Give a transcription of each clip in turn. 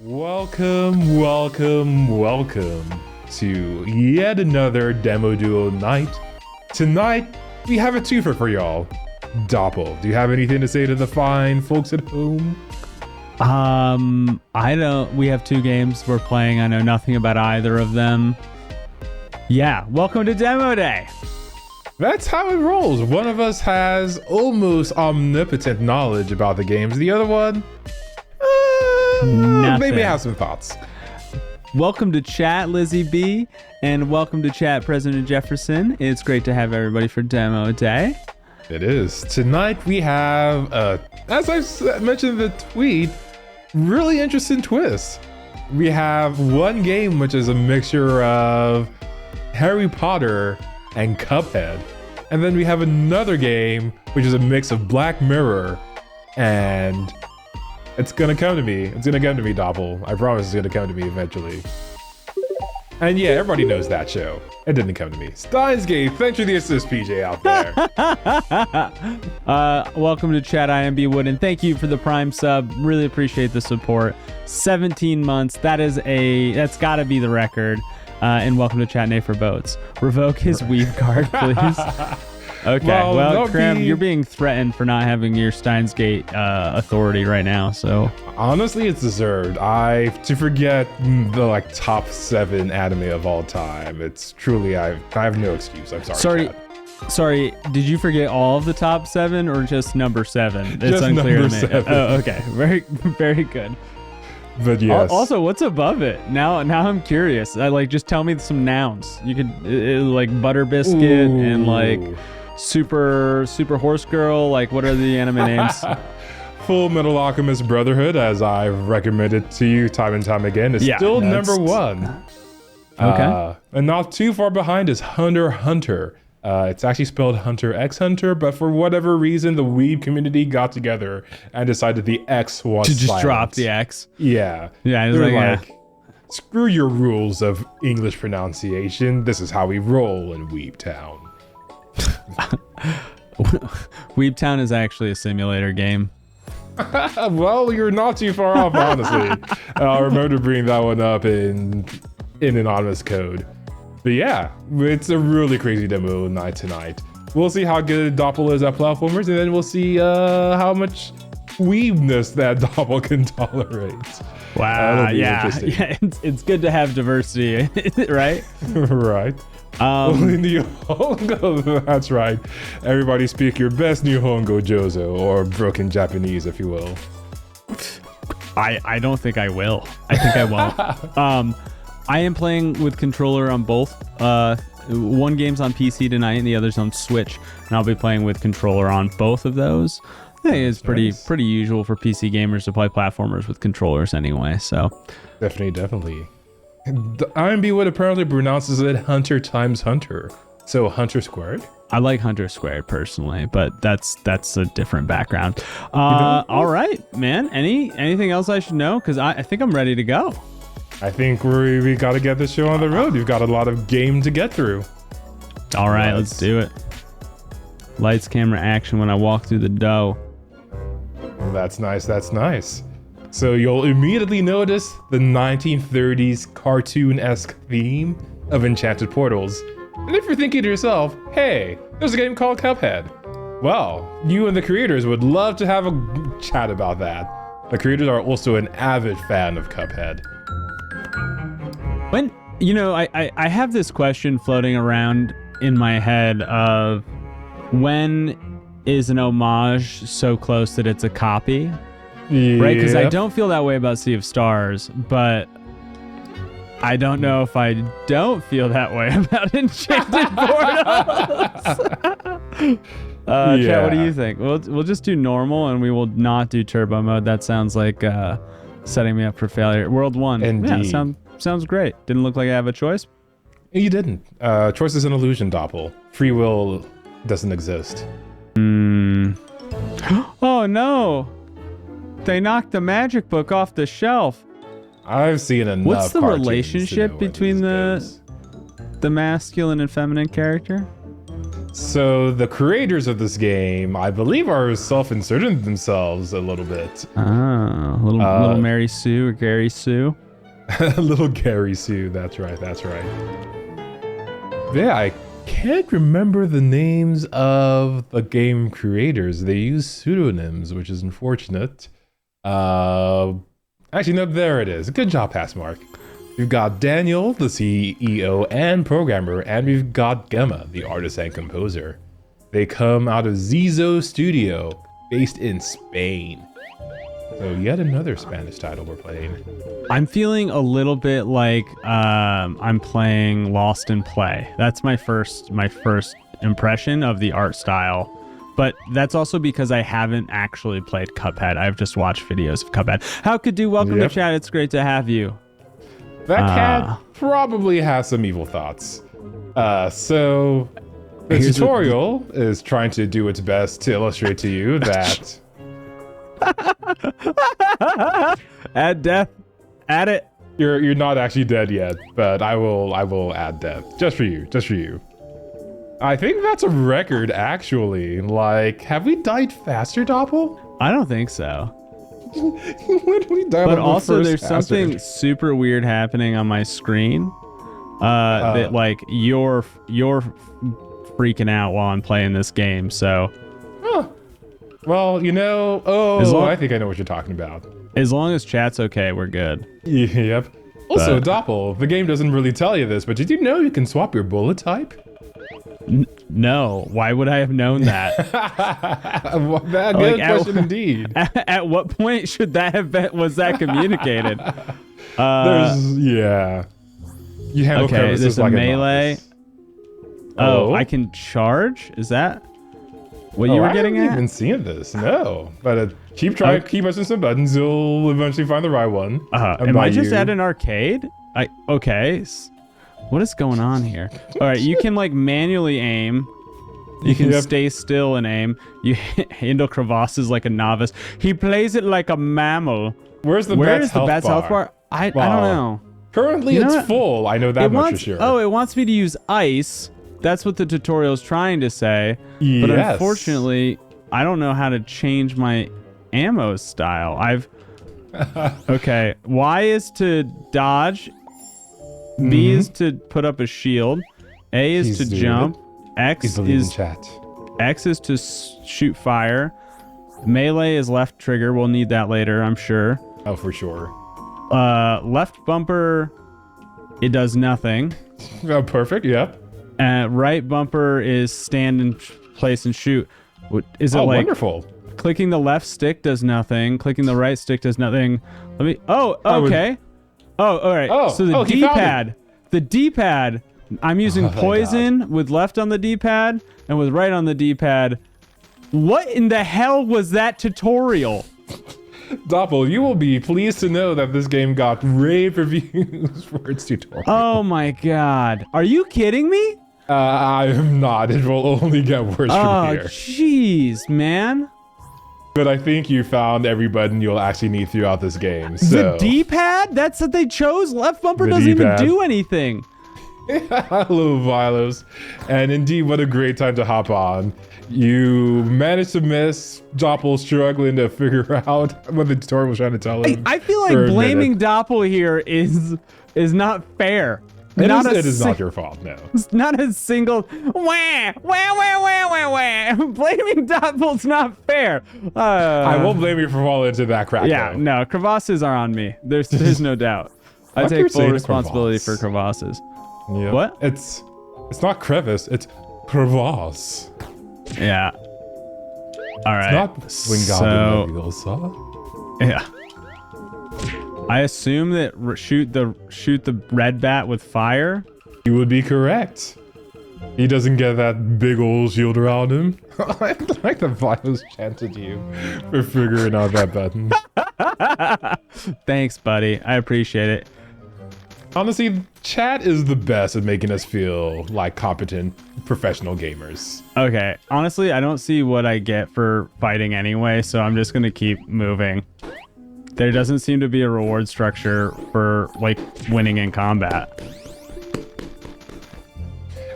Welcome to yet another DemoDuo night. Tonight, we have a twofer for y'all. Doppel, do you have anything to say to the fine folks at home? I don't. We have two games we're playing. I know nothing about either of them. Yeah, welcome to Demo Day. That's how it rolls. One of us has almost omnipotent knowledge about the games. The other one, maybe have some thoughts. Welcome to chat, Lizzie B, and welcome to chat, President Jefferson. It's great to have everybody for Demo Day. It is. Tonight we have, as I mentioned in the tweet, really interesting twist. We have one game which is a mixture of Harry Potter and Cuphead. And then we have another game which is a mix of Black Mirror and it's gonna come to me. It's gonna come to me, Doppel. I promise it's gonna come to me eventually. And yeah, everybody knows that show. It didn't come to me. Steins Gate, thanks for the assist, PJ, out there. Welcome to chat, IMB Wood, and thank you for the Prime sub. Really appreciate the support. 17 months, that's gotta be the record. And welcome to chat, Nate for Boats. Revoke his weave card, please. Okay, well Krim, you're being threatened for not having your Steins Gate authority right now, so. Honestly, it's deserved. To forget the top 7 anime of all time, it's truly, I have no excuse. I'm sorry. Sorry, did you forget all of the top 7 or just number 7? It's just unclear number to me. 7. Oh, okay, very, very good. But yes. Also, what's above it? Now I'm curious. Just tell me some nouns. You could like butter biscuit and like super horse girl. Like, what are the anime names? Full Metal Alchemist Brotherhood, as I've recommended to you time and time again, is still number 1. Okay. And not too far behind is Hunter x Hunter. It's actually spelled Hunter x Hunter, but for whatever reason, the weeb community got together and decided the X was to just silent. drop the X. Yeah. Yeah, it was like, screw your rules of English pronunciation. This is how we roll in Weeb Town. Weeb Town is actually a simulator game. Well, you're not too far off, honestly. I'll remember bringing that one up in anonymous code. But yeah, it's a really crazy demo night tonight. We'll see how good Doppel is at platformers, and then we'll see how much weebness that Doppel can tolerate. Wow, yeah, it's good to have diversity, right? Right. Nihongo, that's right. Everybody speak your best Nihongo Jozo, or broken Japanese, if you will. I don't think I will. I think I won't. I am playing with controller on both. One game's on PC tonight and the other's on Switch, and I'll be playing with controller on both of those. I think it's pretty usual for PC gamers to play platformers with controllers anyway, so. Definitely. The IMB would apparently pronounces it Hunter times Hunter. So Hunter squared? I like Hunter squared personally, but that's a different background. All right, man. Anything else I should know? Because I think I'm ready to go. I think we got to get this show on the road. We've got a lot of game to get through. All right, let's do it. Lights, camera, action when I walk through the dough. That's nice. So you'll immediately notice the 1930s cartoon-esque theme of Enchanted Portals. And if you're thinking to yourself, hey, there's a game called Cuphead. Well, you and the creators would love to have a chat about that. The creators are also an avid fan of Cuphead. I have this question floating around in my head of when is an homage so close that it's a copy? Yep. Right? Because I don't feel that way about Sea of Stars, but I don't know if I don't feel that way about Enchanted Portals. Chat, what do you think? We'll just do normal and we will not do turbo mode. That sounds like setting me up for failure. World 1. Indeed. Yeah, sounds great. Didn't look like I have a choice. You didn't. Choice is an illusion, Doppel. Free will doesn't exist. Oh no! They knocked the magic book off the shelf. I've seen enough. What's the relationship between the masculine and feminine character? So the creators of this game, I believe, are self-inserting themselves a little bit. Oh, little Mary Sue or Gary Sue. Little Gary Sue, that's right. Yeah, I can't remember the names of the game creators. They use pseudonyms, which is unfortunate. Actually, no, there it is. Good job, Passmark. We've got Daniel, the CEO and programmer, and we've got Gemma, the artist and composer. They come out of DemoDuo Studio, based in Spain. So yet another Spanish title we're playing. I'm feeling a little bit like I'm playing Lost in Play. That's my first impression of the art style. But that's also because I haven't actually played Cuphead. I've just watched videos of Cuphead. How could do? Welcome to chat. It's great to have you. That cat probably has some evil thoughts. So the tutorial is trying to do its best to illustrate to you that... Add death. Add it. You're not actually dead yet, but I will add death. Just for you. I think that's a record, actually. Like, have we died faster, Doppel? I don't think so. When did we die? But also, there's something super weird happening on my screen. That like you're freaking out while I'm playing this game. So. Huh. Well, you know. I think I know what you're talking about. As long as chat's okay, we're good. Yep. Also, Doppel, the game doesn't really tell you this, but did you know you can swap your bullet type? No. Why would I have known that? Good question indeed. At what point should that have been? Was that communicated? Yeah. You handle there's a like melee. I can charge? Is that what you were getting at? I haven't even seen this. No, but keep trying. Keep pressing some buttons. You'll eventually find the right one. Am I just at an arcade? Okay. What is going on here? All right, you can like manually aim. You can stay still and aim. You handle crevasses like a novice. He plays it like a mammal. Where's the Bat's health bar? I don't know. Currently, it's full. I know that much for sure. Oh, it wants me to use ice. That's what the tutorial is trying to say. Yes. But unfortunately, I don't know how to change my ammo style. Okay. Y is to dodge. B is to put up a shield. A is to jump. X is to shoot fire. Melee is left trigger. We'll need that later, I'm sure. Oh, for sure. Left bumper, it does nothing. Oh, perfect. Yep. Right bumper is stand in place and shoot. Is it like wonderful? Clicking the left stick does nothing. Clicking the right stick does nothing. Let me. Oh, okay. Oh, all right. So the D-pad. I'm using poison with left on the D-pad and with right on the D-pad. What in the hell was that tutorial? Doppel, you will be pleased to know that this game got rave reviews for its tutorial. Oh my god. Are you kidding me? I am not. It will only get worse from here. Oh, jeez, man. But I think you found every button you'll actually need throughout this game. So. The D-pad? That's what they chose? Left bumper doesn't even do anything. Hello, Vilos. And indeed, what a great time to hop on. You managed to miss Doppel struggling to figure out what the tutorial was trying to tell him. I feel like blaming Doppel here is not fair. It is not your fault, no. It's not a single wah. Blaming Doppel's not fair. I won't blame you for falling into that crack. Yeah, no, crevasses are on me. There's no doubt. I take full responsibility for crevasses. Yep. What? It's not crevice, it's crevasse. Yeah. All right. It's not Wingardium Leviosa. Yeah. I assume that shoot the red bat with fire. You would be correct. He doesn't get that big old shield around him. I like the Vilos chanted you for figuring out that button. Thanks, buddy. I appreciate it. Honestly, chat is the best at making us feel like competent professional gamers. Okay, honestly, I don't see what I get for fighting anyway, so I'm just gonna keep moving. There doesn't seem to be a reward structure for like winning in combat.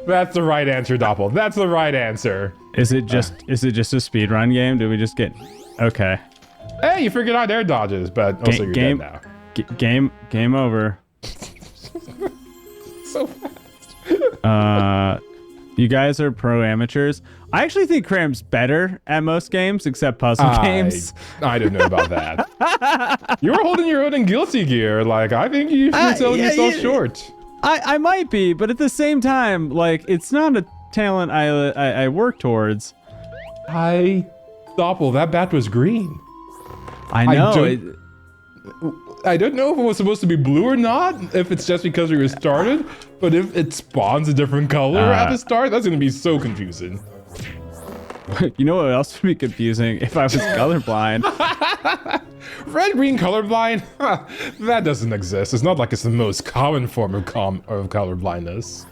That's the right answer, Doppel. That's the right answer. Is it just a speedrun game? Do we just get... Okay. Hey, you figured out air dodges, but also you're dead now. Game over. So fast. You guys are pro amateurs. I actually think Cram's better at most games except puzzle games. I didn't know about that. You were holding your own in Guilty Gear. Like, I think you're selling yourself short. I might be, but at the same time, like, it's not a talent I work towards. Doppel, that bat was green. I know. I don't know if it was supposed to be blue or not, if it's just because we were started, but if it spawns a different color at the start, that's going to be so confusing. You know what else would be confusing? If I was colorblind. Red-green colorblind? That doesn't exist. It's not like it's the most common form of colorblindness.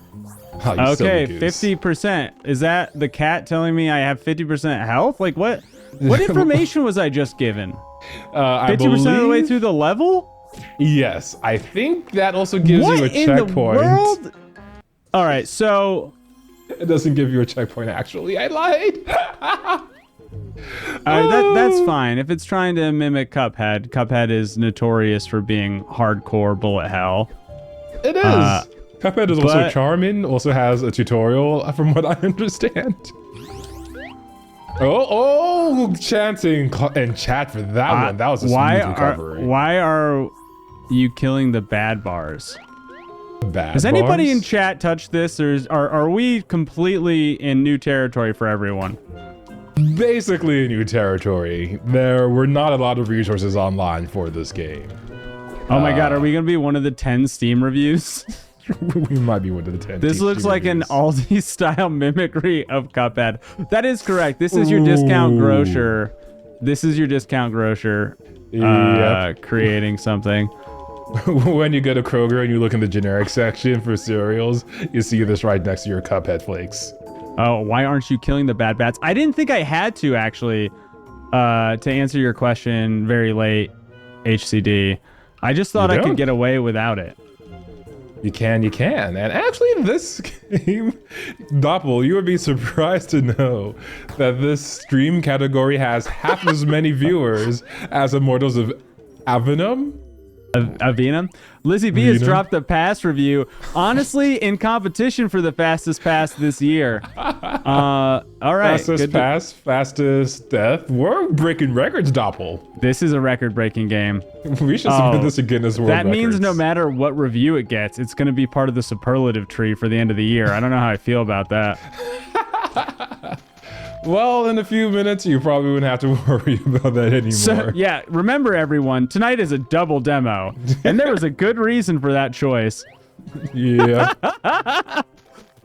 Okay, 50%. Is that the cat telling me I have 50% health? Like, what information was I just given? 50% of the way through the level? Yes, I think that also gives you a checkpoint. The world? All right, so... It doesn't give you a checkpoint, actually. I lied. That's fine. If it's trying to mimic Cuphead, Cuphead is notorious for being hardcore bullet hell. It is. Cuphead is also charming, also has a tutorial, from what I understand. Oh, chanting and chat for that one. That was a smooth recovery. Why are you killing the bad bars? Has anybody in chat touched this, or are we completely in new territory for everyone? Basically new territory. There were not a lot of resources online for this game. Oh my god, are we going to be one of the 10 Steam reviews? We might be one of the 10. This looks like an Aldi-style mimicry of Cuphead. That is correct. This is your discount grocer. This is your discount grocer creating something. When you go to Kroger and you look in the generic section for cereals, you see this right next to your Cuphead flakes. Oh, why aren't you killing the bad bats? I didn't think I had to, actually, to answer your question very late, HCD. I just thought I could get away without it. You can. And actually, this game, Doppel, you would be surprised to know that this stream category has half as many viewers as Immortals of Avenom. Avenum? Lizzie B has dropped the pass review, honestly, in competition for the fastest pass this year. All right. Fastest pass, fastest death. We're breaking records, Doppel. This is a record-breaking game. We should submit this to Guinness World Records. That means no matter what review it gets, it's going to be part of the superlative tree for the end of the year. I don't know how I feel about that. Well, in a few minutes, you probably wouldn't have to worry about that anymore. So, yeah, remember everyone, tonight is a double demo, and there was a good reason for that choice. Yeah.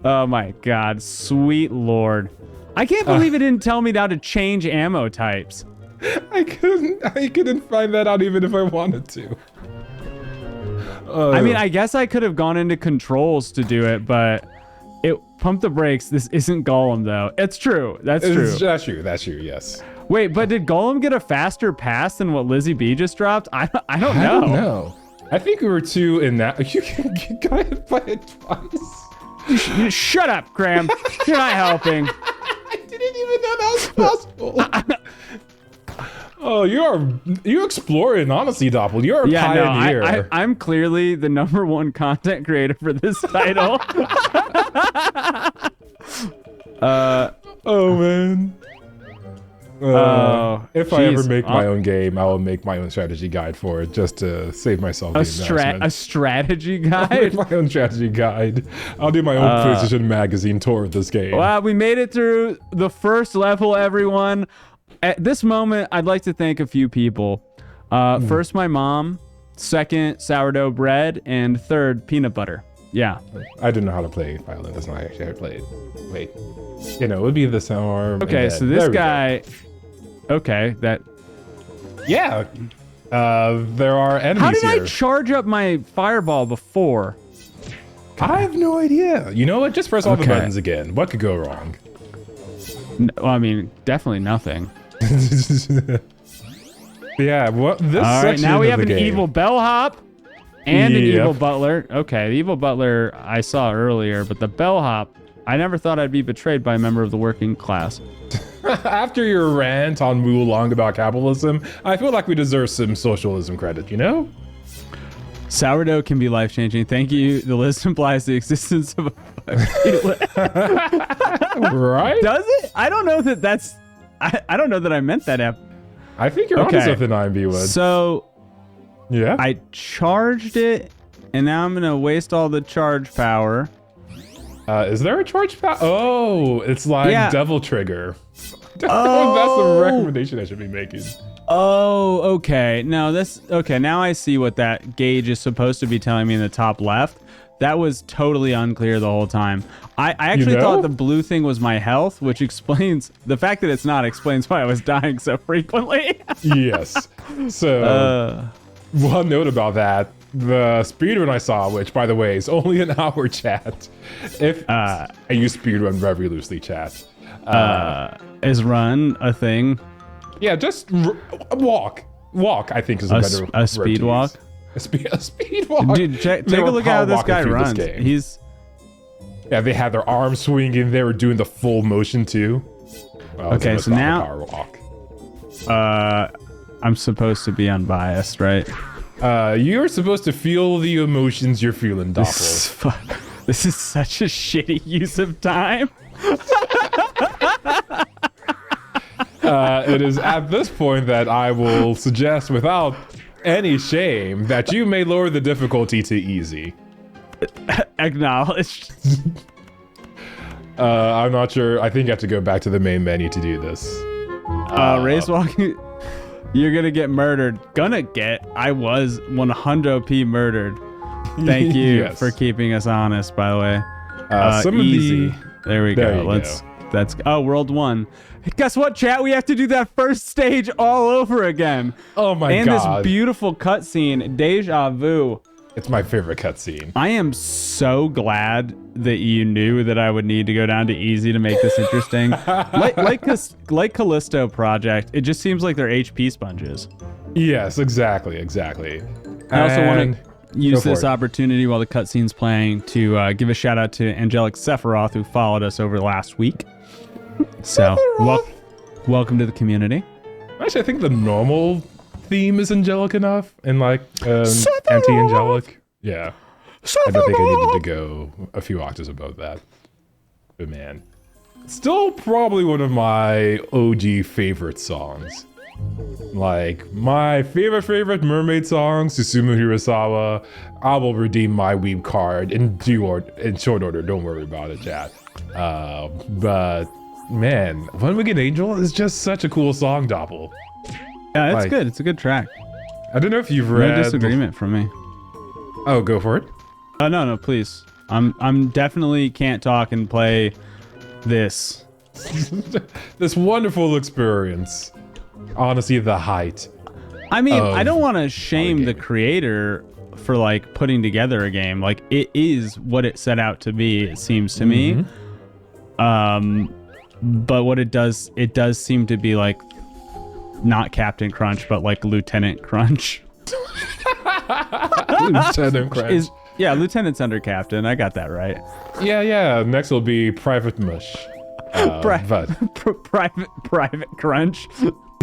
Oh my god, sweet lord. I can't believe it didn't tell me how to change ammo types. I couldn't find that out even if I wanted to. I mean, I guess I could have gone into controls to do it, but... Pump the brakes. This isn't Gollum, though. It's true. That's true. That's true, yes. Wait, but did Gollum get a faster pass than what Lizzie B just dropped? I don't know. I don't know. I think we were two in that. You got hit by it twice. Shut up, Graham. You're not helping. I didn't even know that was possible. Oh, you're exploring, honestly, Doppel. You're a pioneer. No, I'm clearly the #1 content creator for this title. Oh man. If I ever make my own game, I will make my own strategy guide for it, just to save myself the embarrassment. A strategy guide? I'll make my own strategy guide. I'll do my own PlayStation Magazine tour of this game. Well, we made it through the first level, everyone. At this moment, I'd like to thank a few people. First, my mom. Second, sourdough bread. And third, peanut butter. Yeah. I don't know how to play violin. That's not actually how to play it. Wait. It would be the arm. Okay, so this guy... Okay, that... Yeah. There are enemies How did here. I charge up my fireball before? I have no idea. You know what? Just press all the buttons again. What could go wrong? Well, I mean, definitely nothing. Yeah, what this all right, now we have an evil bellhop and an evil butler. Okay, the evil butler I saw earlier, but the bellhop, I never thought I'd be betrayed by a member of the working class. After your rant on Wulong about capitalism, I feel like we deserve some socialism credit, you know? Sourdough can be life-changing. Thank you. The list implies the existence of a Right? Does it? I don't know that that's... I don't know that I meant that. I think you're onto something, IMB would. So... Yeah? I charged it, and now I'm going to waste all the charge power. Is there a charge power? Oh, it's like Devil Trigger. Oh. That's the recommendation I should be making. Oh, okay. No, okay. Now I see what that gauge is supposed to be telling me in the top left. That was totally unclear the whole time. I actually thought the blue thing was my health, which explains the fact that it's not explains why I was dying so frequently. Yes. So one note about that. The speedrun I saw, which by the way is only an hour, chat. If I use speedrun very loosely, chat. Is run a thing? Yeah, just walk. Walk, I think, is a better a speed walk. A speed walk. Dude, take a look at how this guy runs. Yeah, they had their arms swinging. They were doing the full motion too. Well, okay, so now power walk. I'm supposed to be unbiased, right? You're supposed to feel the emotions you're feeling, Doppel. This is such a shitty use of time. It is at this point that I will suggest, without any shame, that you may lower the difficulty to easy. Acknowledged. I'm not sure. I think you have to go back to the main menu to do this. Race walking. You're gonna get murdered. I was 100p murdered. Thank you for keeping us honest, by the way. Some easy. There we go. World 1. Guess what, chat? We have to do that first stage all over again. Oh my god. And this beautiful cutscene, deja vu. It's my favorite cutscene. I am so glad that you knew that I would need to go down to easy to make this interesting. like Callisto Project, it just seems like they're HP sponges. Yes, exactly. I also want to use this opportunity while the cutscene's playing to give a shout out to Angelic Sephiroth, who followed us over last week. So, welcome to the community. Actually, I think the normal theme is angelic enough, and like anti-angelic. Yeah. I don't think I needed to go a few octaves above that. But man, still probably one of my OG favorite songs. Like, my favorite mermaid song, Susumu Hirasawa. I will redeem my weeb card in short order. Don't worry about it, chat. But man, One Winged Angel is just such a cool song, Doppel. Yeah, it's good. It's a good track. I don't know if you've read. No disagreement from me. Oh, go for it. No, please. I'm definitely can't talk and play this. This wonderful experience. Honestly, the height. I mean, I don't want to shame the creator for like putting together a game. Like, it is what it set out to be, it seems to me. But what it does seem to be like not Captain Crunch, but like Lieutenant Crunch. Lieutenant Crunch. Lieutenant's under Captain. I got that right. Yeah. Next will be Private Mush. Private Crunch.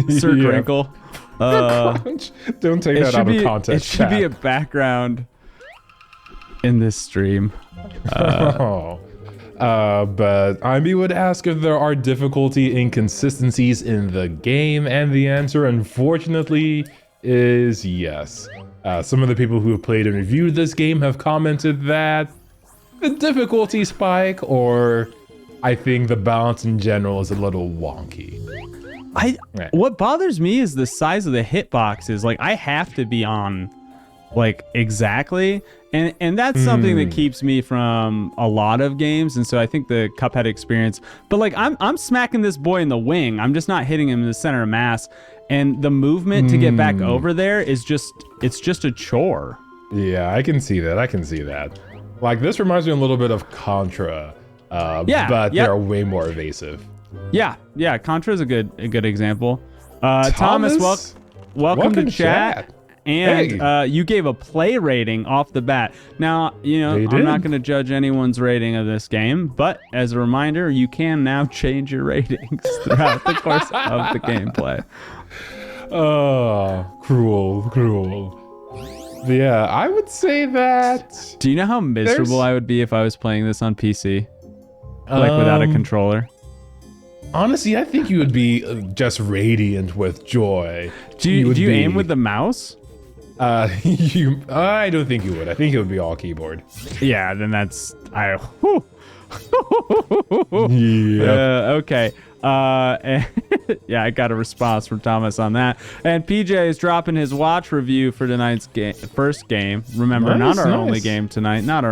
Sir Crinkle. Crunch. Don't take that out of context. It should be a background in this stream. But IMB would ask if there are difficulty inconsistencies in the game, and the answer, unfortunately, is yes. Some of the people who have played and reviewed this game have commented that the difficulty spike, or I think the balance in general, is a little wonky. What bothers me is the size of the hitboxes. Like, I have to be on like exactly, and that's something that keeps me from a lot of games. And so I think the Cuphead experience, but like I'm smacking this boy in the wing, I'm just not hitting him in the center of mass, and the movement to get back over there is just a chore. Yeah, I can see that. Like, this reminds me a little bit of Contra, but they're way more evasive. Yeah, Contra is a good example. Thomas, welcome to chat. and you gave a play rating off the bat. Now, I'm not going to judge anyone's rating of this game, but as a reminder, you can now change your ratings throughout the course of the gameplay. Oh, cruel. Yeah, I would say that... Do you know how miserable I would be if I was playing this on PC? Like without a controller? Honestly, I think you would be just radiant with joy. Do you aim with the mouse? I don't think you would. I think it would be all keyboard. Yeah, then that's... Okay. Yeah, I got a response from Thomas on that. And PJ is dropping his watch review for tonight's first game. Remember, not our only game tonight. Not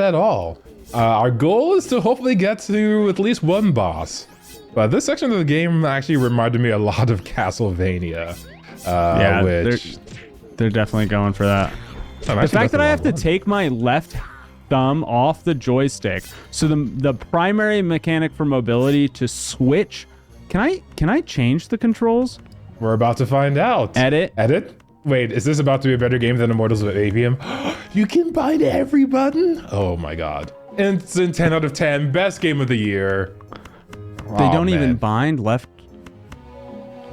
at all. Our goal is to hopefully get to at least one boss. But this section of the game actually reminded me a lot of Castlevania. Which... they're definitely going for that. The fact that I have to take my left thumb off the joystick, so the primary mechanic for mobility to switch. Can I change the controls? We're about to find out. Edit. Wait, is this about to be a better game than Immortals of Avium? You can bind every button? Oh my god. Instant 10 out of 10. Best game of the year. They don't even bind left.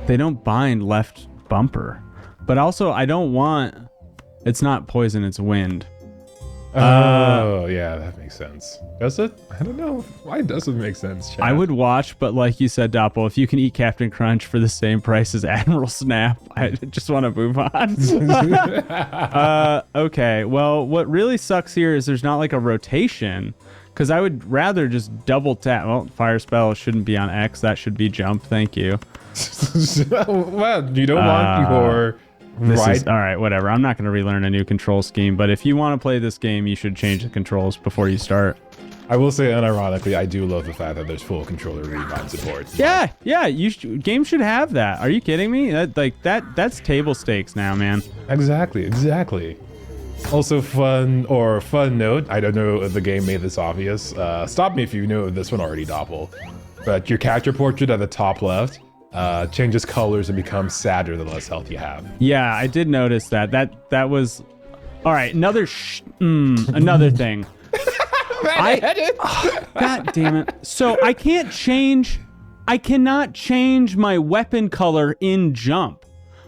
They don't bind left bumper. But also, I don't want... It's not poison, it's wind. Oh, yeah, that makes sense. Does it? I don't know. Why does it make sense, chat? I would watch, but like you said, Doppel, if you can eat Captain Crunch for the same price as Admiral Snap, I just want to move on. Okay, well, what really sucks here is there's not like a rotation, because I would rather just double tap. Well, fire spell shouldn't be on X. That should be jump. Thank you. Well, you don't want your... All right, whatever. I'm not going to relearn a new control scheme, but if you want to play this game, you should change the controls before you start. I will say, unironically, I do love the fact that there's full controller rebind support. Yeah. Games should have that. Are you kidding me? That's table stakes now, man. Exactly. Also, fun note. I don't know if the game made this obvious. Stop me if you know this one already, Doppel. But your character portrait at the top left changes colors and becomes sadder the less health you have. Yeah, I did notice that. That was... All right, another thing. God damn it. So I cannot change my weapon color in jump.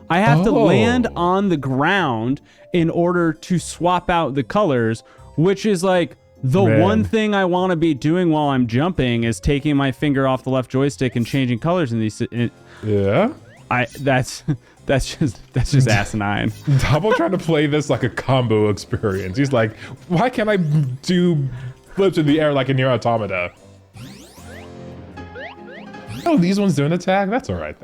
I have to land on the ground in order to swap out the colors, which is like one thing I want to be doing while I'm jumping is taking my finger off the left joystick and changing colors in these. Yeah. That's just asinine. Double trying to play this like a combo experience. He's like, why can't I do flips in the air like a Nier Automata? Oh, these ones don't attack? That's all right.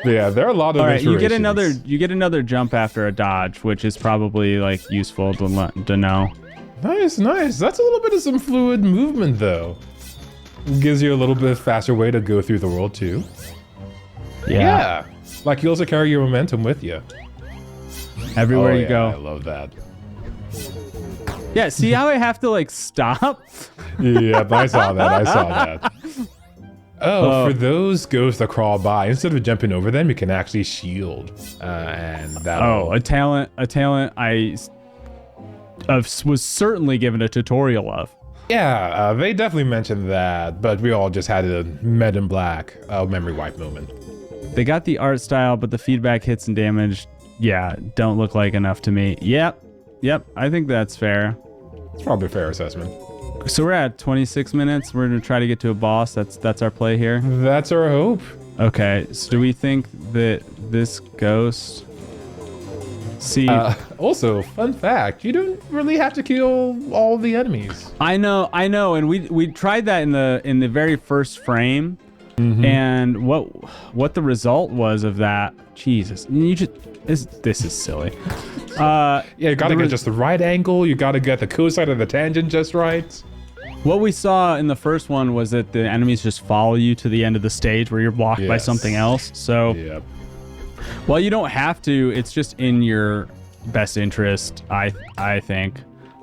Yeah, there are a lot of you get another jump after a dodge, which is probably like useful to know. Nice. That's a little bit of some fluid movement though. Gives you a little bit faster way to go through the world too. Yeah. Like you also carry your momentum with you. Everywhere you go. I love that. Yeah, see how I have to like stop? Yeah, I saw that. Oh, for those ghosts that crawl by, instead of jumping over them, you can actually shield. And that. Oh, a talent I was certainly given a tutorial of. Yeah, they definitely mentioned that, but we all just had a Med in Black memory wipe moment. They got the art style, but the feedback hits and damage, don't look like enough to me. Yep, I think that's fair. It's probably a fair assessment. So we're at 26 minutes. We're going to try to get to a boss. That's our play here. That's our hope. Okay, so do we think that this ghost... See... also, fun fact, you don't really have to kill all the enemies. I know, and we tried that in the very first frame, and what the result was of that, Jesus, this is silly. You gotta get just the right angle, you gotta get the cosine of the tangent just right. What we saw in the first one was that the enemies just follow you to the end of the stage where you're blocked by something else. So, well, you don't have to. It's just in your best interest, I think.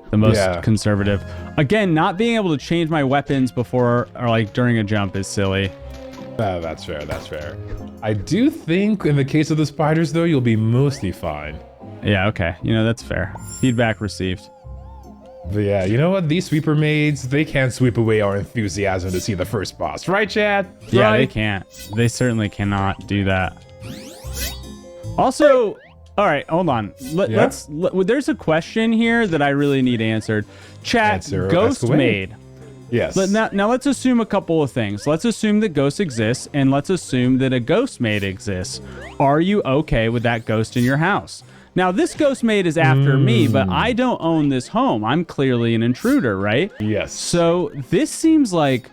The most conservative. Again, not being able to change my weapons before or like during a jump is silly. That's fair. That's fair. I do think in the case of the spiders, though, you'll be mostly fine. Yeah, okay. You know, that's fair. Feedback received. But yeah, you know what? These sweeper maids, they can't sweep away our enthusiasm to see the first boss. Right, Chad? Yeah, right? they can't. They certainly cannot do that. Also, all right, hold on. There's a question here that I really need answered. Chat, Ghost Maid. Yes. Now let's assume a couple of things. Let's assume that ghosts exist, and let's assume that a ghost maid exists. Are you okay with that ghost in your house? Now, this ghost maid is after me, but I don't own this home. I'm clearly an intruder, right? Yes. So this seems like,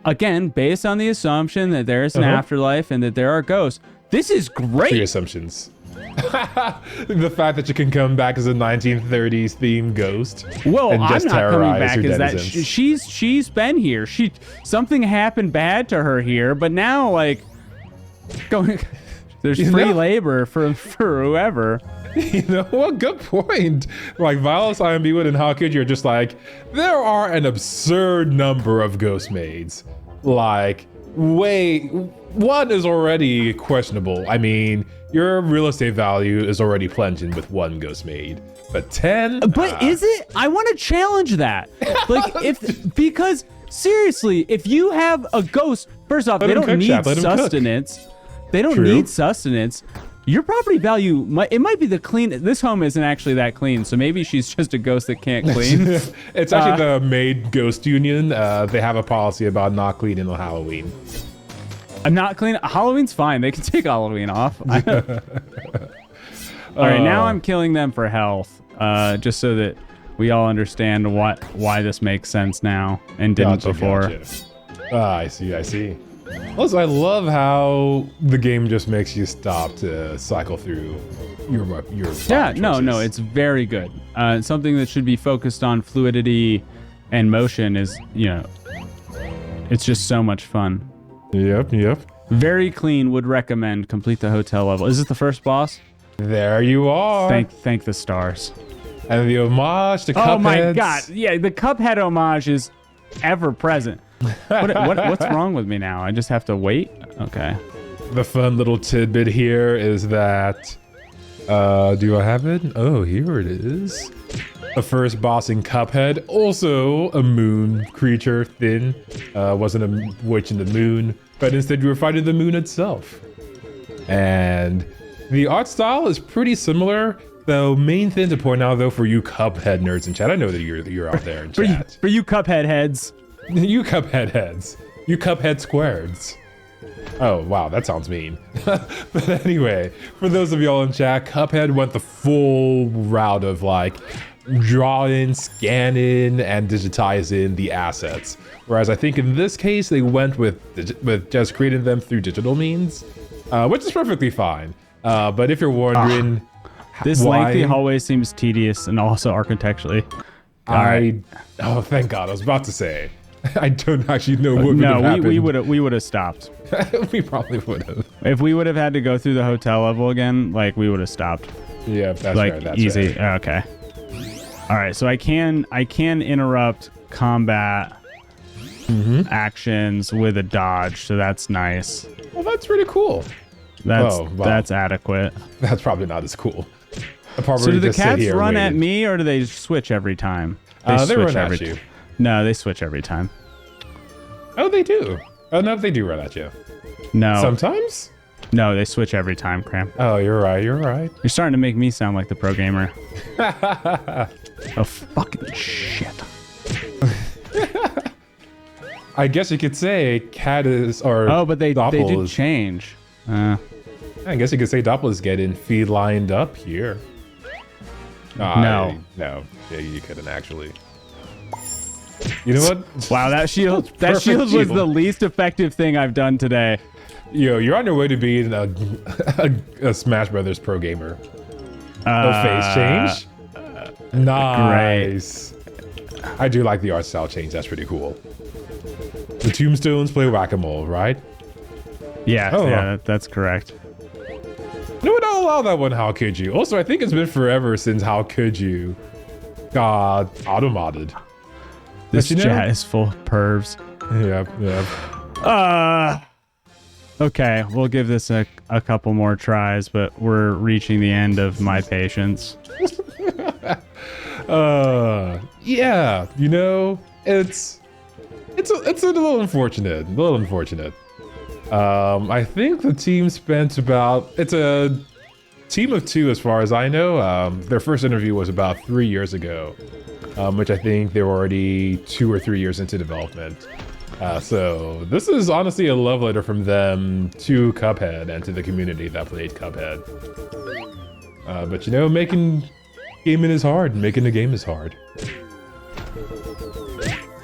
again, based on the assumption that there is an afterlife and that there are ghosts, this is great. Three assumptions. The fact that you can come back as a 1930s themed ghost. Well, and I'm just not coming back your as that. denizens. She's been here. Something happened bad to her here, but now like there's free labor for whoever. You know what? Good point. Like Violet, IMB Wood, and How Could You are just like, there are an absurd number of ghost maids. Like, one is already questionable. I mean, your real estate value is already plunging with one ghost maid, but 10? But is it? I want to challenge that. Like, because seriously, if you have a ghost, first off, they don't need sustenance. They don't need sustenance. Your property value, it might be the clean. This home isn't actually that clean, so maybe she's just a ghost that can't clean. It's actually the Maid Ghost Union. They have a policy about not cleaning on Halloween. I'm not clean. Halloween's fine. They can take Halloween off. All right, now I'm killing them for health, just so that we all understand why this makes sense now and didn't before. I see. Also, I love how the game just makes you stop to cycle through your no, it's very good. Something that should be focused on fluidity and motion is, it's just so much fun. Yep. Very clean. Would recommend. Complete the hotel level. Is it the first boss? There you are. Thank the stars. And the homage to Cuphead. Oh my god! Yeah, the Cuphead homage is ever present. What's wrong with me now? I just have to wait? Okay. The fun little tidbit here is that, do I have it? Oh, here it is. The first boss in Cuphead, also a moon creature, thin, wasn't a witch in the moon, but instead you were fighting the moon itself. And the art style is pretty similar. The main thing to point out, though, for you Cuphead nerds in chat, I know that you're out there in chat. For you Cuphead heads. You Cuphead heads. You Cuphead squareds. Oh, wow, that sounds mean. But anyway, for those of y'all in chat, Cuphead went the full route of like drawing, scanning, and digitizing the assets. Whereas I think in this case, they went with just creating them through digital means, which is perfectly fine. But if you're wondering, this lengthy hallway seems tedious and also architecturally. Oh, thank God, I was about to say. I don't actually know what would have happened. we would have stopped. We probably would have. If we would have had to go through the hotel level again, like we would have stopped. Yeah, that's like fair. That's easy. Fair. Okay. All right, so I can interrupt combat actions with a dodge, so that's nice. Well, that's pretty cool. That's adequate. That's probably not as cool. So do the cats run at me, or do they switch every time? They run at you. No, they switch every time. Oh, they do. Oh, no, they do run at you. No. Sometimes? No, they switch every time, Cram. Oh, you're right. You're starting to make me sound like the pro gamer. Oh, fucking shit. I guess you could say cat is, or oh, but they did change. I guess you could say Doppel is getting feed lined up here. No. Yeah, you couldn't actually. You know what? Wow, that shield was the least effective thing I've done today. Yo, you're on your way to being a Smash Brothers pro gamer. No face change? Nice. Great. I do like the art style change. That's pretty cool. The tombstones play whack-a-mole, right? Yeah, that's correct. No, don't allow that one, How Could You? Also, I think it's been forever since How Could You got auto-modded. This chat is full of pervs. Yep. Okay, we'll give this a couple more tries, but we're reaching the end of my patience. Yeah, you know, it's a little unfortunate. I think the team spent it's a team of 2 as far as I know. Their first interview was about 3 years ago, which I think they were already 2 or 3 years into development. So this is honestly a love letter from them to Cuphead and to the community that played Cuphead. But you know, making gaming is hard. Making a game is hard.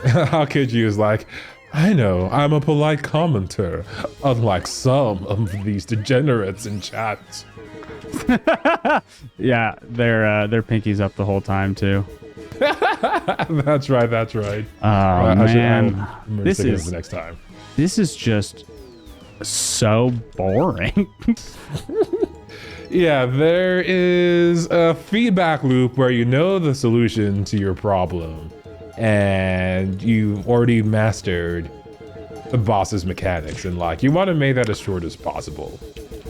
How could you? Is like, I know, I'm a polite commenter, unlike some of these degenerates in chat. Yeah, they're pinkies up the whole time too. That's right. Oh man, this is the next time. This is just so boring. Yeah, there is a feedback loop where you know the solution to your problem, and you've already mastered the boss's mechanics, and like you want to make that as short as possible.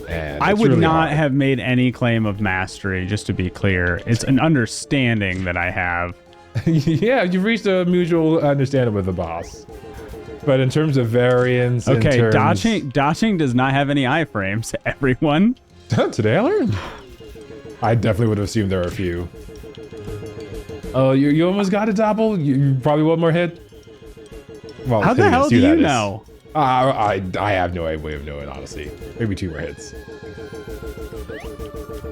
And I would really not hard. have made any claim of mastery, just to be clear. It's an understanding that I have. Yeah, you've reached a mutual understanding with the boss. But in terms of variance, Okay, dodging does not have any iframes, everyone. Today I learned. I definitely would have assumed there are a few. Oh, you almost got it, Doppel? You probably one more hit? Well, How the hell do you know? I have no way of knowing, honestly. Maybe 2 more hits.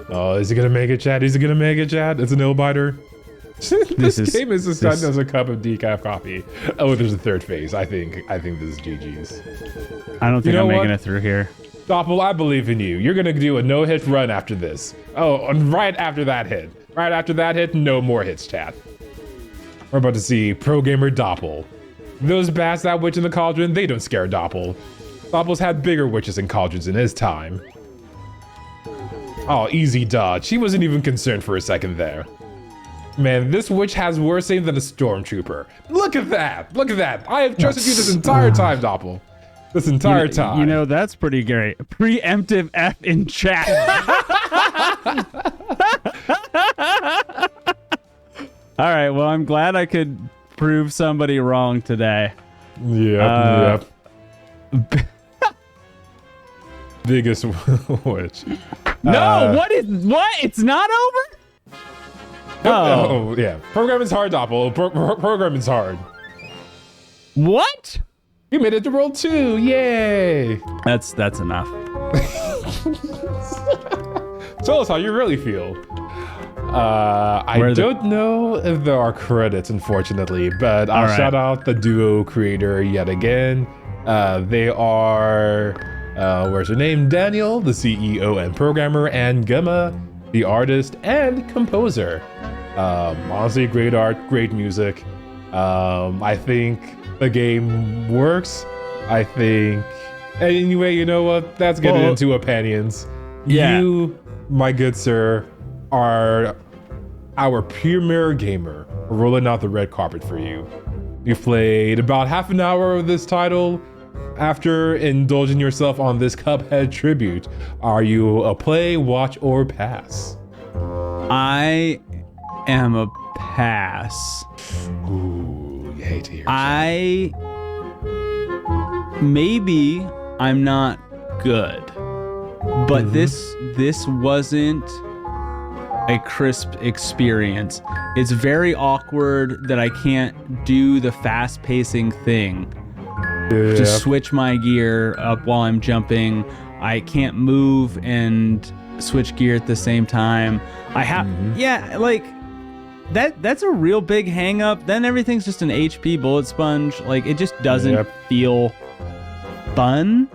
Oh, is he gonna make it, Chad? It's a nail-biter. This game is as sudden as a cup of decaf coffee. Oh, there's a 3rd phase. I think this is GG's. I don't think I'm making it through here. Doppel, I believe in you. You're gonna do a no-hit run after this. Oh, and right after that hit, no more hits, chat. We're about to see pro gamer Doppel. Those bats that witch in the cauldron, they don't scare Doppel. Doppel's had bigger witches in cauldrons in his time. Oh, easy dodge. He wasn't even concerned for a second there. Man, this witch has worse aim than a stormtrooper. Look at that! I have trusted you this entire time, Doppel. This entire time. You know, that's pretty great. Preemptive F in chat. All right, well, I'm glad I could prove somebody wrong today. Yep. Biggest witch. No, what? It's not over? Oh, yeah. Programming's hard, Doppel. Programming's hard. What? You made it to World 2. Yay. That's enough. Tell us how you really feel. I don't know if there are credits, unfortunately, but I'll shout out the Duo creator yet again. They are, where's her name? Daniel, the CEO and programmer, and Gemma, the artist and composer. Honestly, great art, great music. I think the game works. I think... Anyway, you know what? That's getting into opinions. Yeah. You, my good sir, are our premier gamer. We're rolling out the red carpet for you. You've played about half an hour of this title. After indulging yourself on this Cuphead tribute, are you a play, watch, or pass? I am a pass. Ooh, you hate to hear maybe I'm not good, but this wasn't a crisp experience. It's very awkward that I can't do the fast pacing thing. To switch my gear up while I'm jumping. I can't move and switch gear at the same time. I have like that's a real big hang up. Then everything's just an HP bullet sponge. Like it just doesn't feel fun.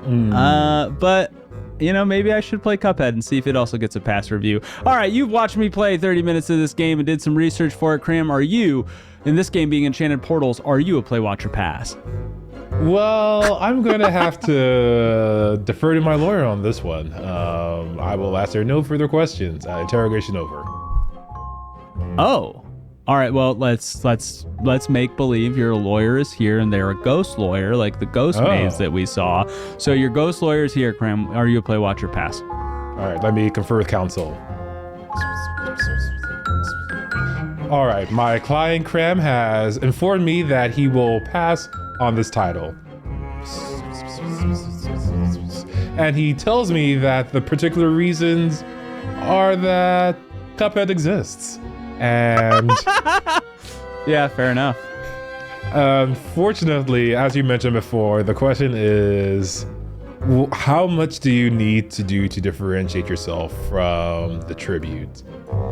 But you know, maybe I should play Cuphead and see if it also gets a pass review. All right, you've watched me play 30 minutes of this game and did some research for it. Cram, are you, in this game being Enchanted Portals, are you a play, watch, or pass? Well, I'm going to have to defer to my lawyer on this one. I will ask her no further questions. Interrogation over. Oh, All right, well, let's make believe your lawyer is here and they're a ghost lawyer, like the ghost maze that we saw. So your ghost lawyer is here, Cram. Are you a play, watch, or pass? All right, let me confer with counsel. All right, my client Cram has informed me that he will pass on this title. And he tells me that the particular reasons are that Cuphead exists. And yeah, fair enough. Unfortunately, as you mentioned before, the question is, how much do you need to do to differentiate yourself from the tribute?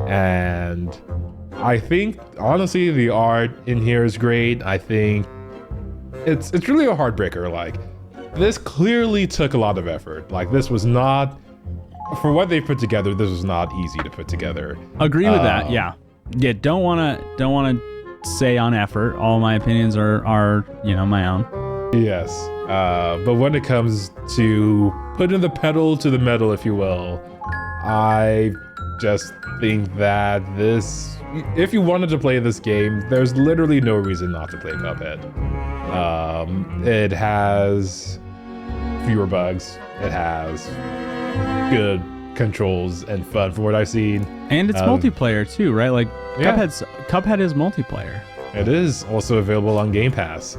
And I think, honestly, the art in here is great. I think it's really a heartbreaker. Like, this clearly took a lot of effort. Like, this was not, for what they put together, this was not easy to put together. Agree with that, yeah. Yeah, don't wanna say on effort. All my opinions are my own. Yes. But when it comes to putting the pedal to the metal, if you will, I just think that this, if you wanted to play this game, there's literally no reason not to play Cuphead. It has fewer bugs. It has good controls and fun from what I've seen. And it's multiplayer too, right? Like Cuphead is multiplayer. It is also available on Game Pass.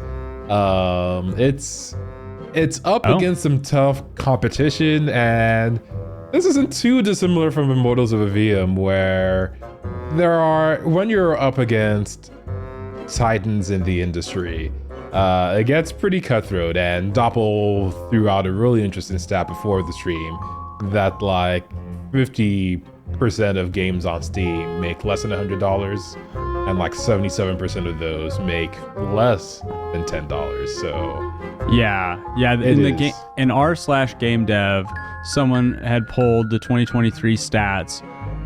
It's up against some tough competition, and this isn't too dissimilar from Immortals of Avium, where when you're up against titans in the industry, it gets pretty cutthroat. And Doppel threw out a really interesting stat before the stream that like 50% of games on Steam make less than $100, and like 77% of those make less than $10. So yeah, in the game, in r/game dev, someone had pulled the 2023 stats,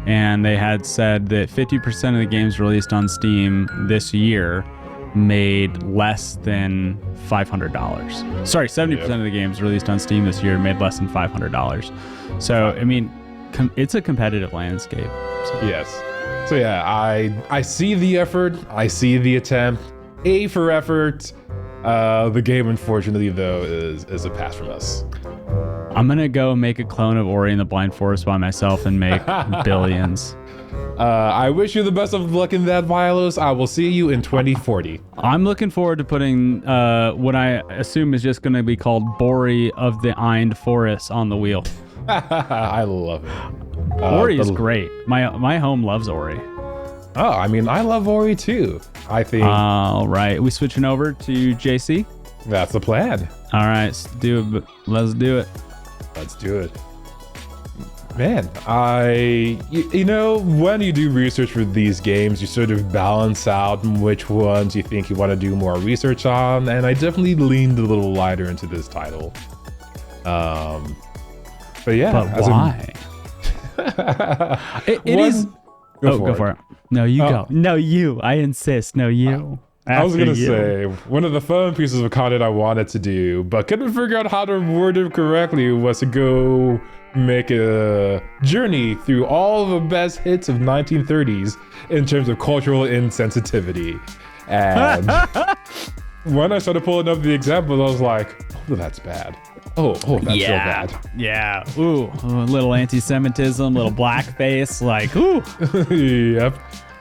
and they had said that 50% of the games released on Steam this year made less than $500. Sorry, 70% of the games released on Steam this year made less than $500. So I mean, it's a competitive landscape. So. Yes. So yeah, I see the effort, I see the attempt. A for effort. The game, unfortunately, though, is a pass from us. I'm gonna go make a clone of Ori and the Blind Forest by myself and make billions. I wish you the best of luck in that, Violos. I will see you in 2040. I'm looking forward to putting what I assume is just gonna be called Bori of the Eind Forest on the wheel. I love it. Ori is great. My home loves Ori. Oh, I mean, I love Ori too. I think. All right, we switching over to JC. That's the plan. All right, let's do it. Let's do it. Let's do it. Man, you know, when you do research for these games, you sort of balance out which ones you think you want to do more research on, and I definitely leaned a little lighter into this title. But yeah. But why? It is. Go for it. No, you go. No, you. I insist. No, you. I was going to say, one of the fun pieces of content I wanted to do, but couldn't figure out how to word it correctly, was to go make a journey through all the best hits of 1930s in terms of cultural insensitivity. And when I started pulling up the examples, I was like, oh, that's bad. Oh, that's so bad. Yeah. Ooh, a little anti-Semitism, little blackface, like, ooh. Yep.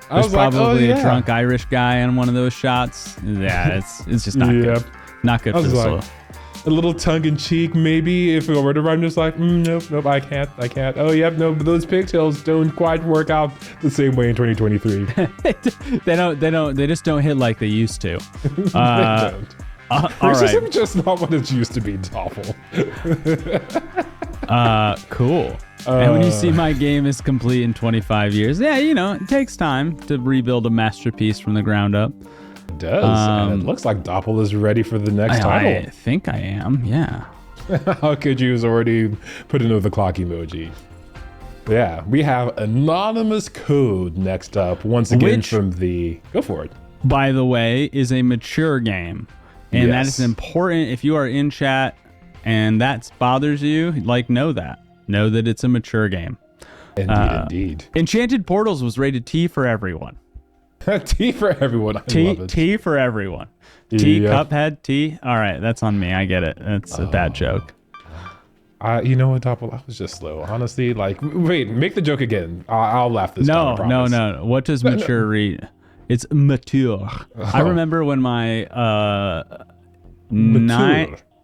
There's probably a drunk Irish guy in one of those shots. Yeah, it's just not good. Not good for the soul. A little tongue-in-cheek, maybe, if it were to run, just like, nope, I can't. Oh, yep, no, but those pigtails don't quite work out the same way in 2023. They just don't hit like they used to. They don't. Racism is just not what it used to be, Doppel. Cool. And when you see my game is complete in 25 years, yeah, you know, it takes time to rebuild a masterpiece from the ground up. It does. And it looks like Doppel is ready for the next title. I think I am, yeah. How could you already put into the clock emoji? Yeah, we have Anonymous Code next up, once again from the... Go for it. By the way, is a mature game. And that is important. If you are in chat and that bothers you, like, know that it's a mature game. Indeed. Enchanted Portals was rated T for everyone. Tea for everyone. I love it. Tea for everyone. Tea, Yeah. Cuphead, tea. All right, that's on me. I get it. That's a bad joke. You know what, Doppel? I was just slow. Honestly, like, wait, make the joke again. I'll laugh this time. I promise. No. What does mature read? It's mature. I remember when my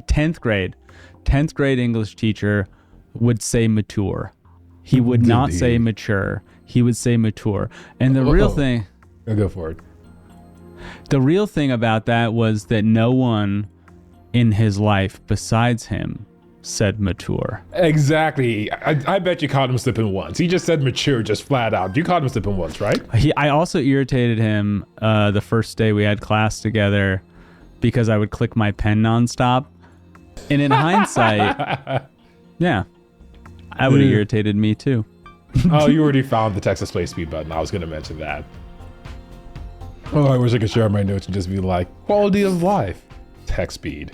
10th grade English teacher would say mature. He would not say mature. He would say mature. And the real thing... I'll go for it. The real thing about that was that no one in his life besides him said mature. Exactly. I bet you caught him slipping once. He just said mature, just flat out. You caught him slipping once, right? I also irritated him the first day we had class together because I would click my pen nonstop. And in hindsight, yeah, I would have irritated me too. Oh, you already found the Texas Play Speed button. I was going to mention that. Oh, I wish I could share my notes and just be like, quality of life, text speed.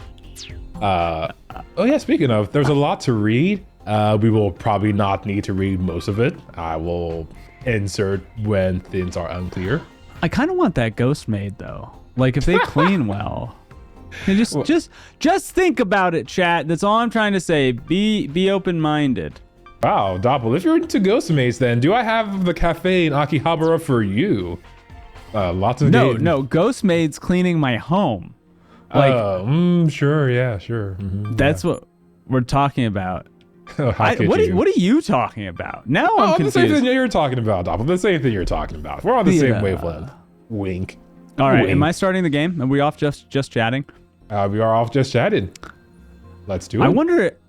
Oh yeah, speaking of, there's a lot to read. We will probably not need to read most of it. I will insert when things are unclear. I kind of want that ghost maid though. Like if they clean well. Just think about it, chat. That's all I'm trying to say. Be open-minded. Wow, Doppel, if you're into ghost maids, then do I have the cafe in Akihabara for you? Lots of No, ghost maids cleaning my home. Like, sure, yeah, sure. That's what we're talking about. What are you talking about? Now I'm confused. The same thing you're talking about, Doppel. The same thing you're talking about. We're on the same wavelength. Wink. All right, Wink. am I starting the game? Are we off just chatting? We are off just chatting. Let's do it.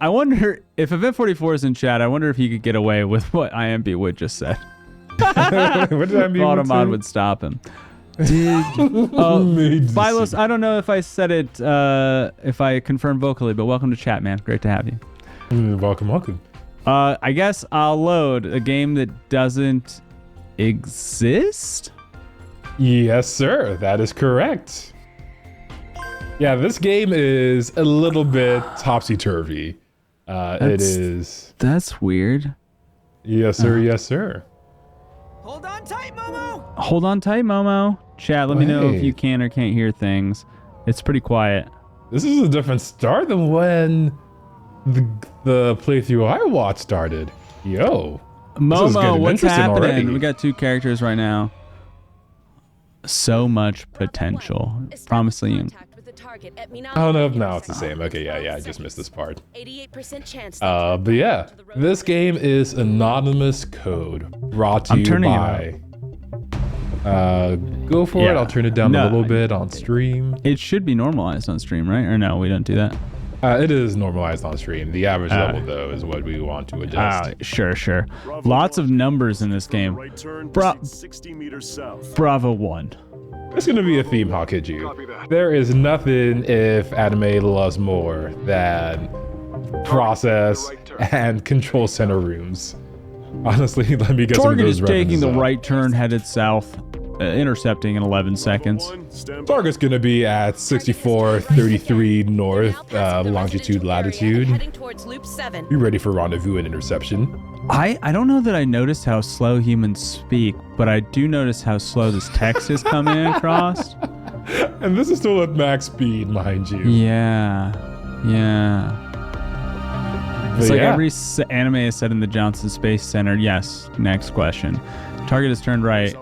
I wonder if Event 44 is in chat. I wonder if he could get away with what IMB Wood just said. What did IMB Automod would stop him. Phylos, I don't know if I said it, if I confirmed vocally, but welcome to chat, man. Great to have you. Welcome. I guess I'll load a game that doesn't exist? Yes, sir. That is correct. Yeah, this game is a little bit topsy-turvy. It is. That's weird. Yes, sir. Yes, sir. Hold on tight, Momo. Hold on tight, Momo. Chat, let me know if you can or can't hear things. It's pretty quiet. This is a different start than when the playthrough I watched started. Yo. Momo, what's happening? Already. We got 2 characters right now. So much potential. Promising. Oh no, now it's the same. Okay, yeah, I just missed this part. 88% chance. But yeah, this game is anonymous code brought to you by. Go for it. I'll turn it down a little bit on stream. It should be normalized on stream, right? Or no, we don't do that. It is normalized on stream. The average level though is what we want to adjust. Sure. Lots of numbers in this game. 60 meters south. Bravo 1. It's gonna be a theme, how could you? There is nothing if anime loves more than process and control center rooms. Honestly, let me get some of Target those is taking the references up. right turn headed south, intercepting in 11 seconds. Target's gonna be at 6433 north longitude latitude. Heading towards loop 7. Be ready for rendezvous and interception. I don't know that I noticed how slow humans speak, but I do notice how slow this text is coming across. And this is still at max speed, mind you. Yeah. It's like every anime is set in the Johnson Space Center. Yes. Next question. Target is turned right.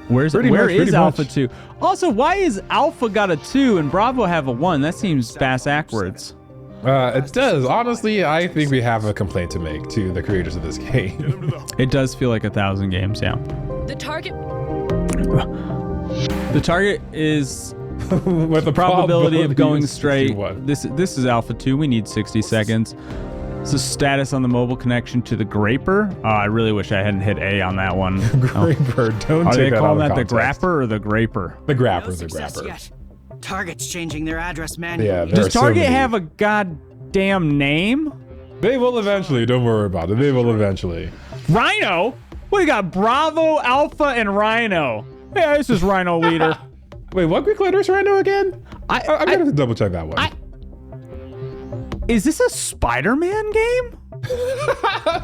Where is Alpha 2? Also, why is Alpha got a 2 and Bravo have a 1? That seems backwards. It does. Honestly, I think we have a complaint to make to the creators of this game. It does feel like 1,000 games, yeah. The target is with the probability of going straight. 61. This is Alpha 2. We need 60 seconds. This is status on the mobile connection to the Graper. I really wish I hadn't hit A on that one. Graper, don't Are take they that calling out of that the context. Grapper or the Graper? The Grapper, No the success Grapper. yet. Target's changing their address manually. Yeah, there Does are so Target many. have a goddamn name? They will eventually. Don't worry about it. They will eventually. Rhino? We got Bravo, Alpha, and Rhino. Yeah, this is Rhino leader. Wait, what Greek letters Rhino again? I'm gonna have to double check that one. Is this a Spider-Man game?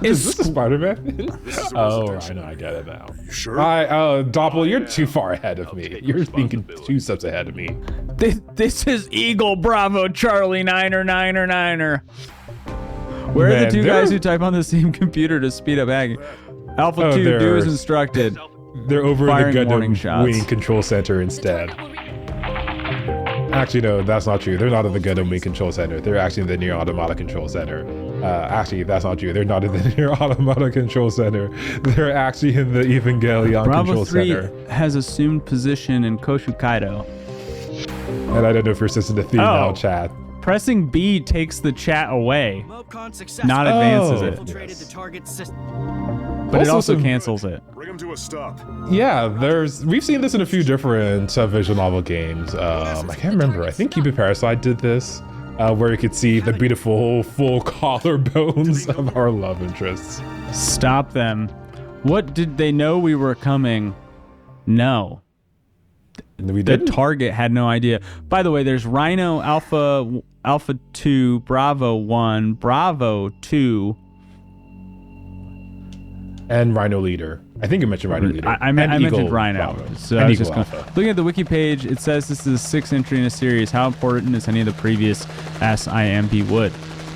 Is this a Spider-Man? This is a Oh, residential I know, I get it now. You sure? Doppel, you're yeah. too far ahead of I'll me. take You're thinking responsibility. 2 steps ahead of me. This is Eagle Bravo Charlie Niner Niner Niner. Where are the Man, two they're- guys who type on the same computer to speed up hacking? Alpha 2, they're- do as instructed. They're over Firing in the warning Gundam shots. Wing Control Center instead. Actually, no, that's not true. They're not in the Gundam Wing Control Center. They're actually in the Near Automata Control Center. Actually, that's not true. They're not in the Near Automata Control Center. They're actually in the Evangelion Bravo Control 3 Center. has assumed position in Koshukaido. And I don't know if you're listening to theme now, Oh. chat. Pressing B takes the chat away, Mobcon successful. not advances Oh. it. Infiltrated the target system. But it Also also some- cancels it. Bring him to a stop. Yeah, we've seen this in a few different visual novel games. I can't remember. I think Cupid Parasite did this, where you could see the beautiful full collarbones of our love interests. Stop them. What did they know we were coming? No. We The did. target had no idea. By the way, there's Rhino Alpha 2, Bravo 1, Bravo 2. And Rhino Leader. I think you mentioned Rhino Leader. I And mentioned Eagle Rhino. Bravo. So And I was Eagle just Alpha. looking at the wiki page. It says this is the 6th entry in a series. How important is any of the previous SIMB would?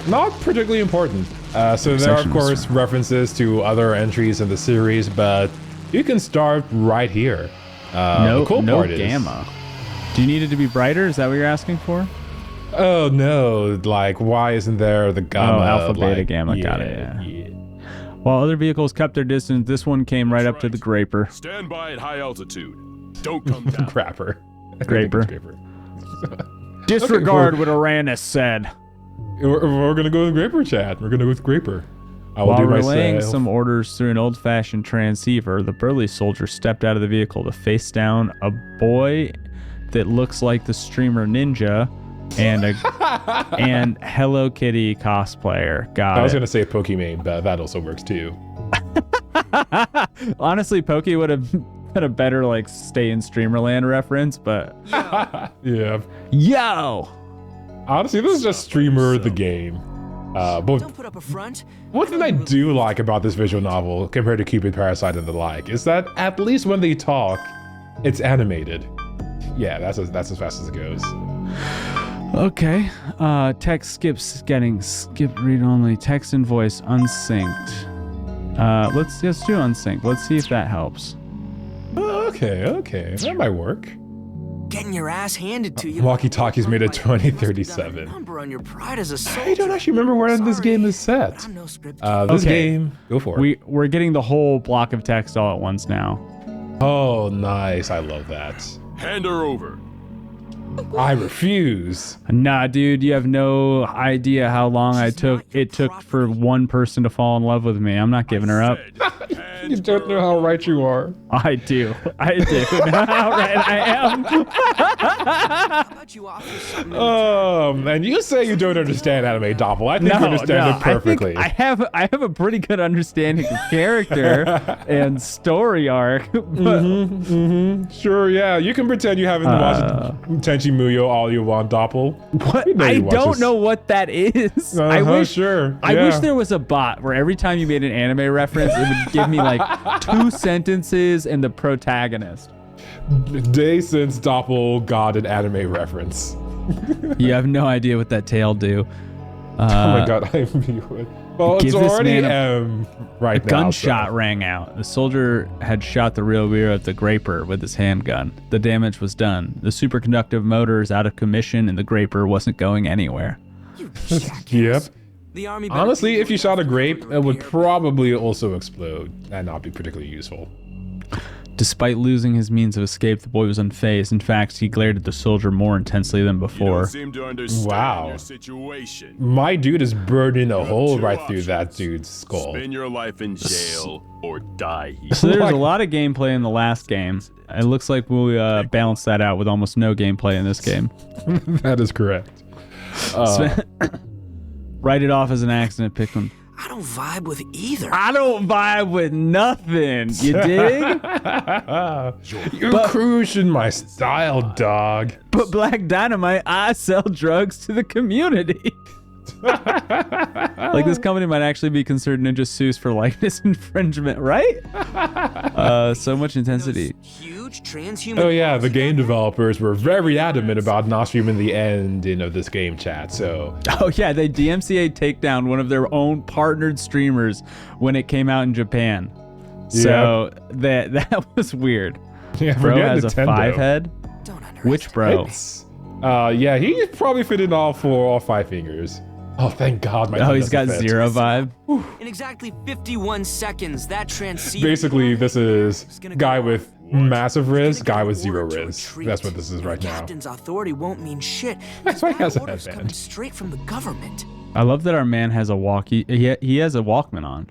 Not particularly important. So there are, of Section course, references to other entries in the series, but you can start right here. No, the cool no part is- gamma. Do you need it to be brighter? Is that what you're asking for? Oh no! Like, why isn't there the gamma? Oh, alpha, beta, like, gamma. Got it. Yeah. While other vehicles kept their distance, this one came right up to the Graper. Stand by at high altitude. Don't come down. Crapper. Graper. Disregard what Uranus said. We're gonna go with Graper, chat. We're gonna go with Graper. I will While do relaying myself. some orders through an old-fashioned transceiver, the burly soldier stepped out of the vehicle to face down a boy that looks like the streamer Ninja and and Hello Kitty cosplayer. Got I was it. gonna say Pokemon, but that also works too. Honestly, Pokey would have been a better like stay in Streamerland reference, but Yeah. yo, Honestly, this is just Streamer the game. But Don't put up a front. one thing I do like about this visual novel compared to Cupid Parasite and the like is that at least when they talk, it's animated. Yeah, that's as fast as it goes. okay. Text skips getting skip read only. Text and voice unsynced. Let's do unsynced. Let's see if that helps. Okay, that might work. Getting your ass handed to you. Walkie-talkies made it 2037. Number on your pride as a soldier. I don't actually remember where this game is Sorry, set. I'm no script. This Okay. game, go for it. We're getting the whole block of text all at once now. Oh, nice. I love that. Hand her over. I refuse. Nah, dude, you have no idea how long it took for one person to fall in love with me. I'm not giving her up. You don't know how right you are. I do. I do. How right I am. How about you offer something? And you say you don't understand anime, Doppel. I think you understand it perfectly. I have a pretty good understanding of character and story arc. But Sure, yeah. You can pretend you haven't watched Tenchi Muyo all you want, Doppel. what? We know I you watch don't this. know what that is. I Uh-huh, wish. sure. I yeah. wish there was a bot where every time you made an anime reference, it would give me like 2 sentences and the protagonist. Day since Doppel got an anime reference. You have no idea what that tail do. Oh my god, I would. Well, it's give this already man right now. Gunshot so- rang out. The soldier had shot the real hero at the Graper with his handgun. The damage was done. The superconductive motor is out of commission and the Graper wasn't going anywhere. Yep. The army. better Honestly, be if you shot a grape, doing it would here. probably also explode and not be particularly useful. Despite losing his means of escape, the boy was unfazed. In fact, he glared at the soldier more intensely than You before. don't seem to understand Wow. your situation. My dude is burning a have hole 2 right through that options. dude's skull. Spend your life in jail or die here. So there's Like- a lot of gameplay in the last game. It looks like we'll balance that out with almost no gameplay in this game. That is correct. Write it off as an accident. Pick one. I don't vibe with either. I don't vibe with nothing. You dig? You're cruising my style, dog. But Black Dynamite, I sell drugs to the community. Like, this company might actually be considered Ninja Seuss for likeness infringement, right? So much intensity. Huge transhuman. Oh yeah, the game developers were very adamant about not streaming the ending of this game, chat. So Oh yeah, they DMCA takedown one of their own partnered streamers when it came out in Japan. So that was weird. yeah, Bro forget has Nintendo. a 5 head. Don't underestimate. Which bro? Yeah, he probably fit in all 5 fingers. Oh, thank God. Oh, he's got 0 vibe. In exactly 51 seconds, that transceiver. Basically, this is guy with massive riz, guy with 0 riz. That's what this is right the now. captain's authority won't mean shit. That's why he has a Orders coming headband. straight from the government. I love that our man has a walkie. He has a Walkman on.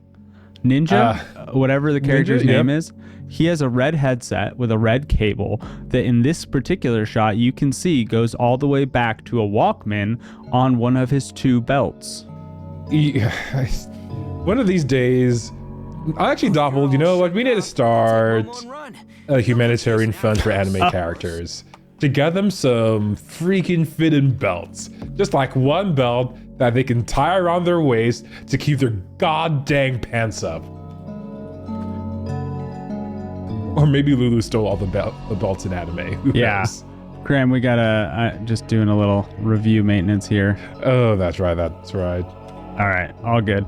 Ninja, whatever the character's Ninja, yep. name is, he has a red headset with a red cable that in this particular shot you can see goes all the way back to a Walkman on one of his 2 belts. Yeah, one of these days, I actually Doppel, you know what? We need to start a humanitarian fund for anime characters to get them some freaking fitting belts. Just like one belt that they can tie around their waist to keep their goddamn pants up. Or maybe Lulu stole all the belts in anime. Who knows? Graham, we gotta just doing a little review maintenance here. Oh, that's right. That's right. All right, all good.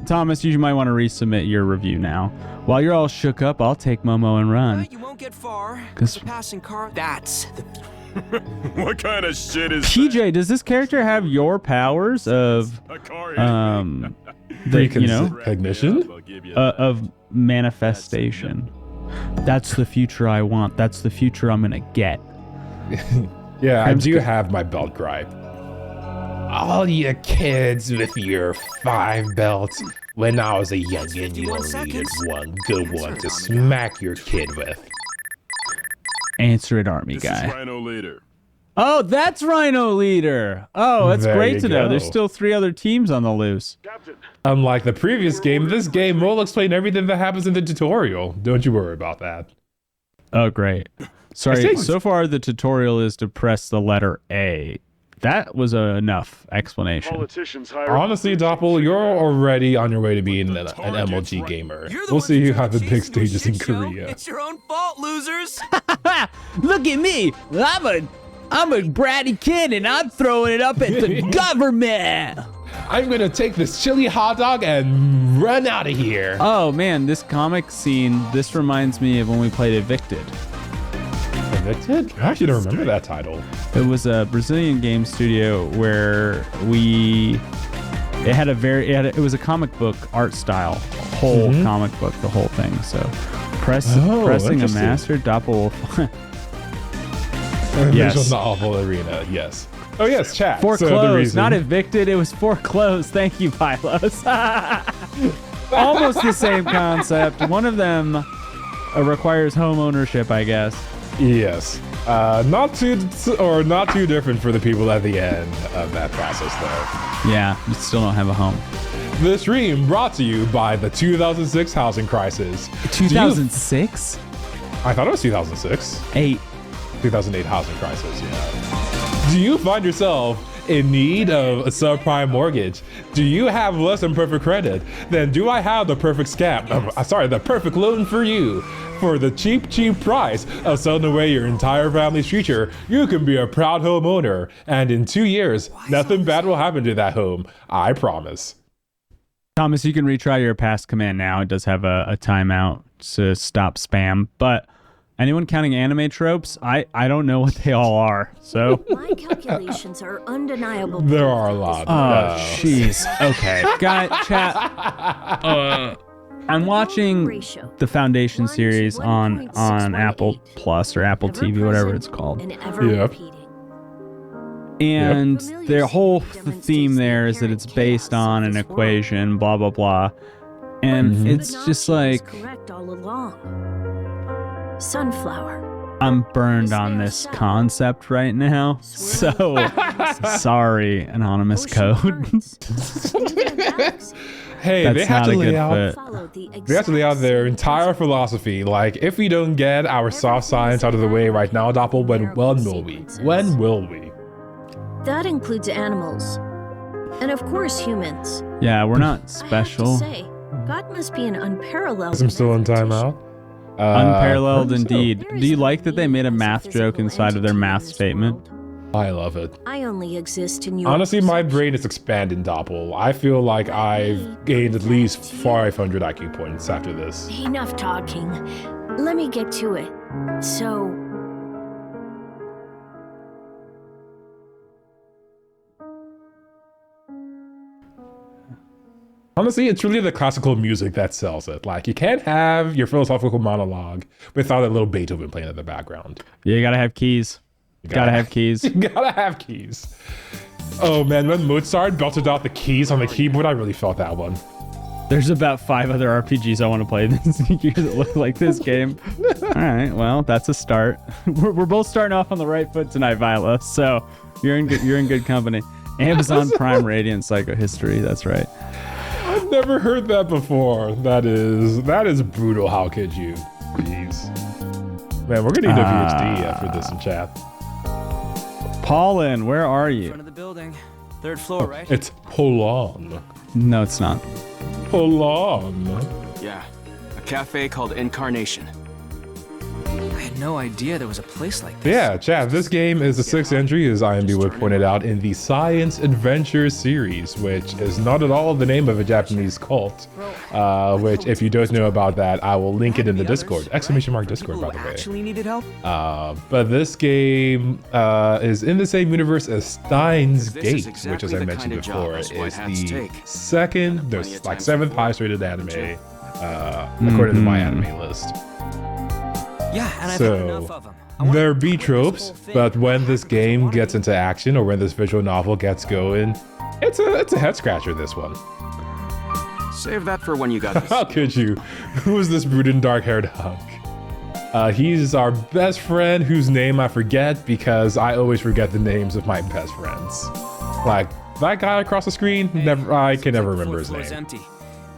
Thomas, you might want to resubmit your review now. While you're all shook up, I'll take Momo and run. You won't get far. 'Cause- The passing car. That's the. What kind of shit is PJ, does this character have your powers of that? A car Recognition? I'll give you of manifestation? That's the future I want. That's the future I'm gonna get. Yeah, I Crim's do good. have my belt gripe. All you kids with your 5 belts. When I was a youngin', you only needed one good one to smack your kid with. Answer it, army This guy. is Rhino Leader. Oh, that's Rhino Leader. Oh, that's There great you to know. go. There's still 3 other teams on the loose. Unlike the previous game, this game will explain everything that happens in the tutorial. Don't you worry about that. Oh, great. Sorry, think- so far the tutorial is to press the letter A. That was enough explanation. Politicians hire Honestly, Doppel, you're already on your way to being an MLG gamer. You're the We'll ones see who you took have the chance big into a stages in shit show. Korea. It's your own fault, losers. Look at me. I'm a bratty kid and I'm throwing it up at the government. I'm gonna take this chili hot dog and run out of here. Oh man, this comic scene, this reminds me of when we played Evicted. Evicted? I actually don't remember that title. It was a Brazilian game studio where it was a comic book art style, whole comic book, the whole thing. So pressing a interesting. master doppel. Yes. Yes. Novel arena, yes. Oh yes, chat. Foreclosed, So the reason- not evicted. It was foreclosed. Thank you, Pylos. Almost the same concept. One of them requires home ownership, I guess. Yes. Not too different for the people at the end of that process, though. Yeah, you still don't have a home. This stream brought to you by the 2006 housing crisis. 2006? I thought it was 2006. 8. 2008 housing crisis, yeah. Do you find yourself in need of a subprime mortgage? Do you have less than perfect credit? Then do I have the perfect the perfect loan for you? For the cheap price of selling away your entire family's future, you can be a proud homeowner. And in 2 years, nothing bad will happen to that home. I promise. Thomas, you can retry your past command now. It does have a timeout to stop spam. But anyone counting anime tropes? I don't know what they all are. So My calculations are undeniable. There are a lot. oh jeez. Okay. Guy chat. I'm watching Ratio. the Foundation 1 to series on 1.618. Apple Plus or Apple Ever TV, whatever present it's called. And ever Yep. repeating. And Yep. their whole Demonstrates theme the there is that inherent it's based chaos on of an this equation, blah blah blah. And it's just Fibonacci was like correct all along. Sunflower. I'm burned on this concept right now. So sorry, anonymous Ocean code. currents. Into the galaxy. Hey, That's they have not to a good lay out. fit. Follow the They have to lay out exact their same entire principle. philosophy. Like, if we don't get our soft science out of the way right now, Doppel, when will we? When will we? That includes animals. And of course, humans. Yeah, we're not I have special. to say, God must be an unparalleled. I'm still in timeout. Unparalleled Currently still. indeed. Do you like that they made a math joke inside of their math statement? I love it. I only exist in your Honestly, my brain is expanding, Doppel. I feel like I've gained at least 500 IQ points after this. Enough talking. Let me get to it. So, Honestly, it's really the classical music that sells it. Like, you can't have your philosophical monologue without a little Beethoven playing in the background. Yeah, you gotta have keys. Gotta have keys. You gotta have keys. Oh man, when Mozart belted out the keys on the keyboard, I really felt that one. There's about 5 other RPGs I want to play this year that look like this game. All right, well, that's a start. We're both starting off on the right foot tonight, Viola. So you're in good company. Amazon Prime Radiant Psychohistory. That's right. I've never heard that before. That is brutal. How could you? Jeez. Man, we're gonna need a PhD after this in chat. Paulin, where are you? Front of the building. 3rd floor, right? It's Polan. No, it's not. Polan. Yeah, a cafe called Incarnation. I had no idea there was a place like this. Yeah, chat. This game is the 6th entry, as IMB would pointed out, in the Science Adventure series, which is not at all the name of a Japanese cult. Which, if you don't know about that, I will link it in the Discord. Exclamation mark Discord, by the way. Actually needed help. But this game is in the same universe as Steins This is Gate, exactly which, as I the mentioned kind of job before, us is white hats the take. second, Plenty of time 7th for highest rated anime, according to my anime list. Yeah, and I've So, had enough of them. I wanna There be complete this tropes, whole thing. but when this game gets into action or when this visual novel gets going, it's a head scratcher, this one. Save that for when you got this. How could you? Who is this brooding dark-haired hunk? He's our best friend whose name I forget because I always forget the names of my best friends. Like, that guy across the screen, I can never remember his Floor's name. empty.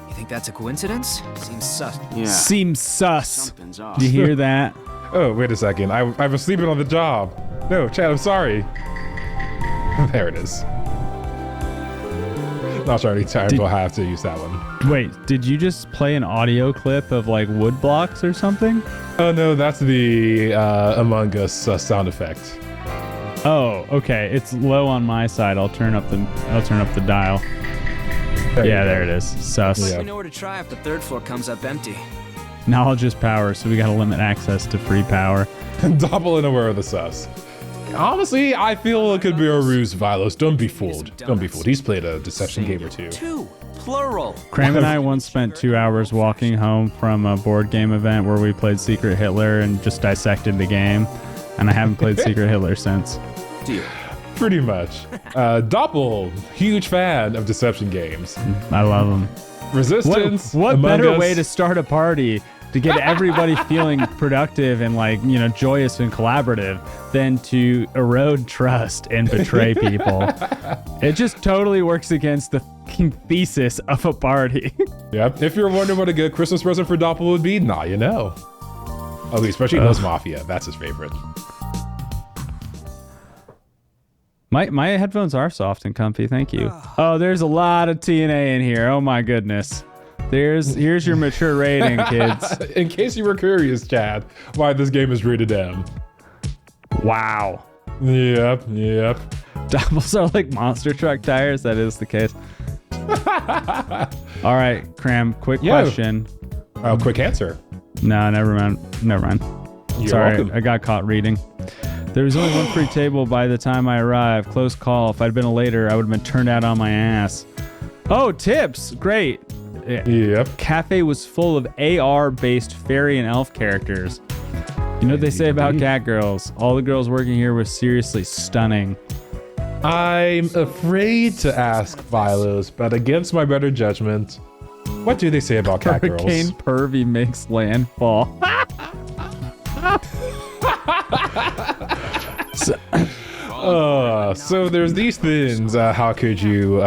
You think that's a coincidence? Seems sus. Yeah, Seems sus. something's off. Do you hear that? Oh, wait a second. I was sleeping on the job. No, Chad, I'm sorry. There it is. Not sure how many times I'll have to use that one. Wait, did you just play an audio clip of like wood blocks or something? Oh no, that's the Among Us sound effect. Oh, okay. It's low on my side. I'll turn up the dial. Yeah, there it is. Sus. Yeah. We know where to try if the 3rd floor comes up empty. Knowledge is power, so we gotta limit access to free power. Double and aware of the sus. Honestly, I feel it could be a ruse, Vilos. Don't be fooled. Don't be fooled. He's played a deception game or two. 2. Plural. Cram and I once spent 2 hours walking home from a board game event where we played Secret Hitler and just dissected the game. And I haven't played Secret Hitler since. Deal. Pretty much. Doppel, huge fan of deception games. I love them. Resistance. What Among better Us. way to start a party to get everybody feeling productive and joyous and collaborative than to erode trust and betray people? It just totally works against the fucking thesis of a party. Yep. If you're wondering what a good Christmas present for Doppel would be, now you know. Oh, especially Los Mafia. That's his favorite. My headphones are soft and comfy, thank you. Oh, there's a lot of TNA in here. Oh my goodness. Here's your mature rating, kids. In case you were curious, Chad, why this game is rated M. Wow. Yep. Doubles are like monster truck tires. That is the case. All right, Cram, quick question. Quick answer. No, never mind. You're Sorry, welcome. I got caught reading. There was only one free table by the time I arrived. Close call. If I'd been later, I would have been turned out on my ass. Oh, tips. Great. Yep. Cafe was full of AR-based fairy and elf characters. You know what they say about cat girls? All the girls working here were seriously stunning. I'm afraid to ask Vilos, but against my better judgment, what do they say about cat Hurricane girls? Pervy makes landfall. So there's these things. How could you?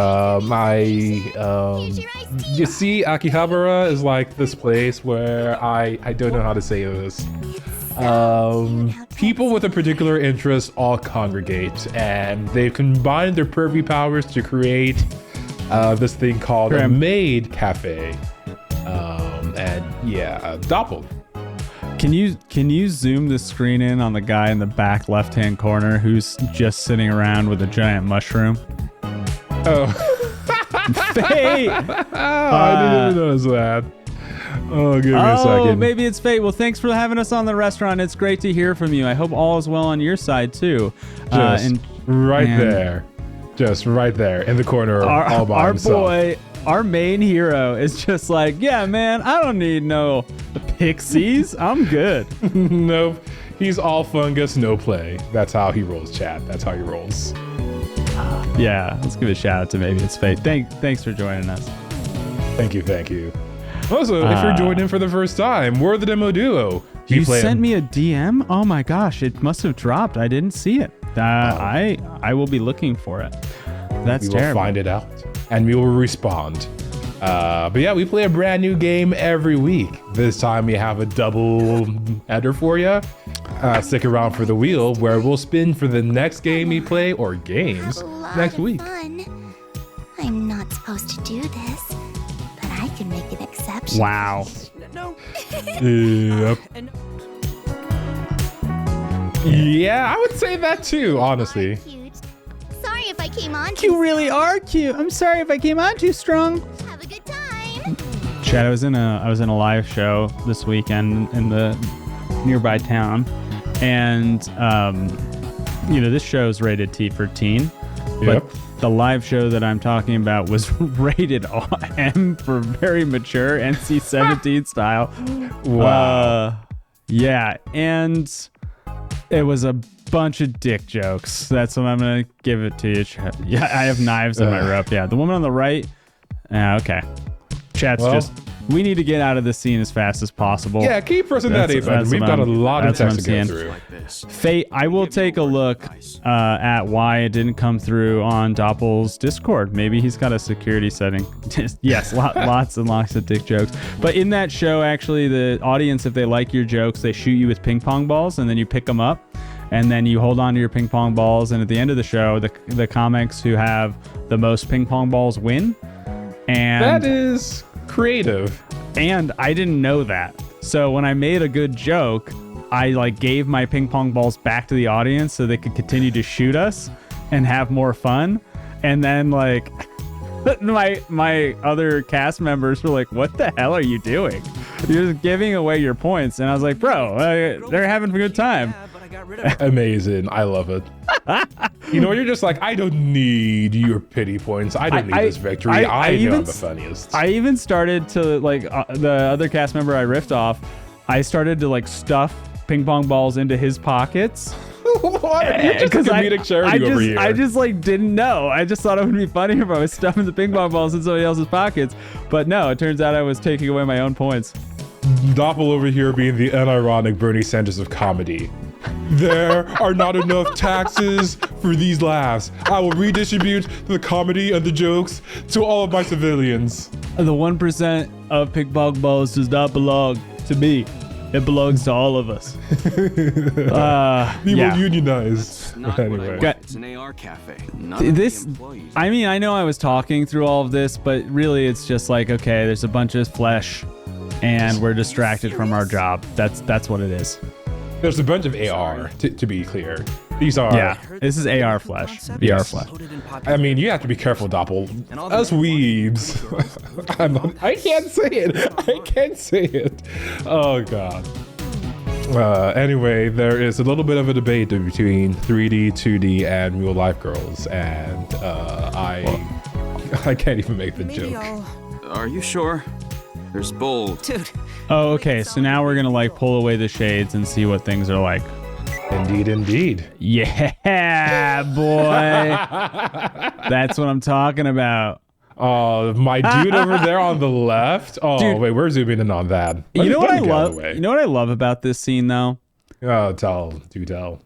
You see, Akihabara is like this place where I don't know how to say this. people with a particular interest all congregate, and they've combined their pervy powers to create this thing called a maid cafe. Doppel. Can you zoom the screen in on the guy in the back left-hand corner who's just sitting around with a giant mushroom? Oh. Fate! I didn't even notice that. Oh, give me a second. Maybe it's Fate. Well, thanks for having us on the restaurant. It's great to hear from you. I hope all is well on your side, too. Just there. Just right there in the corner all by himself. Our main hero is just like, yeah, man, I don't need no pixies. I'm good. Nope. He's all fungus, no play. That's how he rolls, chat. That's how he rolls. Yeah, let's give a shout out to Maybe It's Fate. Thanks for joining us. Thank you. Also, if you're joining for the first time, we're the DemoDuo. You sent me a DM? Oh my gosh, it must have dropped. I didn't see it. I will be looking for it. That's terrible. We will find it out, and we will respond. But yeah, we play a brand new game every week. This time we have a double header for you. Stick around for the wheel, where we'll spin for the next game we play, or games, next week. Fun. I'm not supposed to do this, but I can make an exception. Wow. Yep. Yeah, I would say that too, honestly. Cute. Sorry if I came on. You really are cute. I'm sorry if I came on too strong. Have a good time. Chad, I was in a live show this weekend in the nearby town, and this show is rated T for teen, but the live show that I'm talking about was rated M for very mature, NC-17 style. Wow. Yeah, and it was a bunch of dick jokes. That's what I'm gonna give it to you. Yeah, I have knives in my rope. Yeah, the woman on the right. Okay. Chat's we need to get out of this scene as fast as possible. Yeah, keep pressing that A button. We've got a lot of text to go through. Fate, I will take a look at why it didn't come through on Doppel's Discord. Maybe he's got a security setting. Yes, lots and lots of dick jokes. But in that show, actually, the audience, if they like your jokes, they shoot you with ping pong balls, and then you pick them up, and then you hold on to your ping pong balls, and at the end of the show, the comics who have the most ping pong balls win. And that is creative. And I didn't know that. So when I made a good joke, I gave my ping pong balls back to the audience so they could continue to shoot us and have more fun. And then my other cast members were like, what the hell are you doing? You're just giving away your points. And I was like, bro, they're having a good time. Amazing. I love it. You're just like, I don't need your pity points. I don't need this victory. I know I'm the funniest. I even started to, the other cast member I riffed off, I started to, stuff ping pong balls into his pockets. What? You're just a comedic charity over here. I just didn't know. I just thought it would be funny if I was stuffing the ping pong balls in somebody else's pockets. But no, it turns out I was taking away my own points. Doppel over here being the unironic Bernie Sanders of comedy. There are not enough taxes for these laughs. I will redistribute the comedy and the jokes to all of my civilians. The 1% of ping pong balls does not belong to me. It belongs to all of us. We will unionize. Anyway. It's an AR cafe. I know I was talking through all of this, but really it's just okay, there's a bunch of flesh and we're distracted from our job. That's what it is. There's a bunch of AR, to be clear. These are... Yeah, this is AR flesh. VR flesh. I mean, you have to be careful, Doppel. Us weebs. I can't say it. I can't say it. Oh, God. Anyway, there is a little bit of a debate between 3D, 2D, and real-life girls, and I can't even make the joke. Are you sure? There's bold. Dude. Oh, okay. So now we're gonna pull away the shades and see what things are like. Indeed. Yeah, boy. That's what I'm talking about. Oh, my dude over there on the left. Oh, dude, wait, we're zooming in on that. You know what I love? You know what I love about this scene, though? Oh, do tell.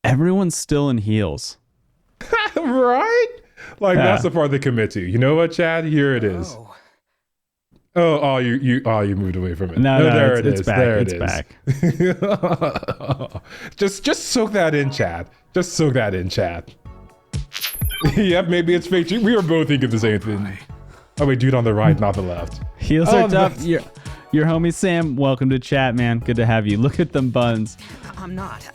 Everyone's still in heels. Right? That's the part they commit to. You know what, Chad? Here it is. You moved away from it. No, there it's back. There it's it back. is. just soak that in, chat. Just soak that in, chat. Yep, maybe it's fake. We were both thinking the same thing. Oh wait, dude on the right, not the left. Heels are tough. Your homie Sam, welcome to chat, man. Good to have you. Look at them buns. I'm not.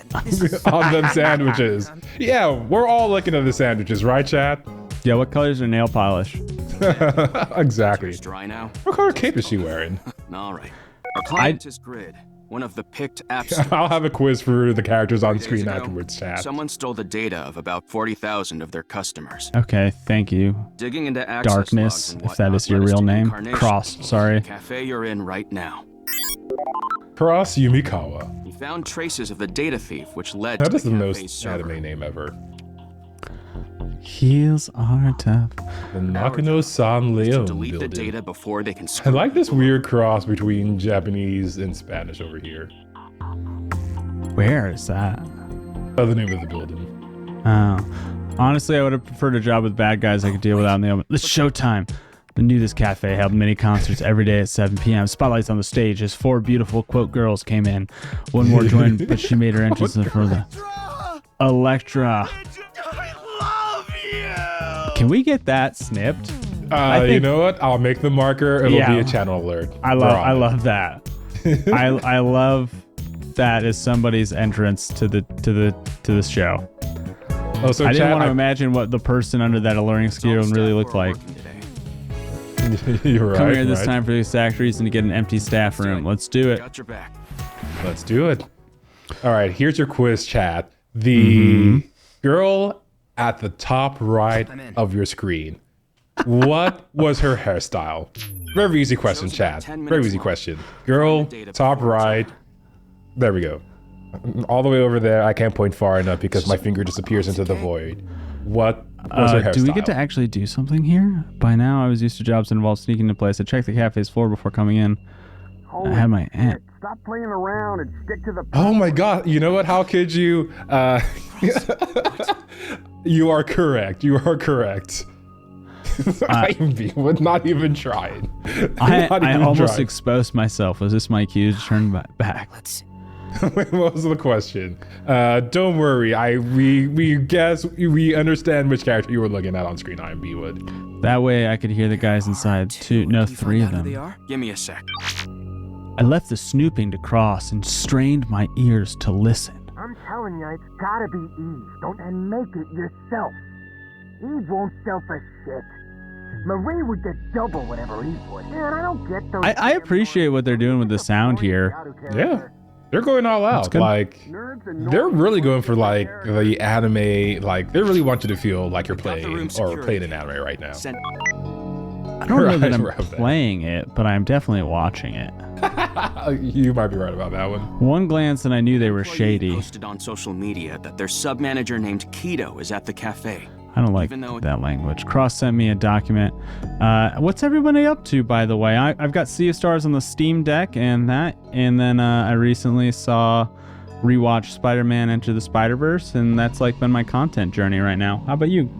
On them sandwiches. Yeah, we're all looking at the sandwiches, right, chat? Yeah, what colors are nail polish? Exactly. It's dry now. What color cape is she wearing? All right. Our client is Grid, one of the picked apps. I'll have a quiz for the characters on 3 days screen ago, afterwards, chat. Someone stole the data of about 40,000 of their customers. Okay, thank you. Digging into access Darkness, logs and if that is whatnot your led us real to name. Incarnation, Cross, sorry. the cafe you're in right now. Cross Yumikawa. We found traces of the data thief, which led That to is the the cafe's most server. anime name ever. Heels are tough. The Nakano-san Leon Delete the building. data before they can I screw like this people weird cross between Japanese and Spanish over here. Where is that? Oh, the name of the building. Oh. Honestly, I would have preferred a job with bad guys I could deal with out in the open. It's showtime. The nudist cafe held mini concerts every day at 7 p.m. Spotlights on the stage as 4 beautiful, quote, girls came in. One more joined, but she made her entrance for the Electra. Can we get that snipped? You know what? I'll make the marker. It'll Yeah. be a channel alert. I love that. I love that as somebody's entrance to the show. Oh, so I didn't chat, want to imagine what the person under that alluring skin really looked like. You're right. Come here this right. time for the exact reason to get an empty staff room. Let's do it. Got your back. Let's do it. All right, here's your quiz, chat. The girl at the top right of your screen. What was her hairstyle? Very easy question, chat. Very easy question. Girl, top right. There we go. All the way over there. I can't point far enough because my finger disappears into the void. What was her hairstyle? Do we get to actually do something here? By now, I was used to jobs that involved sneaking into place. I checked the cafe's floor before coming in. I had my aunt. Stop playing around and stick to the. Oh my god, you know what? How could you? You are correct. You are correct. I would not even try it. I almost exposed myself. Was this my cue to turn back? Let's What was the question? Don't worry. We understand which character you were looking at on screen. IMB would. That way I could hear the guys inside. Two, no, Can you 3 find of out who them. they are? Give me a sec. I left the snooping to Cross and strained my ears to listen. I'm telling you, it's gotta be Eve. Don't and make it yourself. Eve won't sell for shit. Marie would get double whatever Eve would. Man, I don't get those. I appreciate what they're doing with the sound here. Yeah, they're going all out. good. Like they're really going for like the anime. Like they really want you to feel like you're Got the room playing or playing security. an anime right now. Send- I don't know that Right, I'm right there. playing it, but I'm definitely watching it. You might be right about that one. One glance and I knew they were Employee shady. Posted on social media that their sub-manager named Keto is at the cafe. I don't like Even though it- that language. Cross sent me a document. What's everybody up to, by the way? I've got Sea of Stars on the Steam Deck and that. And then I recently rewatched Spider-Man Enter the Spider-Verse, and that's like been my content journey right now. How about you?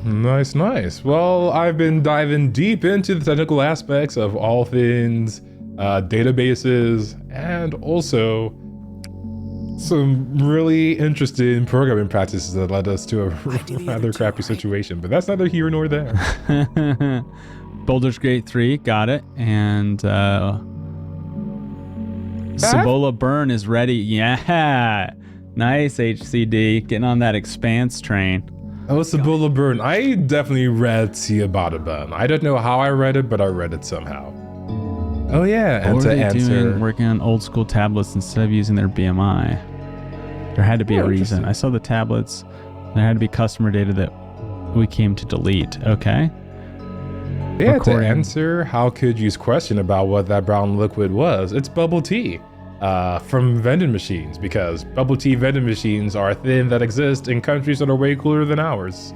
Nice, nice. Well, I've been diving deep into the technical aspects of all things databases and also some really interesting programming practices that led us to a rather crappy situation, but that's neither here nor there. Baldur's Gate 3, got it. And Cibola Burn is ready. Yeah. Nice, HCD. Getting on that Expanse train. Oh, Cibola Burn. I definitely read Ciabatabun. I don't know how I read it, but I read it somehow. Oh yeah, and What to were they answer... doing working on old school tablets instead of using their BMI? There had to be a reason. interesting. I saw the tablets. There had to be customer data that we came to delete. Okay. Yeah, to Recording. answer how could you's question about what that brown liquid was, it's bubble tea from vending machines, because bubble tea vending machines are a thing that exist in countries that are way cooler than ours.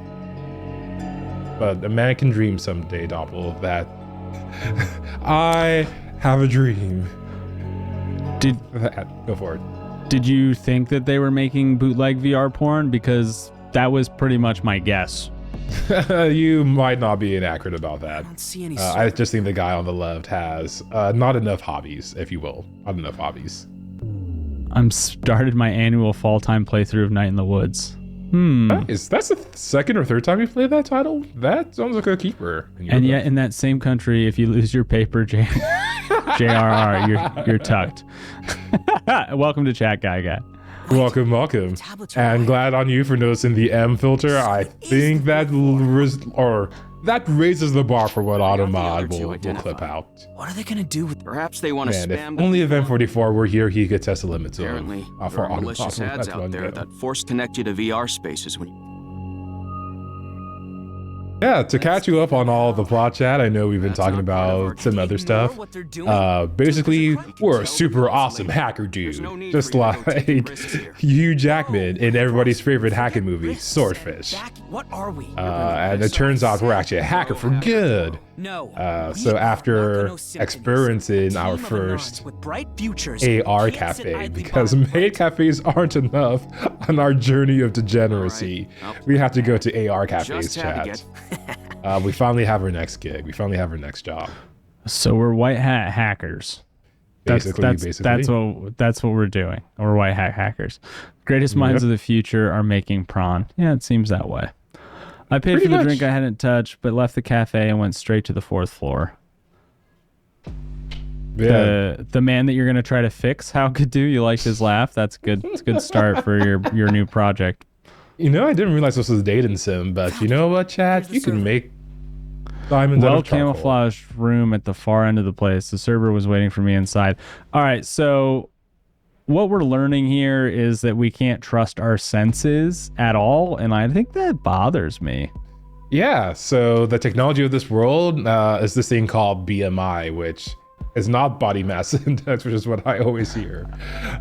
But a man can dream someday, Doppel, that I have a dream. Go for it. Did you think that they were making bootleg VR porn? Because that was pretty much my guess. You might not be inaccurate about that. I don't see any. I just think the guy on the left has not enough hobbies, if you will. Not enough hobbies. I'm started my annual fall time playthrough of Night in the Woods. That's the second or third time you played that title? That sounds like a keeper. And yet in that same country, if you lose your paper, JRR, you're tucked. Welcome to chat, Guy. Welcome. And glad on you for noticing the M filter. I think that raises the bar for what Automod will clip out. What are they gonna do with? Perhaps they want to Man, spam. if only Event 44 were here, he could test the limits of Apparently, for there are malicious Automod. ads out there that force connect you to VR spaces when. Yeah, to catch you up on all the plot chat, I know we've been talking about some other stuff. Basically, we're a super awesome hacker dude, just like Hugh Jackman in everybody's favorite hacking movie, Swordfish. What are we? And it turns out we're actually a hacker for good. No. So after experiencing our first AR cafe, because maid cafes aren't enough on our journey of degeneracy, we have to go to AR cafes, chat. We finally have our next gig. We finally have our next job. So we're white hat hackers. Basically. That's what we're doing. We're white hat hackers. Greatest minds of the future are making prawn. Yeah, it seems that way. I paid for the drink I hadn't touched, but left the cafe and went straight to the 4th floor. Yeah. The man that you're gonna try to fix, how could do? You liked his laugh? That's good. It's a good start for your new project. You know, I didn't realize this was a dating sim, but you know what, Chad? You can make diamonds out of charcoal. Camouflaged room at the far end of the place. The server was waiting for me inside. All right, so what we're learning here is that we can't trust our senses at all, and I think that bothers me. Yeah, so the technology of this world is this thing called BMI, which is not body mass index, which is what I always hear.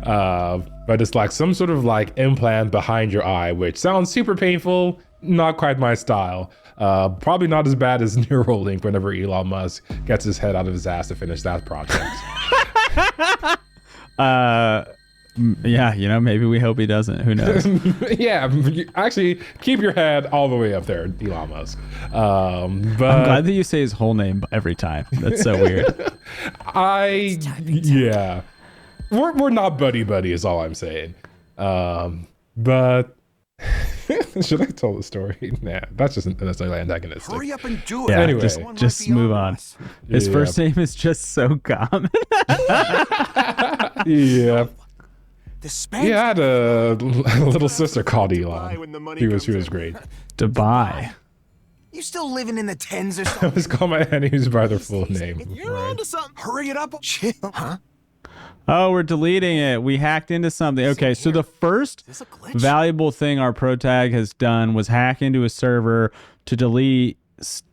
But it's like some sort of like implant behind your eye, which sounds super painful, not quite my style. Probably not as bad as Neuralink whenever Elon Musk gets his head out of his ass to finish that project. Yeah, you know, maybe we hope he doesn't. Who knows? Yeah, actually, keep your head all the way up there, Elon Musk. But I'm glad that you say his whole name every time. That's so weird. Yeah, we're not buddy is all I'm saying. But should I tell the story? Nah, that's just necessarily antagonistic. Hurry up and do it. Yeah, anyway, just move on. His first name is just so common. Yeah. He had a little sister called Elon. He was great. Dubai. You still living in the tens or I something? was called my enemies by their full name. You're onto something. Hurry it up. Chill. Huh? Oh, we're deleting it. We hacked into something. Okay, so the first valuable thing our protag has done was hack into a server to delete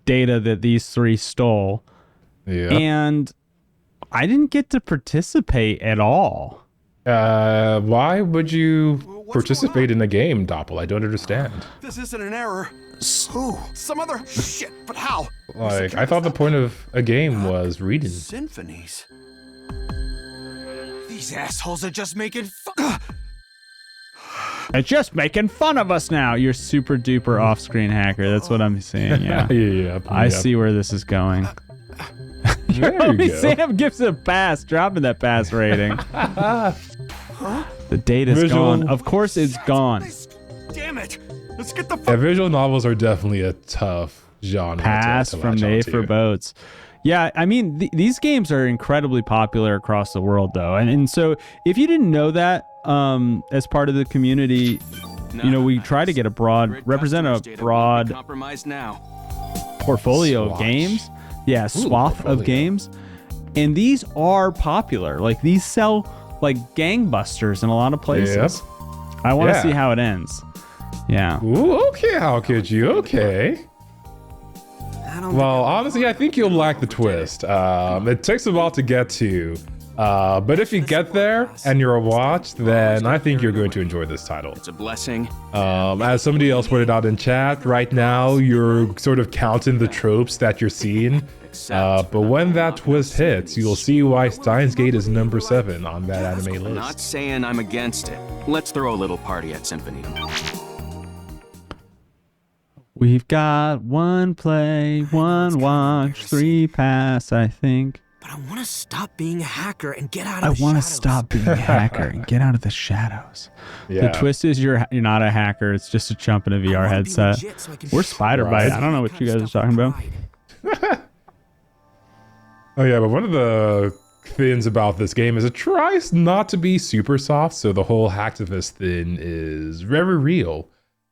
data that these three stole. Yeah. And I didn't get to participate at all. Why would you participate in a game, Doppel? I don't understand. This isn't an error. Who? Some other shit, but how? Like, I thought the point of a game was reading. Symphonies. These assholes are just making fun. They're just making fun of us now. You're super duper off-screen hacker. That's what I'm saying. Yeah. I see where this is going. There you go. Sam gives it a pass, dropping that pass rating. The data's gone. Of course it's gone. Damn it. Let's get the Yeah, visual novels are definitely a tough genre. Pass from Made for Boats. Yeah, I mean, these games are incredibly popular across the world, though. And so if you didn't know that, as part of the community, you know, we try to get represent a broad portfolio of games. Yeah, swath of games. And these are popular. Like, these sell like gangbusters in a lot of places. Yep. I want to see how it ends. Yeah. Ooh, okay, how could you? Okay. Well, honestly, I think you'll like the twist. It takes a while to get to. But if you get there and you're a watch, then I think you're going to enjoy this title. It's a blessing. As somebody else pointed out in chat, right now you're sort of counting the tropes that you're seeing. But when that twist hits, you'll see why Steins Gate is number 7 on that anime list. Not saying I'm against it. Let's throw a little party at Symphony. We've got 1 play, 1 watch, 3 pass, I think. But I want to stop being a hacker and get out of I the shadows. want to stop being a hacker and get out of the shadows. Yeah. The twist is you're not a hacker. It's just a chump in a VR headset. We're Spider Bite. I don't know what you guys are talking about. Oh yeah, but one of the things about this game is it tries not to be super soft, so the whole hacktivist thing is very real.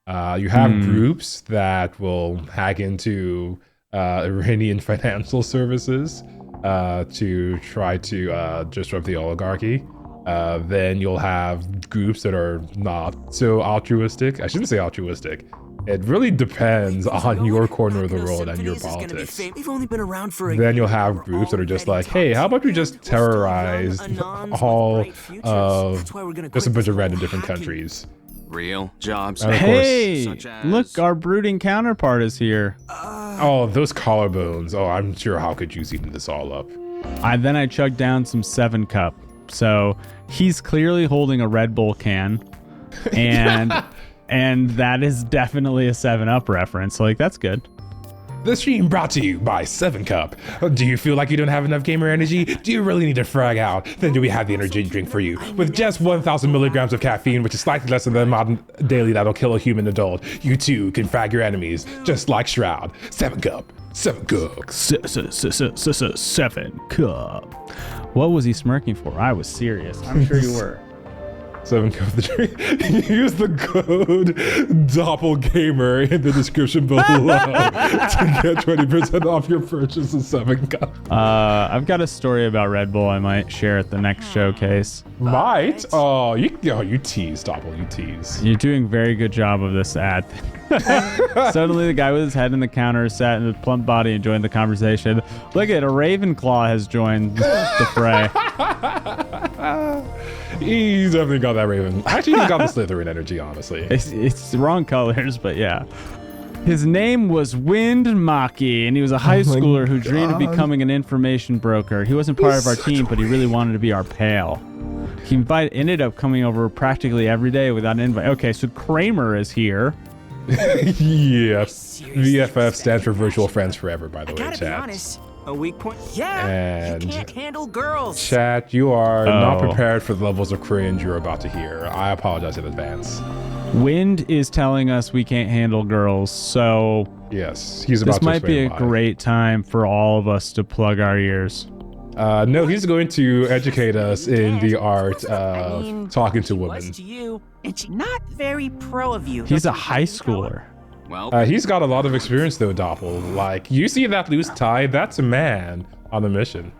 You have groups that will hack into Iranian financial services to try to disrupt the oligarchy. Then you'll have groups that are not so altruistic. I shouldn't say altruistic. It really depends on your corner of the world and your politics. We've only been around for Then you'll have groups that are just like, hey, how about we just terrorize all of just a bunch of random different countries? Real jobs. And of Hey, such as- look, our brooding counterpart is here. Oh, those collarbones. Oh, I'm sure how could you eating this all up? Then I chugged down some 7 Cup. So he's clearly holding a Red Bull can. And and that is definitely a 7-Up reference. Like, that's good. This stream brought to you by 7 Cup. Do you feel like you don't have enough gamer energy? Do you really need to frag out? Then do we have the energy drink for you. With just 1,000 milligrams of caffeine, which is slightly less than the amount daily that'll kill a human adult, you too can frag your enemies, just like Shroud. 7 Cup. 7 Cup. 7 Cup. What was he smirking for? I was serious. I'm sure you were. 7 Cup the drink. Use the code DOPPELGAMER in the description below to get 20% off your purchase of 7 Cup. I've got a story about Red Bull I might share at the next showcase. Might? Oh, you tease, Doppel, you tease. You're doing a very good job of this ad. Suddenly the guy with his head in the counter sat in a plump body and joined the conversation. Look at a Ravenclaw has joined the fray. He's definitely got that Raven. Actually, he's got the Slytherin energy, honestly. It's the wrong colors, but yeah. His name was Wind Maki, and he was a high schooler who dreamed of becoming an information broker. He wasn't part of our team, but he really wanted to be our pal. He ended up coming over practically every day without an invite. Okay, so Kramer is here. Yes. VFF stands for Virtual Friends Forever, by the way, Gotta be chat. honest. A weak point. Yeah. And you can't handle girls. Chat, you are not Oh. prepared for the levels of cringe you're about to hear. I apologize in advance. Wind is telling us we can't handle girls, so Yes, he's about this to might be a explain why. great time for all of us to plug our ears. No, he's going to educate us in the art I of mean, talking to she was women. to you, and she's not very pro of you. He's a high schooler. Well, He's got a lot of experience though, Doppel. Like, you see that loose tie? That's a man on a mission.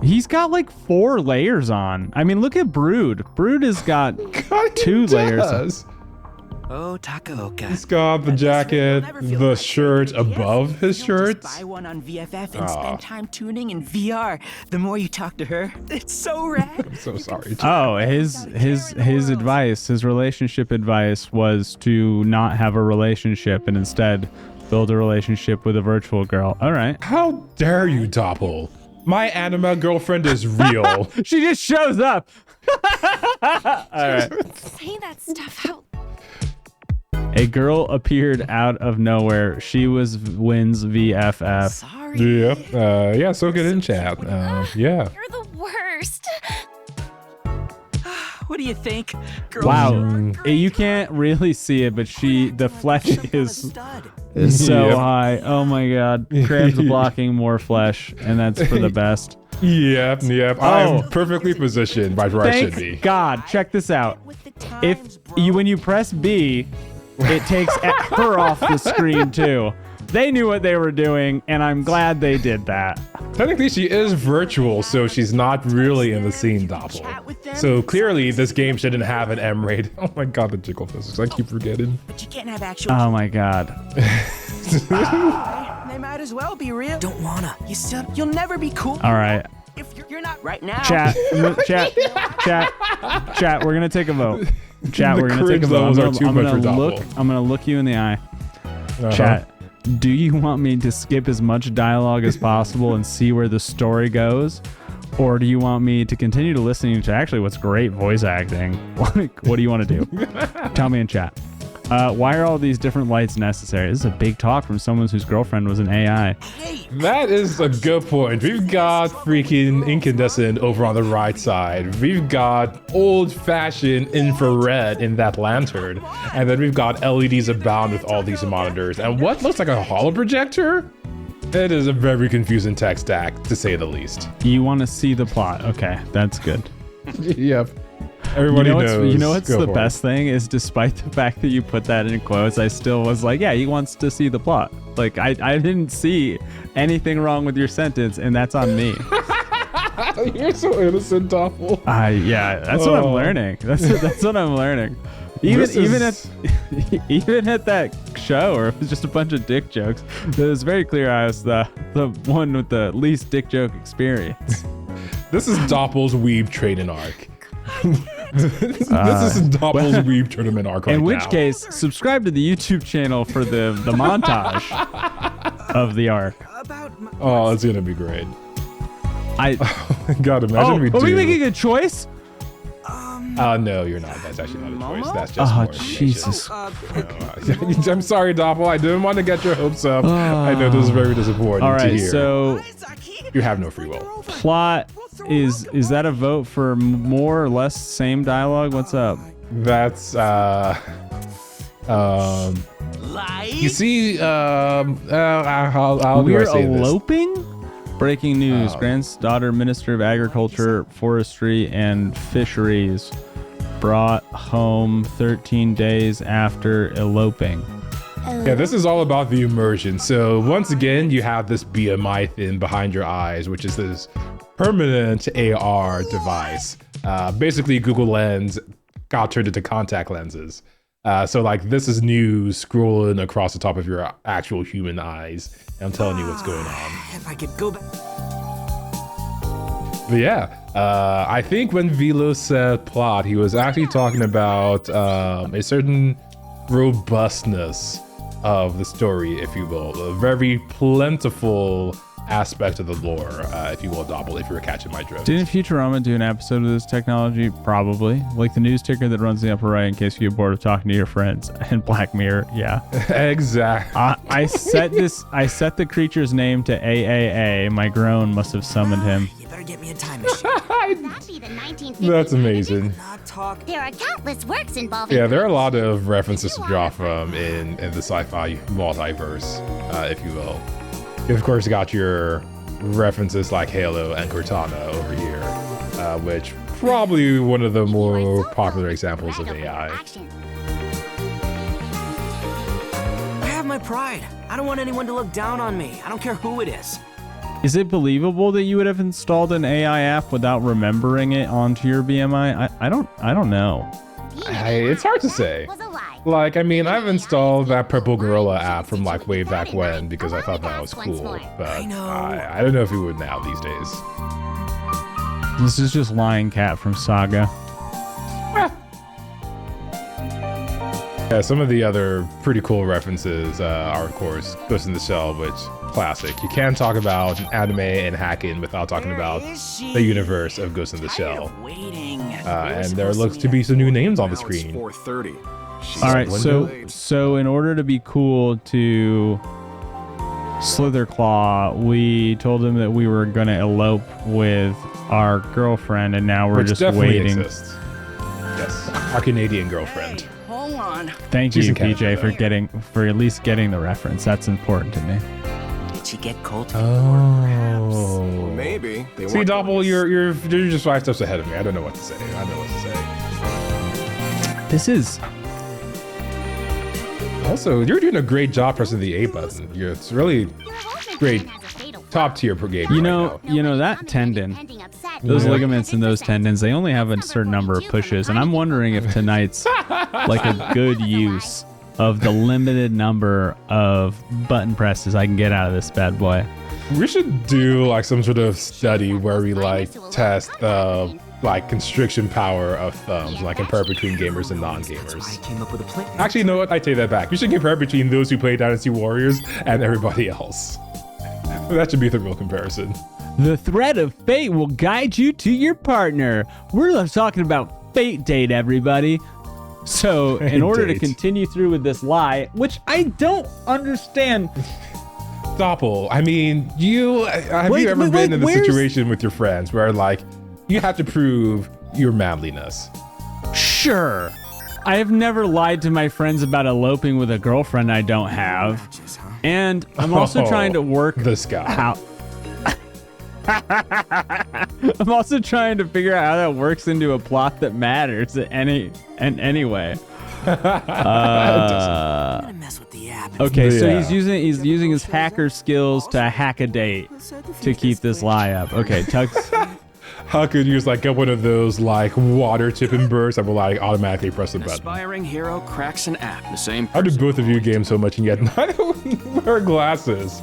He's got like 4 layers on. I mean, look at Brood. Brood has got God, he 2 layers. does. Oh, Takaoka. He's got the jacket, the shirt above his shirt. Just buy one on VFF and Aw. spend time tuning in VR. The more you talk to her, it's so rad. I'm so sorry. Oh, his advice, his relationship advice was to not have a relationship and instead build a relationship with a virtual girl. All right. How dare you, Doppel? My anima girlfriend is real. She just shows up. All right. Say that stuff out. A girl appeared out of nowhere. She was Wynn's VFF. Sorry. Yeah, yeah, so good in chat. Yeah. You're the worst. What do you think? Girl, Wow. You can't really see it, but the flesh is stud. so Yep. high. Oh my god. Crab's blocking more flesh, and that's for the best. Yep. Oh. I'm perfectly positioned by where I should be. Thank God. Check this out. When you press B, it takes her off the screen too. They knew what they were doing, and I'm glad they did that. Technically, she is virtual, so she's not really in the scene, Doppel. So clearly, this game shouldn't have an M rate. Oh my god, the jiggle physics. I keep forgetting. But you can't have actual. Oh my God. They might as well be real. Don't wanna. You'll never be cool. All right. If you're not right now. Chat. We're gonna take a vote. Chat. The We're gonna take a cringe vote. levels are too much for Doppel. I'm gonna look you in the eye. Chat. Do you want me to skip as much dialogue as possible and see where the story goes? Or do you want me to continue to listening to actually what's great voice acting? What do you want to do? Tell me in chat. Why are all these different lights necessary? This is a big talk from someone whose girlfriend was an AI. That is a good point. We've got freaking incandescent over on the right side. We've got old-fashioned infrared in that lantern. And then we've got LEDs abound with all these monitors. And what looks like a holo projector? It is a very confusing tech stack, to say the least. You want to see the plot. Okay, that's good. Yep. Everybody knows. You know what's the best thing is, despite the fact that you put that in quotes, I still was like, yeah, he wants to see the plot. Like, I didn't see anything wrong with your sentence, and that's on me. You're so innocent, Doppel. Yeah, that's what I'm learning. That's what I'm learning. Even at that show, or it was just a bunch of dick jokes, it was very clear I was the one with the least dick joke experience. This is Doppel's Weeb trading arc. This is Doppel's Weeb tournament arc right now. In which case, subscribe to the YouTube channel for the montage of the arc. Oh, it's gonna be great. God, imagine are we we making a choice? No, you're not. That's actually not a choice. That's just more Jesus. I'm sorry, Doppel. I didn't want to get your hopes up. I know this is very disappointing All right, to hear. so you have no free will. Plot is that a vote for more or less same dialogue? What's up? That's you see, how do I say this? Eloping? Breaking news. Granddaughter Minister of Agriculture, Forestry, and Fisheries brought home 13 days after eloping. Yeah, this is all about the immersion. So once again, you have this BMI thing behind your eyes, which is this permanent AR device. Basically, Google Lens got turned into contact lenses. So like this is new scrolling across the top of your actual human eyes. And I'm telling you what's going on. If I could go back. But yeah, I think when Velo said plot, he was actually talking about a certain robustness of the story, if you will. A very plentiful aspect of the lore, if you will, Doppel, if you were catching my drift. Didn't Futurama do an episode of this technology? Probably. Like the news ticker that runs in the upper right in case you get bored of talking to your friends. And Black Mirror, yeah. Exactly. I set the creature's name to AAA. My groan must have summoned him. You better get me a time machine. That'd be the 1950s. That's amazing. Not talk. There are countless works involving. Yeah, there are a lot of references to draw from in the sci-fi multiverse, if you will. You of course got your references like Halo and Cortana over here, which probably one of the more popular examples of AI. I have my pride. I don't want anyone to look down on me. I don't care who it is. Is it believable that you would have installed an AI app without remembering it onto your BMI? I don't know. It's hard to say. Like, I mean, I've installed that Purple Gorilla app from like way back when because I thought that was cool, but I don't know if it would now these days. This is just Lion Cat from Saga. Yeah, some of the other pretty cool references are, of course, Ghost in the Shell, which classic. You can't talk about anime and hacking without talking about the universe of Ghost in the Shell. And there looks to be some new names on the screen. 4:30. All right, so in order to be cool to Slitherclaw, we told him that we were gonna elope with our girlfriend, and now we're just waiting. Exists. Yes, our Canadian girlfriend. Hold on. Thank you, She's in PJ, Canada, for at least getting the reference. That's important to me. Did she get cold? Oh, Maybe. They see, weren't Doppel, going- you're just 5 steps ahead of me. I don't know what to say. This is. Also, you're doing a great job pressing the A button. It's really great, top tier per game. You know that tendon, those ligaments and those tendons, they only have a certain number of pushes, and I'm wondering if tonight's like a good use of the limited number of button presses I can get out of this bad boy. We should do like some sort of study where we like test the like constriction power of thumbs, like compare between gamers and non-gamers. I came up with a plan. Actually, you know what? I take that back. We should compare between those who play Dynasty Warriors and everybody else. That should be the real comparison. The thread of fate will guide you to your partner. We're talking about Fate Date, everybody. So in order to Date. continue through with this lie, which I don't understand. Doppel, I mean, have you ever been in the situation with your friends where like you have to prove your manliness? Sure. I have never lied to my friends about eloping with a girlfriend I don't have. And I'm also trying to work this guy out. I'm also trying to figure out how that works into a plot that matters in any way. Okay, so he's using his hacker skills to hack a date to keep this lie up. Okay, Tux. How could you just like get one of those like water tipping bursts that will like automatically press the button? Aspiring hero cracks an app. The same. How do both of you game so much and yet not wear glasses?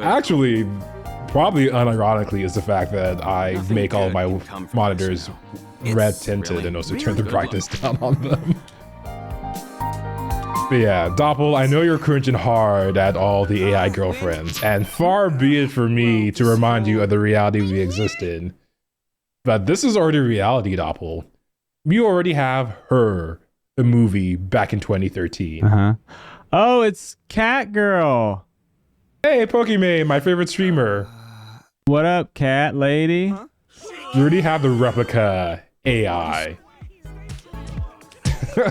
Actually, probably unironically is the fact that I make all of my monitors red tinted and also turn the brightness down on them. But yeah, Doppel, I know you're cringing hard at all the AI girlfriends, and far be it for me to remind you of the reality we exist in. But this is already reality, Doppel. You already have Her, the movie, back in 2013. Oh, it's Cat Girl. Hey, Pokimane, my favorite streamer. What up, cat lady? You already have the replica AI.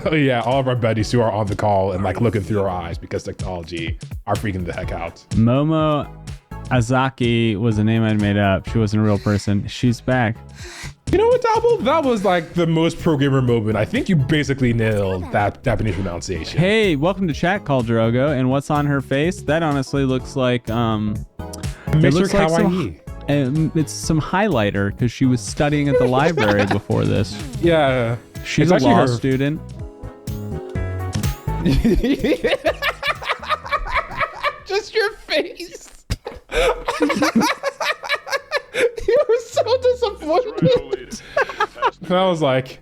Oh yeah, all of our buddies who are on the call and like looking through our eyes because technology are freaking the heck out. Momo Azaki was a name I'd made up. She wasn't a real person. She's back. You know what, Doppel? That was like the most pro gamer moment. I think you basically nailed that Japanese pronunciation. Hey, welcome to chat, Call Drogo. And what's on her face? That honestly looks like it looks like it's some highlighter because she was studying at the library before this. Yeah. She's a law student. Just your face. You were so disappointed. I was like,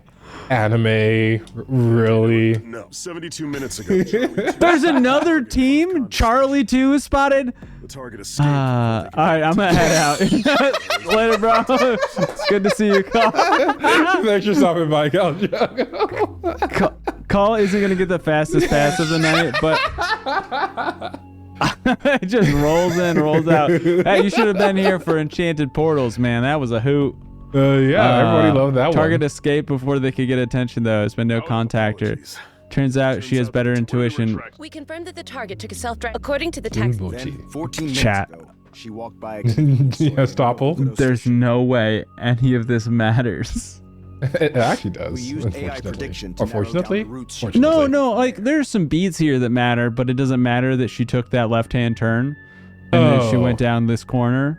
anime, really? No, 72 minutes ago. There's another team. Charlie 2 is spotted. The target is all right, I'm gonna head out. Later, bro. It's good to see you, Call. Thanks for stopping by, Call. Call isn't gonna get the fastest pass of the night, but it just rolls in, rolls out. Hey, you should have been here for Enchanted Portals, man. That was a hoot. Yeah, everybody loved that Target one. escaped before they could get attention, though. It's been no contact her. Turns out she has better intuition. We confirmed that the target took a self-drive. According to the text. 14 minutes Chat. ago, she walked by. Yes, Doppel. There's no way any of this matters. It actually does. We used AI prediction to Unfortunately. No, like there's some beats here that matter, but it doesn't matter that she took that left-hand turn and then she went down this corner.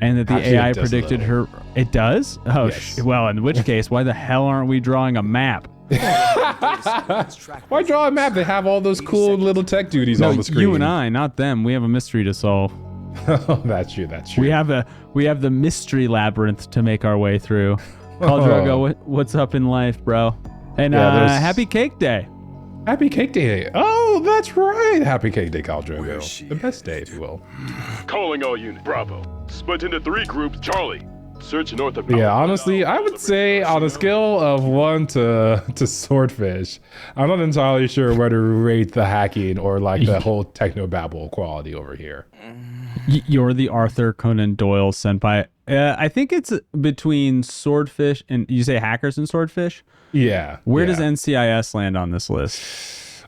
And that the Actually, AI it does predicted her. It does? Oh, Yes. well, in which case, why the hell aren't we drawing a map? Why draw a map? They have all those cool little tech duties on the screen. You and I, not them. We have a mystery to solve. Oh, that's true. That's true. We have the mystery labyrinth to make our way through. Call Drogo, what's up in life, bro? And happy Cake Day. Happy Cake Day. Oh, that's right. Happy Cake Day, Khal Drogo. The best day, if you will. Calling all units. Bravo. Split into 3 groups. Charlie. Search north of. Yeah, honestly, I would say on a scale of 1 to Swordfish, I'm not entirely sure where to rate the hacking or like the whole technobabble quality over here. You're the Arthur Conan Doyle senpai. I think it's between Swordfish and you say hackers and Swordfish. Yeah. Where does NCIS land on this list?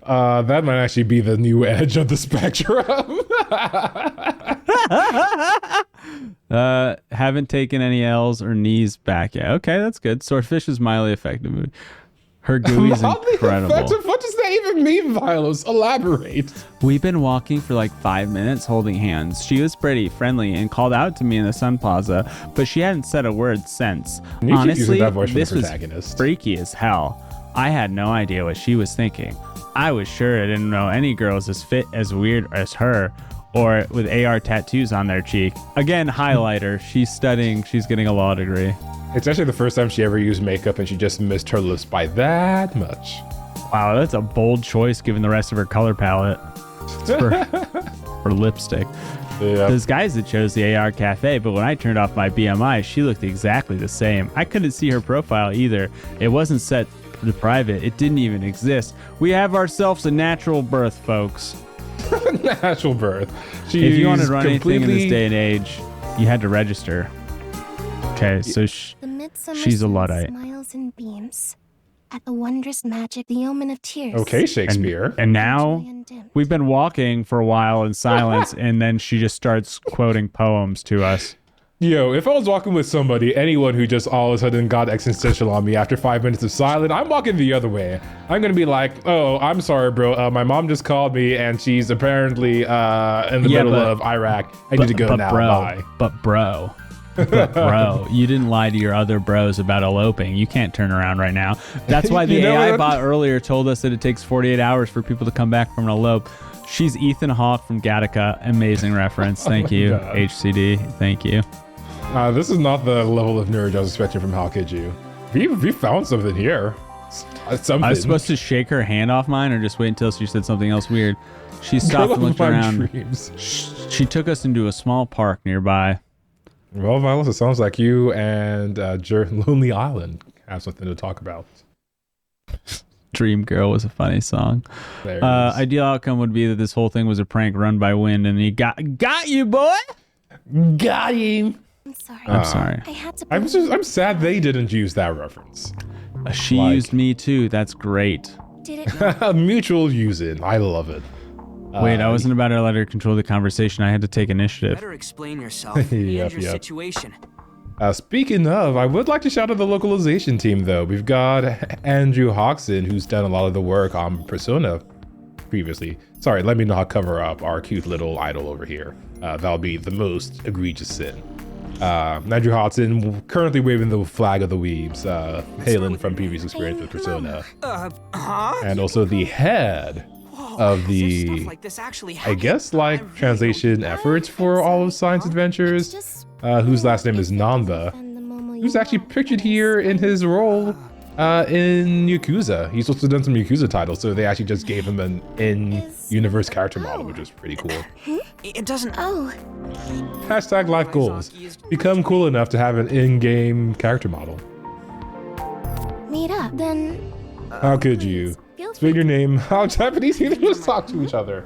That might actually be the new edge of the spectrum. Haven't taken any L's or knees back yet. Okay, that's good. Swordfish is mildly effective. Her GUI is incredible. What does that even mean, Vilos? Elaborate. We've been walking for like 5 minutes holding hands. She was pretty friendly and called out to me in the Sun Plaza, but she hadn't said a word since. Honestly, this was freaky as hell. I had no idea what she was thinking. I was sure I didn't know any girls as fit as weird as her or with AR tattoos on their cheek. Again, highlighter. She's studying. She's getting a law degree. It's actually the first time she ever used makeup and she just missed her lips by that much. Wow, that's a bold choice given the rest of her color palette. For lipstick. Yeah. Those guys that chose the AR cafe, but when I turned off my BMI, she looked exactly the same. I couldn't see her profile either. It wasn't set deprive it. It didn't even exist. We have ourselves a natural birth, folks. Natural birth. If you want to run anything in this day and age, you had to register. Okay, so she's a Luddite. Smiles and beams. At the wondrous magic, the omen of tears. Okay, Shakespeare. And now we've been walking for a while in silence, and then she just starts quoting poems to us. Yo, if I was walking with somebody, anyone who just all of a sudden got existential on me after 5 minutes of silence, I'm walking the other way. I'm gonna be like, oh, I'm sorry, bro. My mom just called me, and she's apparently in the middle of Iraq. I need to go now. Bye. But bro, you didn't lie to your other bros about eloping. You can't turn around right now. That's why the AI bot earlier told us that it takes 48 hours for people to come back from an elope. She's Ethan Hawke from Gattaca. Amazing reference. Thank you, God. HCD. Thank you. This is not the level of nerd I was expecting from How Could You. We found something here. Something. I was supposed to shake her hand off mine or just wait until she said something else weird. She stopped and looked around. She took us into a small park nearby. Well, Violet, it sounds like you and Lonely Island have something to talk about. Dream Girl was a funny song. Ideal outcome would be that this whole thing was a prank run by Wind, and he got you, boy. Got him. I'm sorry. I had to. I'm sad they didn't use that reference. She used me too. That's great. Did it? Mutual using. I love it. Wait, I wasn't about to let her control the conversation. I had to take initiative. Better explain yourself and your situation. Speaking of, I would like to shout out the localization team, though. We've got Andrew Hodgson, who's done a lot of the work on Persona previously. Sorry, let me not cover up our cute little idol over here. That'll be the most egregious sin. Andrew Hodgson, currently waving the flag of the weebs, hailing from previous experience with Persona. And also the head of the, I guess, like, translation efforts for all of Science Adventures, whose last name is Namba, who's actually pictured here in his role in Yakuza. He's also done some Yakuza titles, so they actually just gave him an in-universe character model, which is pretty cool. It doesn't... Hashtag life goals. Become cool enough to have an in-game character model. Meet up, then... How could you? Spell your name. How Japanese teenagers talk to each other.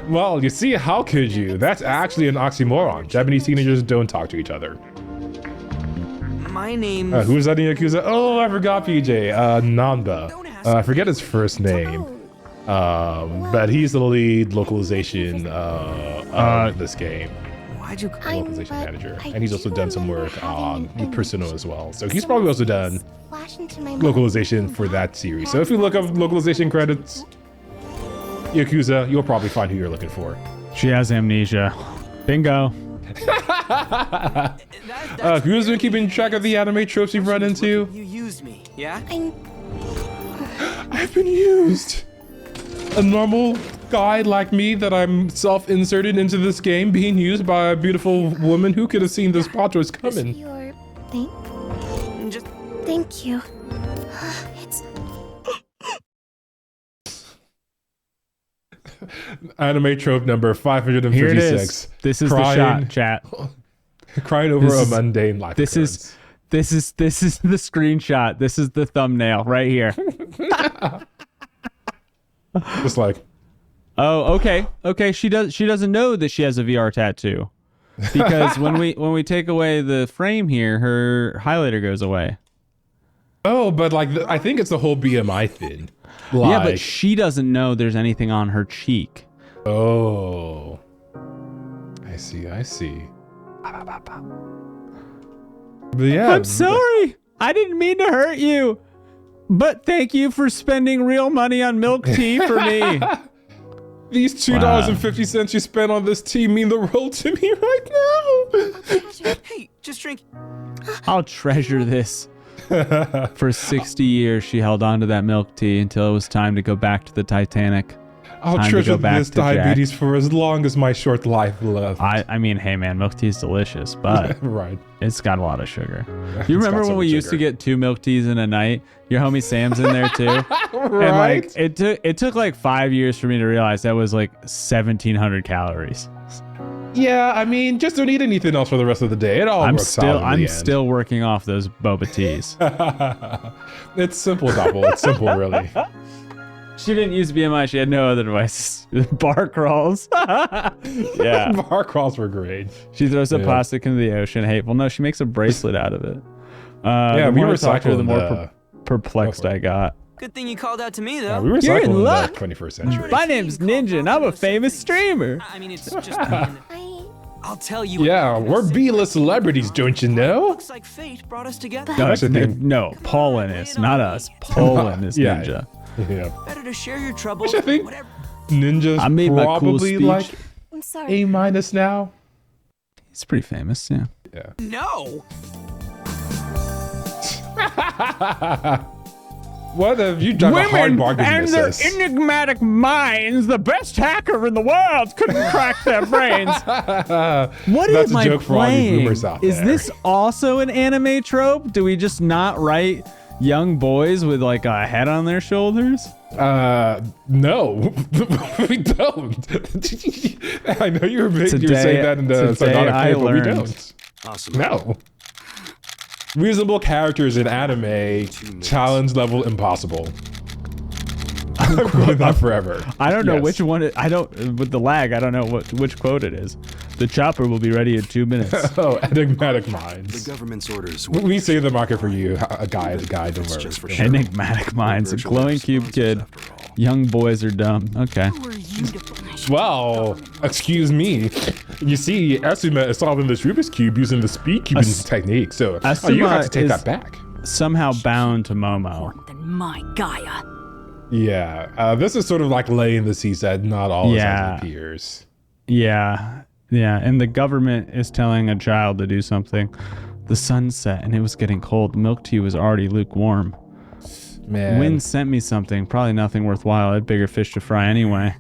Well, you see, how could you? That's actually an oxymoron. Japanese teenagers don't talk to each other. My name... who's that in Yakuza? Oh, I forgot PJ. Namba. I forget his first name. But he's the lead localization of this game. Why'd you call localization manager? And he's also done some work on Persona as well. So he's probably also done localization for that series. So if you look up localization credits, Yakuza, you'll probably find who you're looking for. She has amnesia. Bingo. Who's been keeping track of the anime tropes you've run into? You used me, yeah? I've been used. A normal guy like me that I'm self-inserted into this game being used by a beautiful woman who could have seen this plot twist coming. Thank you. Anime trope number 556. Here it is. This is the shot, chat. Crying over a mundane life. This is the screenshot. This is the thumbnail right here. Just like, oh, okay. She doesn't know that she has a VR tattoo, because when we take away the frame here, her highlighter goes away. Oh, but like I think it's the whole BMI thing. Like, yeah, but she doesn't know there's anything on her cheek. Oh, I see. But yeah, I'm sorry. I didn't mean to hurt you. But thank you for spending real money on milk tea for me. These $2.50 you spent on this tea mean the world to me right now. Hey, just drink. I'll treasure this. For 60 years, she held on to that milk tea until it was time to go back to the Titanic. I'll treasure this diabetes for as long as my short life left. I mean, hey man, milk tea is delicious, but right. It's got a lot of sugar. You remember when we used to get 2 milk teas in a night? Your homie Sam's in there too. Right. And like it took like 5 years for me to realize that was like 1,700 calories. Yeah, I mean, just don't eat anything else for the rest of the day. It all works out in the I'm end. still working off those boba teas. It's simple, Double. It's simple, really. She didn't use BMI. She had no other devices. Bar crawls. Yeah. Bar crawls were great. She throws the plastic into the ocean. Hateful. No, she makes a bracelet out of it. Yeah, the we more I talked to her, recycled the more perplexed I got. Good thing you called out to me, though. Yeah, we were You're in recycling luck. the 21st century. My name's Ninja, and I'm a famous streamer. I mean, it's just. I'll tell you. Yeah, we're B-list celebrities, don't you know? Looks like fate brought us together. No, Paulin is, not us. Paulin is Yeah. Ninja. Yeah. Better to share your troubles. I think Whatever. Ninja's I made my cool probably speech. like I'm sorry. A- now. He's pretty famous, yeah. Yeah. No. What have you done a hard bargain and with their this? enigmatic minds, the best hacker in the world, couldn't crack their brains. What That's am a I joke for all you playing? boomers out Is there. this also an anime trope? Do we just not write young boys with like a head on their shoulders? No, we don't. I know you were saying that in the today sardonic I way, but we learned. don't. Awesome. No. Reasonable characters in anime, challenge level impossible. I've quoted that forever. I don't know Yes. which one. I don't with the lag. I don't know which quote it is. The chopper will be ready in 2 minutes. Oh, enigmatic The minds. government's orders. We save the market for you, a guy, don't It's worry. just for sure. Enigmatic minds, a Virtual glowing cube sponsors, kid. after all. Young boys are dumb. Okay. Who are you to put Well, excuse me. You see, Asuma is solving this Rubik's Cube using the speed cubing technique, so you Asuma have to take is- that back. Somehow bound to Momo. Than my Gaia. Yeah, this is sort of like laying the seeds that not all his Yeah. peers. Yeah. Yeah. And the government is telling a child to do something. The sun set and it was getting cold. Milk tea was already lukewarm. Man, Wind sent me something. Probably nothing worthwhile. I had bigger fish to fry anyway.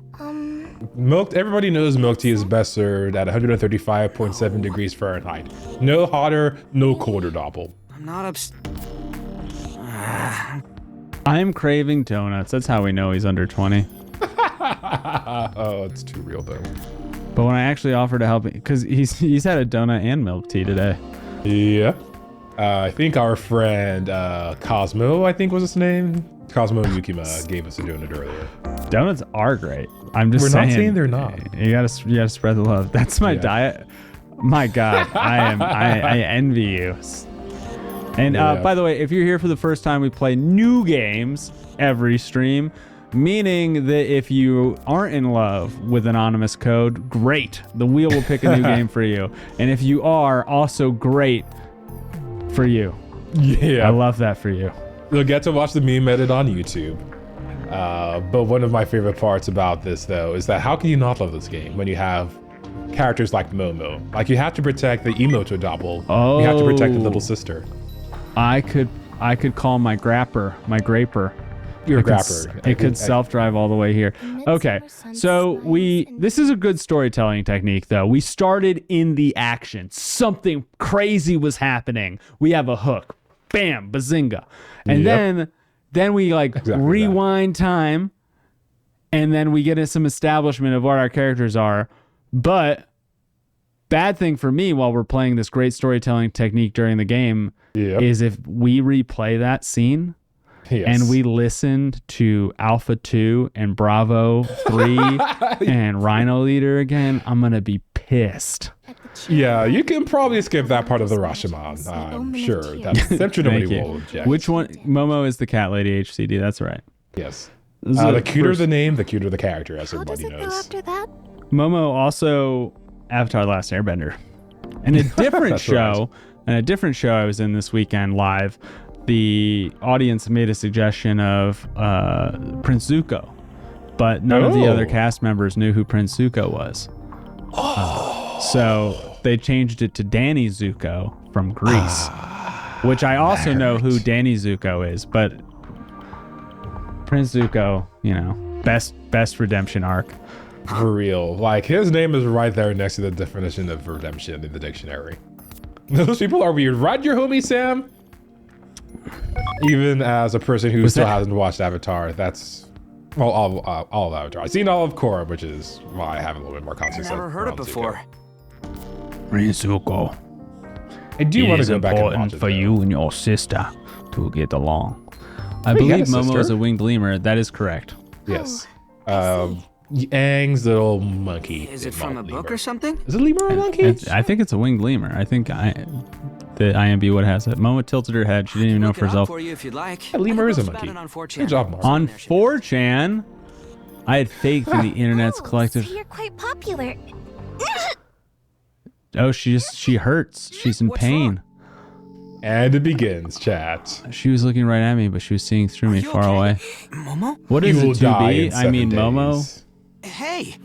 milk. Everybody knows milk tea is best served at 135.7 degrees Fahrenheit. No hotter, no colder, Doppel. I'm not I'm craving donuts. That's how we know he's under 20. Oh, it's too real though. But when I actually offered to help, because he's had a donut and milk tea today. Yeah. I think our friend Cosmo, I think was his name. Cosmo Yukima gave us a donut earlier. Donuts are great. I'm just We're saying. not saying they're not. You gotta spread the love. That's my diet. My God, I envy you. And by the way, if you're here for the first time, we play new games every stream, meaning that if you aren't in love with anonymous code, great. The wheel will pick a new game for you. And if you are, also great for you. Yeah. I love that for you. You'll get to watch the meme edit on YouTube. But one of my favorite parts about this, though, is that how can you not love this game when you have characters like Momo? Like, you have to protect the emo to Doppel. Oh. You have to protect the little sister. I could call my graper. Your It could grapper. It could self-drive all the way here. Okay, so this is a good storytelling technique, though. We started in the action. Something crazy was happening. We have a hook. Bam, bazinga. And then we rewind time, and then we get some establishment of what our characters are. But bad thing for me while we're playing this great storytelling technique during the game is if we replay that scene and we listened to Alpha 2 and Bravo 3 and Rhino Leader again, I'm going to be pissed. Yeah, you can probably skip that part of the Rashomon. I'm sure. I'm sure nobody will object. Which one? Momo is the cat lady HCD. That's right. Yes. This is The the cuter first- the name, the cuter the character, as How does everybody it go knows. after that? Momo also Avatar: The Last Airbender. And a different That's show, and a different show I was in this weekend live, the audience made a suggestion of Prince Zuko, but none of the other cast members knew who Prince Zuko was. So they changed it to Danny Zuko from Greece, which I also know who Danny Zuko is, but Prince Zuko, best redemption arc. For real. Like, his name is right there next to the definition of redemption in the dictionary. Those people are weird. Right, your homie, Sam? Even as a person who still hasn't watched Avatar, that's... Well, all of Avatar. I've seen all of Korra, which is why I have a little bit more context. Never heard it before. Rizuko, I do want to go back and watch important it, for though. you and your sister to get along. I Wait, you got believe a Momo sister? is a winged lemur. That is correct. Yes. Aang's little monkey. Is it not from a book lemur. or something? Is it lemur or monkey? I think it's a winged lemur. I think the IMB would has it. Momo tilted her head. She didn't even know Look for it up herself. for you if you'd like. Yeah, lemur is a I think monkey. it was about it Good job, Mark. On 4chan, I had faith in the internet's Oh, collective. so you're quite popular. Oh, she hurts. She's in What's pain. And it begins, chat. She was looking right at me, but she was seeing through me you far okay? away. Momo? What You is will it, die 2B? in I mean, 7 Momo. days. Hey!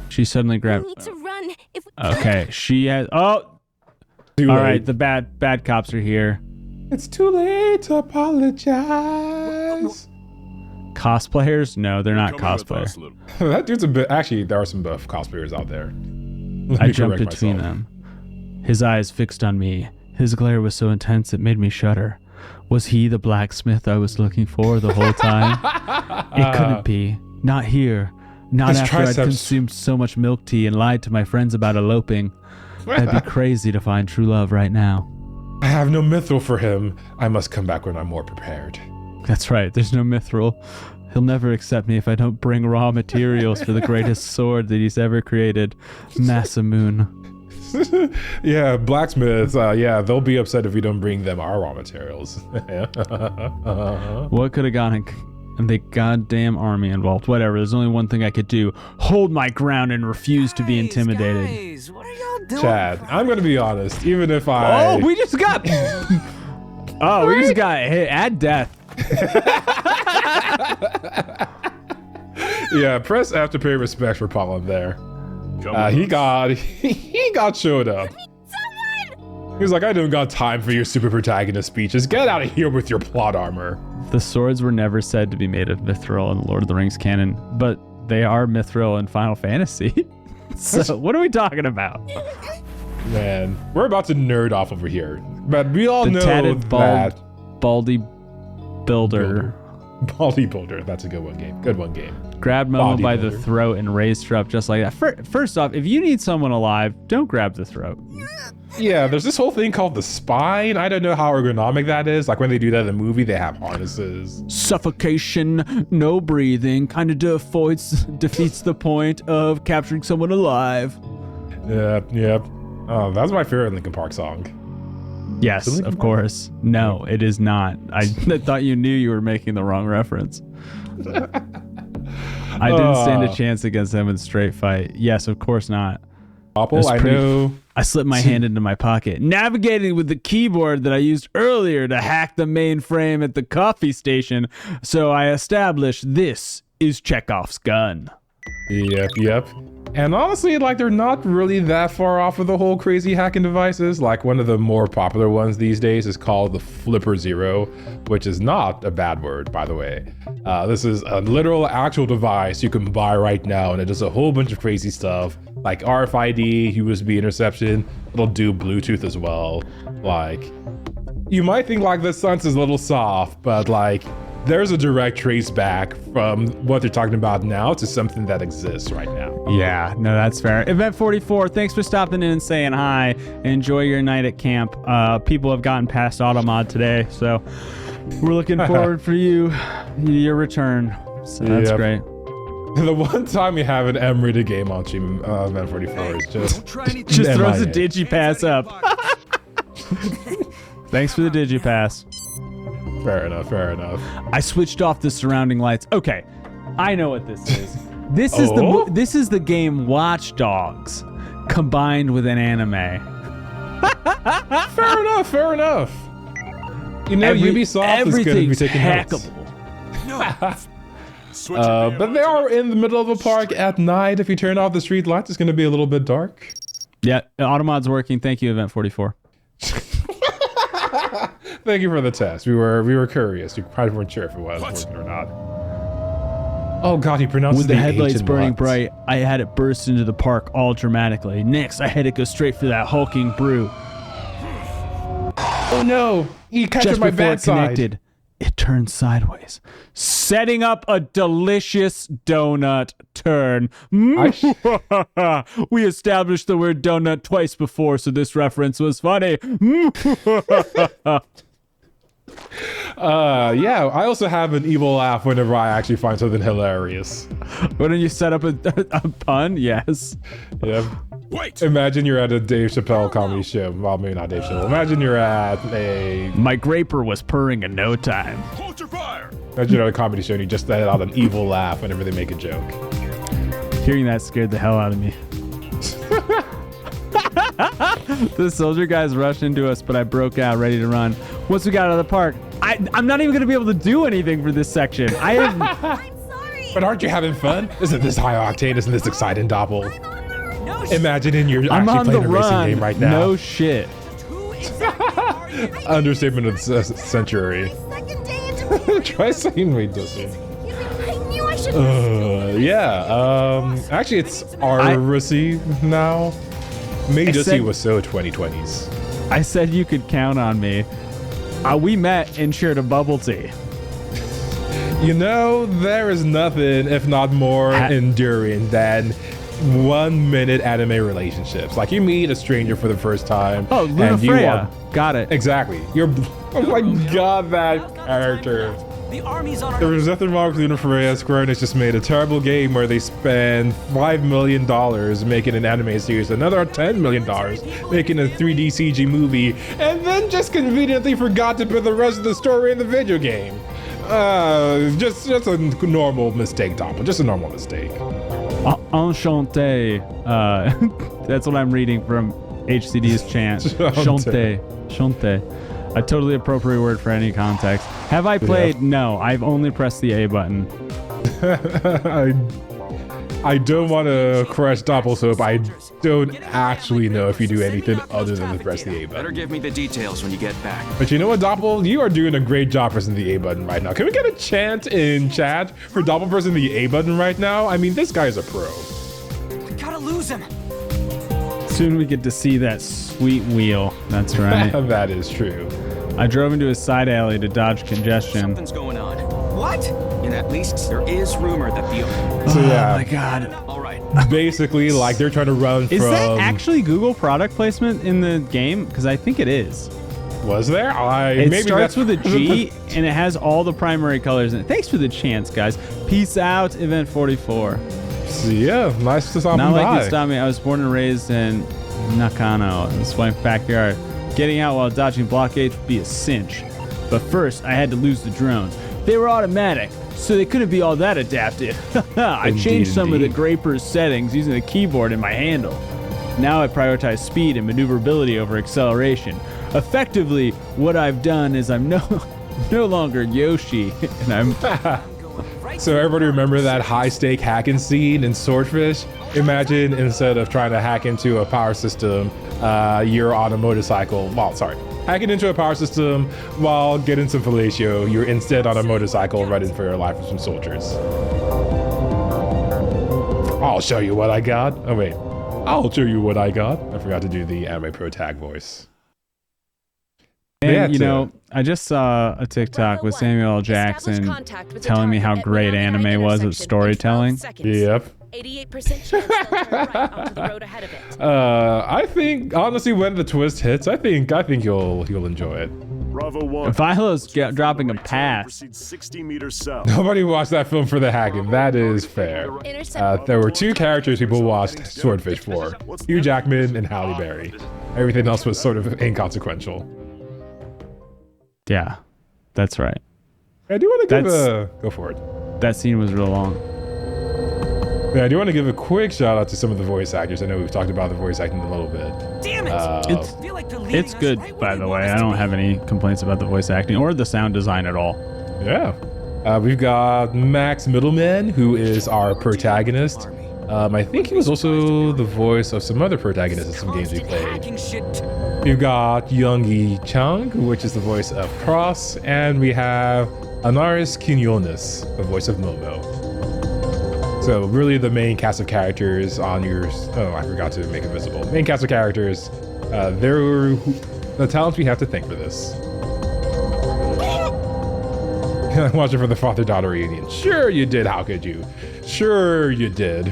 She suddenly We grabbed. need to run. If we Okay, she has. Oh, Too all late. right. The bad cops are here. It's too late to apologize. Cosplayers? No, they're not Come with cosplayers. us, little- That dude's a bit. Actually, there are some buff cosplayers out there. Let I me jumped correct between myself. them. His eyes fixed on me. His glare was so intense it made me shudder. Was he the blacksmith I was looking for the whole time? It couldn't be. Not here. Not His after I'd triceps. consumed so much milk tea and lied to my friends about eloping. I'd be crazy to find true love right now. I have no mithril for him. I must come back when I'm more prepared. That's right. There's no mithril. He'll never accept me if I don't bring raw materials for the greatest sword that he's ever created, Masamune. Yeah, blacksmiths. Yeah, they'll be upset if we don't bring them our raw materials. What could have gone and the goddamn army involved? Whatever. There's only one thing I could do: hold my ground and refuse to be intimidated. Guys, what are y'all doing? Chad, I'm gonna be honest. Even if I, Oh, we just got. Oh, we just got hit at death. yeah, press F to pay respects for Pollen there. Come with He us. got showed up. He was like, I don't got time for your super protagonist speeches. Get out of here with your plot armor. The swords were never said to be made of mithril in the Lord of the Rings canon, but they are mithril in Final Fantasy. So what are we talking about? Man, we're about to nerd off over here. But we all The know tatted that baldy builder bodybuilder. That's a good one game. Good one game. grabbed Momo by the Bodybuilder. throat and raised her up just like that. First off, if you need someone alive, don't grab the throat. Yeah, there's this whole thing called the spine. I don't know how ergonomic that is. Like when they do that in the movie, they have harnesses. Suffocation, no breathing, kind of defeats the point of capturing someone alive. Yep. Oh, that's my favorite Linkin Park song. Yes, of course. No, it is not. I thought you knew you were making the wrong reference. I didn't stand a chance against them in straight fight. Yes, of course not. Apple, That's I pretty- know. I slipped my hand into my pocket, navigating with the keyboard that I used earlier to hack the mainframe at the coffee station. So I established this is Chekhov's gun. Yep. And honestly, like they're not really that far off of the whole crazy hacking devices. Like one of the more popular ones these days is called the Flipper Zero, which is not a bad word, by the way. This is a literal actual device you can buy right now, and it does a whole bunch of crazy stuff like RFID, USB interception. It'll do Bluetooth as well. Like, you might think like this sense is a little soft, but like there's a direct trace back from what they're talking about now to something that exists right now. Yeah, no, that's fair. Event 44, thanks for stopping in and saying hi. Enjoy your night at camp. People have gotten past Automod today, so we're looking forward for your return. So that's Yep. great. The one time we have an M-rated game on Team Event 44 is just Try anything. Just throws a MIA. digipass up. Thanks for the digipass. Fair enough. I switched off the surrounding lights. Okay, I know what this is. This is this is the game Watch Dogs combined with an anime. Fair enough. You know, Ubisoft is going to be everything's taking notes. hackable. Switch your But they are in the middle of a park at night. If you turn off the street lights, it's going to be a little bit dark. Yeah, Automod's working. Thank you, Event 44. Thank you for the test. We were curious. We probably weren't sure if it was working or not. Oh god, he pronounced With the the H headlights in burning what? bright, I had it burst into the park all dramatically. Next, I had it go straight for that hulking brute. Oh no, he captured Just my before bad it side. connected, it turns sideways, setting up a delicious donut turn. We established the word donut twice before, so this reference was funny. Yeah, I also have an evil laugh whenever I actually find something hilarious. When you set up a pun? Yes. Yeah. Wait. Imagine you're at a Dave Chappelle comedy show. Well, maybe not Dave Chappelle. Imagine you're at a... My graper was purring in no time. Hold your fire! Imagine you're at a comedy show and you just let out an evil laugh whenever they make a joke. Hearing that scared the hell out of me. The soldier guys rushed into us, but I broke out ready to run. Once we got out of the park, I'm not even going to be able to do anything for this section. I'm sorry. But aren't you having fun? Isn't this high octane? Isn't this exciting, Doppel? Imagine you're actually playing a racing game right now. No shit. Understatement of the century. Try saying we doesn't. I knew I should. Actually, it's Arisi now. Mages was so 2020s. I said you could count on me. We met and shared a bubble tea. You know, there is nothing, if not more enduring than 1 minute anime relationships. Like you meet a stranger for the first time. Oh, Luna Freya. Got it. Exactly. Oh my god, that character. The army's on our... There was nothing wrong with Luna Freya. Square Enix just made a terrible game where they spend $5 million making an anime series, another $10 million making a 3D CG movie, and then just conveniently forgot to put the rest of the story in the video game. Just a normal mistake, Doppel. Just a normal mistake. Enchanted. That's what I'm reading from HCD's chant. Enchanted. Enchanted. A totally appropriate word for any context. Have I played? Yeah. No, I've only pressed the A button. I don't want to crush Doppel's hope. I don't actually know if you do anything other than to press the A button. Better give me the details when you get back. But you know what, Doppel? You are doing a great job pressing the A button right now. Can we get a chant in chat for Doppel pressing the A button right now? I mean, this guy is a pro. We gotta lose him. Soon we get to see that sweet wheel. That's right. That is true. I drove into a side alley to dodge congestion. Something's going on. What? And at least there is rumor that the... So yeah. Oh my god. All right. Basically, like they're trying to run Is from... that actually Google product placement in the game? Because I think it is. Was there? It starts with a G and it has all the primary colors in it. Thanks for the chance, guys. Peace out, Event 44. So yeah, nice to stop Not like by. you stopped me. I was born and raised in Nakano, in Swipe backyard. Getting out while dodging blockades would be a cinch. But first, I had to lose the drones. They were automatic, so they couldn't be all that adaptive. I changed some of the Graper's settings using the keyboard in my handle. Now I prioritize speed and maneuverability over acceleration. Effectively, what I've done is I'm no longer Yoshi, and I'm... So everybody remember that high-stake hacking scene in Swordfish? Imagine instead of trying to hack into a power system, you're on a motorcycle. Well, sorry. Hacking into a power system while getting some fellatio, you're instead on a motorcycle running for your life with some soldiers. I'll show you what I got. Oh, wait. I'll show you what I got. I forgot to do the anime pro tag voice. And, you know, I just saw a TikTok with Samuel L. Jackson telling me how great anime was at storytelling. Yep. 88% chance they'll turn right onto the road ahead of it. I think, honestly, when the twist hits, I think you'll enjoy it. Bravo 1. Philo's dropping a pass. 60 meters south. Nobody watched that film for the hacking. That is fair. There were two characters people watched Swordfish for. Hugh Jackman and Halle Berry. Everything else was sort of inconsequential. Yeah, that's right. I do want to give go for it. That scene was real long. Yeah, I do want to give a quick shout out to some of the voice actors. I know we've talked about the voice acting a little bit. Damn it! It's good, by the way. I don't have any complaints about the voice acting or the sound design at all. Yeah. We've got Max Middleman, who is our protagonist. I think he was also the voice of some other protagonists in some games we played. We've got Youngie Chung, which is the voice of Cross, and we have Anaris Quinones, the voice of Momo. So really the main cast of characters on your... Oh, I forgot to make it visible. Main cast of characters, they're the talents we have to thank for this. Watching for the father-daughter reunion. Sure you did, how could you? Sure you did.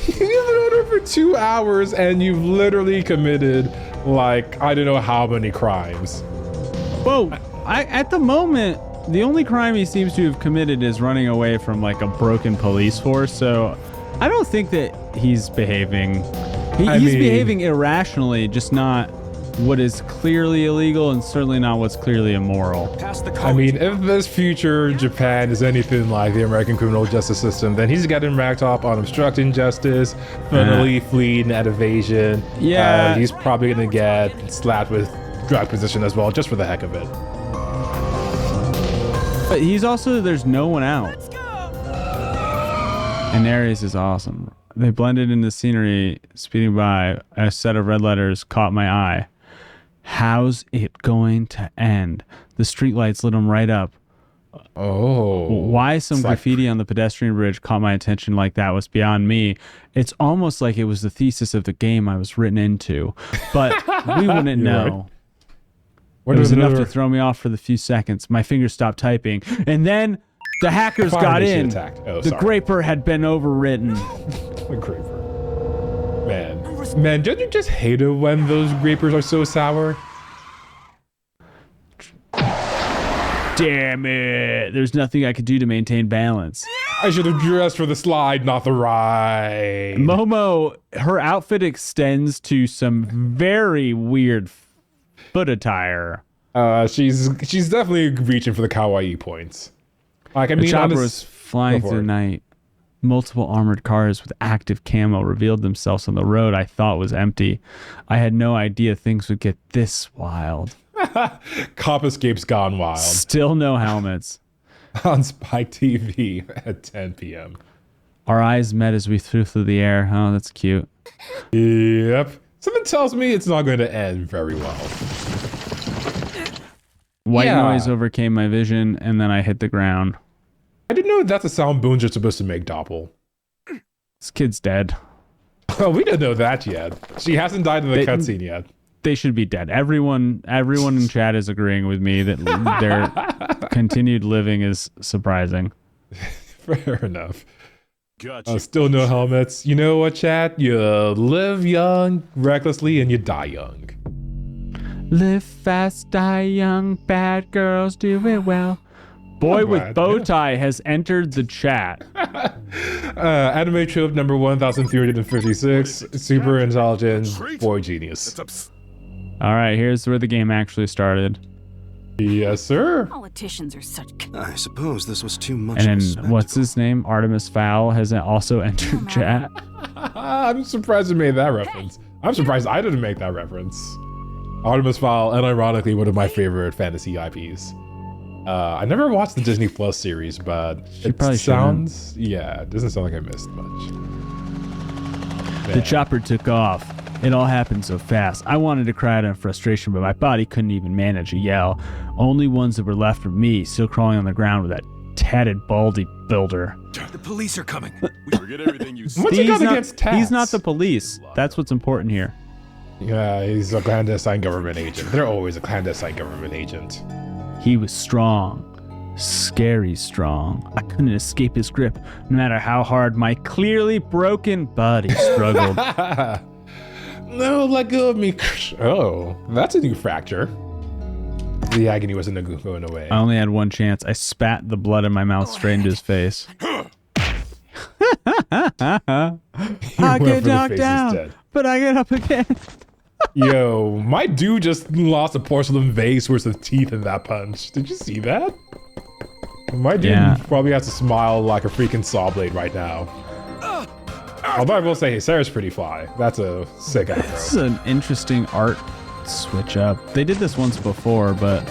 You've been on there for 2 hours and you've literally committed like, I don't know how many crimes. Whoa, at the moment, the only crime he seems to have committed is running away from like a broken police force, so I don't think that he's behaving. He's behaving irrationally, just not what is clearly illegal and certainly not what's clearly immoral. I mean, if this future Japan is anything like the American criminal justice system, then he's getting racked up on obstructing justice, felony, fleeing at evasion. Yeah. He's probably going to get slapped with drug possession as well, just for the heck of it. But he's also, there's no one out. And Ares is awesome. They blended in the scenery, speeding by. A set of red letters caught my eye. How's it going to end? The streetlights lit them right up. Oh. Why some graffiti on the pedestrian bridge caught my attention like that was beyond me. It's almost like it was the thesis of the game I was written into. But we wouldn't know. Right. It was enough to throw me off for the few seconds. My fingers stopped typing. And then the hackers got in. The Graper had been overwritten. The Graper. Man, don't you just hate it when those Grapers are so sour? Damn it. There's nothing I could do to maintain balance. I should have dressed for the slide, not the ride. Momo, her outfit extends to some very weird foot attire. She's definitely reaching for the kawaii points. Like, I mean, the chopper was flying through the night. Multiple armored cars with active camo revealed themselves on the road I thought was empty. I had no idea things would get this wild. Cop Escape's gone wild. Still no helmets. On Spike TV at 10 p.m. Our eyes met as we flew through the air. Oh, that's cute. Yep. Something tells me it's not going to end very well. White noise overcame my vision, and then I hit the ground. I didn't know that's a sound Boons are supposed to make, Doppel. This kid's dead. Oh, we didn't know that yet. She hasn't died in the cutscene yet. They should be dead. Everyone in chat is agreeing with me that their continued living is surprising. Fair enough. Gotcha. Still no helmets. You know what, chat? You live young, recklessly, and you die young. Live fast, die young, bad girls do it well. Boy with bow tie has entered the chat. Anime trope number 1356. Super intelligent boy genius. All right, here's where the game actually started. Yes, sir. Politicians are such. I suppose this was too much. And then, what's his name? Artemis Fowl has also entered chat. I'm surprised you made that reference. I'm surprised I didn't make that reference. Artemis Fowl, and ironically, one of my favorite fantasy IPs. I never watched the Disney Plus series, but it sounds... Yeah, it doesn't sound like I missed much. The chopper took off. It all happened so fast. I wanted to cry out in frustration, but my body couldn't even manage a yell. Only ones that were left were me, still crawling on the ground with that tatted baldy builder. The police are coming. Forget everything you said. What's he got against tats? He's not the police. That's what's important here. Yeah, he's a clandestine government agent. They're always a clandestine government agent. He was strong. Scary strong. I couldn't escape his grip, no matter how hard my clearly broken body struggled. No, let go of me. Oh, that's a new fracture. The agony wasn't going away. I only had one chance. I spat the blood in my mouth straight into his face. I get knocked down, but I get up again. Yo, my dude just lost a porcelain vase worth of teeth in that punch. Did you see that? My dude probably has to smile like a freaking saw blade right now. Although I will say his hair is pretty fly. That's a sick afro. This is an interesting art switch up. They did this once before, but...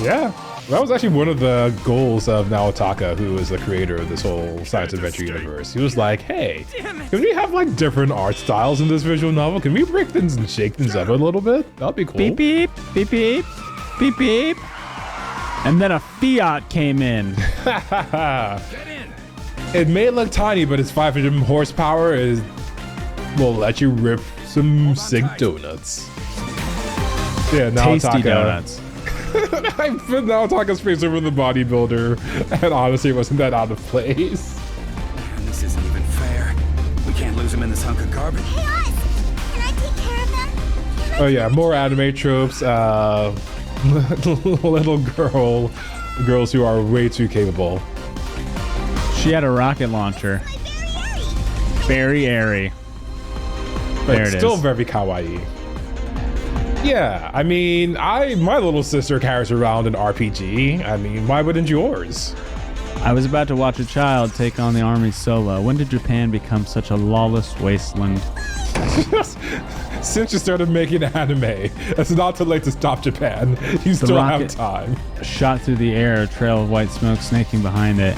Yeah, that was actually one of the goals of Naotaka, who is the creator of this whole science adventure universe. He was like, hey, can we have like different art styles in this visual novel? Can we break things and shake things up a little bit? That'd be cool. Beep, beep, beep, beep, beep, beep. And then a Fiat came in. It may look tiny, but its 500 horsepower will let you rip some sick donuts. Yeah, Tasty donuts. I put Naotaka's face over the bodybuilder, and honestly, it wasn't that out of place. Man, this isn't even fair. We can't lose him in this hunk of garbage. Hey, Oz! Can I take care of them? Oh yeah, more anime tropes. Little girls who are way too capable. She had a rocket launcher. Very airy. There But it still is. very kawaii. Yeah, I mean, my little sister carries around an RPG. I mean, why wouldn't yours? I was about to watch a child take on the army solo. When did Japan become such a lawless wasteland? Since you started making anime, it's not too late to stop Japan. You still have rocket time. Shot through the air, a trail of white smoke snaking behind it.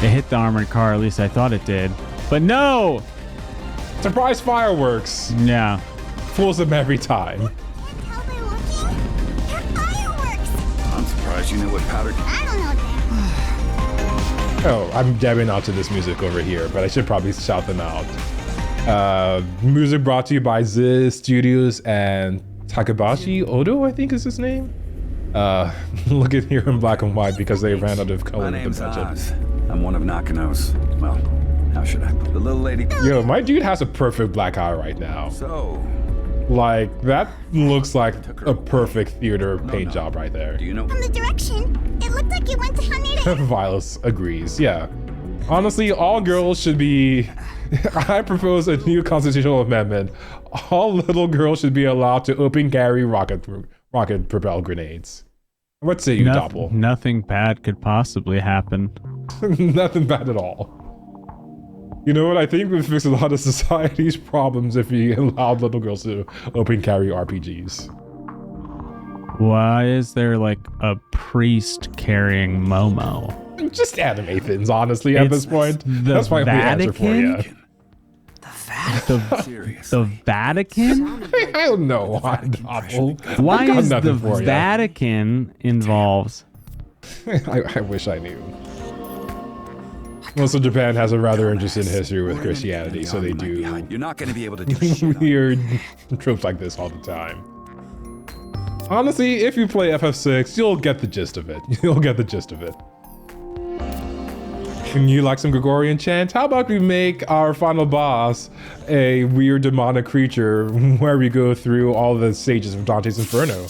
It hit the armored car, at least I thought it did. But no! Surprise fireworks. Yeah. Fools them every time. How they're looking? They're fireworks! I'm surprised you know what powder... I don't know that. Oh, I'm dabbing out to this music over here, but I should probably shout them out. Music brought to you by Ziz Studios and Takabashi Odo, I think is his name. Look at here in black and white because they ran out of color My in the name's budget. Oz. I'm one of Nakano's. Well, how should I? The little lady... Yo, my dude has a perfect black eye right now. So, Like, that looks like a perfect theater paint job right there. do you know... From the direction, it looked like you went to Haneda. Vilas agrees, yeah. Honestly, all girls should be... I propose a new constitutional amendment. All little girls should be allowed to open carry rocket propelled grenades. What say you, Doppel? Nothing bad could possibly happen. Nothing bad at all. You know what? I think we've fixed a lot of society's problems if we allowed little girls to open carry RPGs. Why is there like a priest carrying Momo? Just anime things, honestly, at this point. That's my only answer for you. The Vatican? I don't know. Doppel. Why I got is the nothing for ya. Vatican involved? I wish I knew. Most of Japan has a rather interesting history with Christianity, so they do You're not going to be able to do shit. weird tropes like this all the time. Honestly, if you play FF6, you'll get the gist of it. You'll get the gist of it. And you like some Gregorian chant? How about we make our final boss a weird demonic creature where we go through all the stages of Dante's Inferno?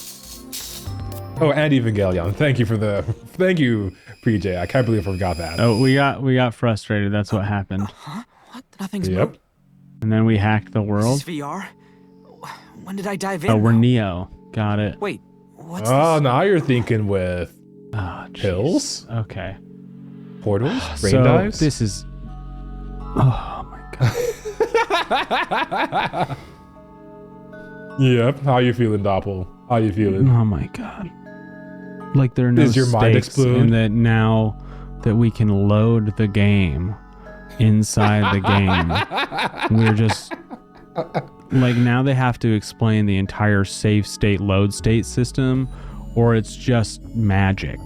Oh, and Evangelion. Thank you, PJ. I can't believe I forgot that. Oh, we got frustrated. That's what happened. Huh? What? Nothing's Yep. moved. And then we hacked the Is world. this VR? When did I dive in? Oh, we're Neo. Got it. Wait, what's Oh, this? now you're thinking with Oh, jeez. pills, Okay. portals, brain So dives. this is. Oh my god. Yep. How you feeling, Doppel? How you feeling? Oh my god. Like there are no Does your mind stakes explode? in that now that we can load the game inside the game. We're just like now they have to explain the entire save state load state system or it's just magic.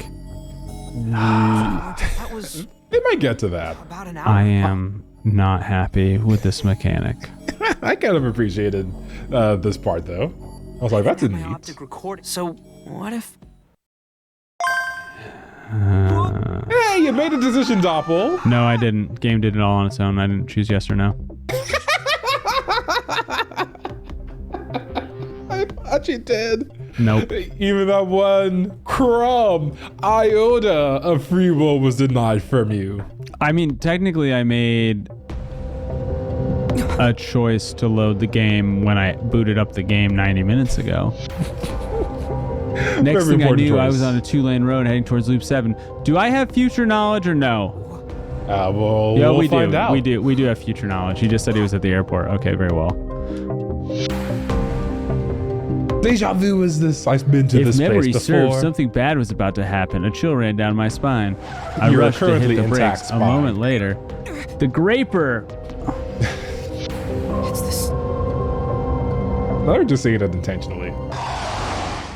That was They might get to that. about an hour. I am not happy with this mechanic. I kind of appreciated this part though. I was like, that's a My neat. optic record. So what if? Hey, you made a decision, Doppel. No, I didn't. Game did it all on its own. I didn't choose yes or no. I thought you did. Nope. Even that one crumb, iota of free will was denied from you. I mean, technically, I made a choice to load the game when I booted up the game 90 minutes ago. Next Very thing I important knew, I choice. was on a 2-lane road heading towards Loop 7. Do I have future knowledge or no? Well, Yeah, we'll we find do. out. We do have future knowledge. He just said he was at the airport. Okay, very well. Deja vu is this. I've been to If this memory place serves, before. something bad was about to happen. A chill ran down my spine. I You're rushed to currently hit the intact brakes. spine. A moment later, the Graper. It's this. Or just saying it intentionally.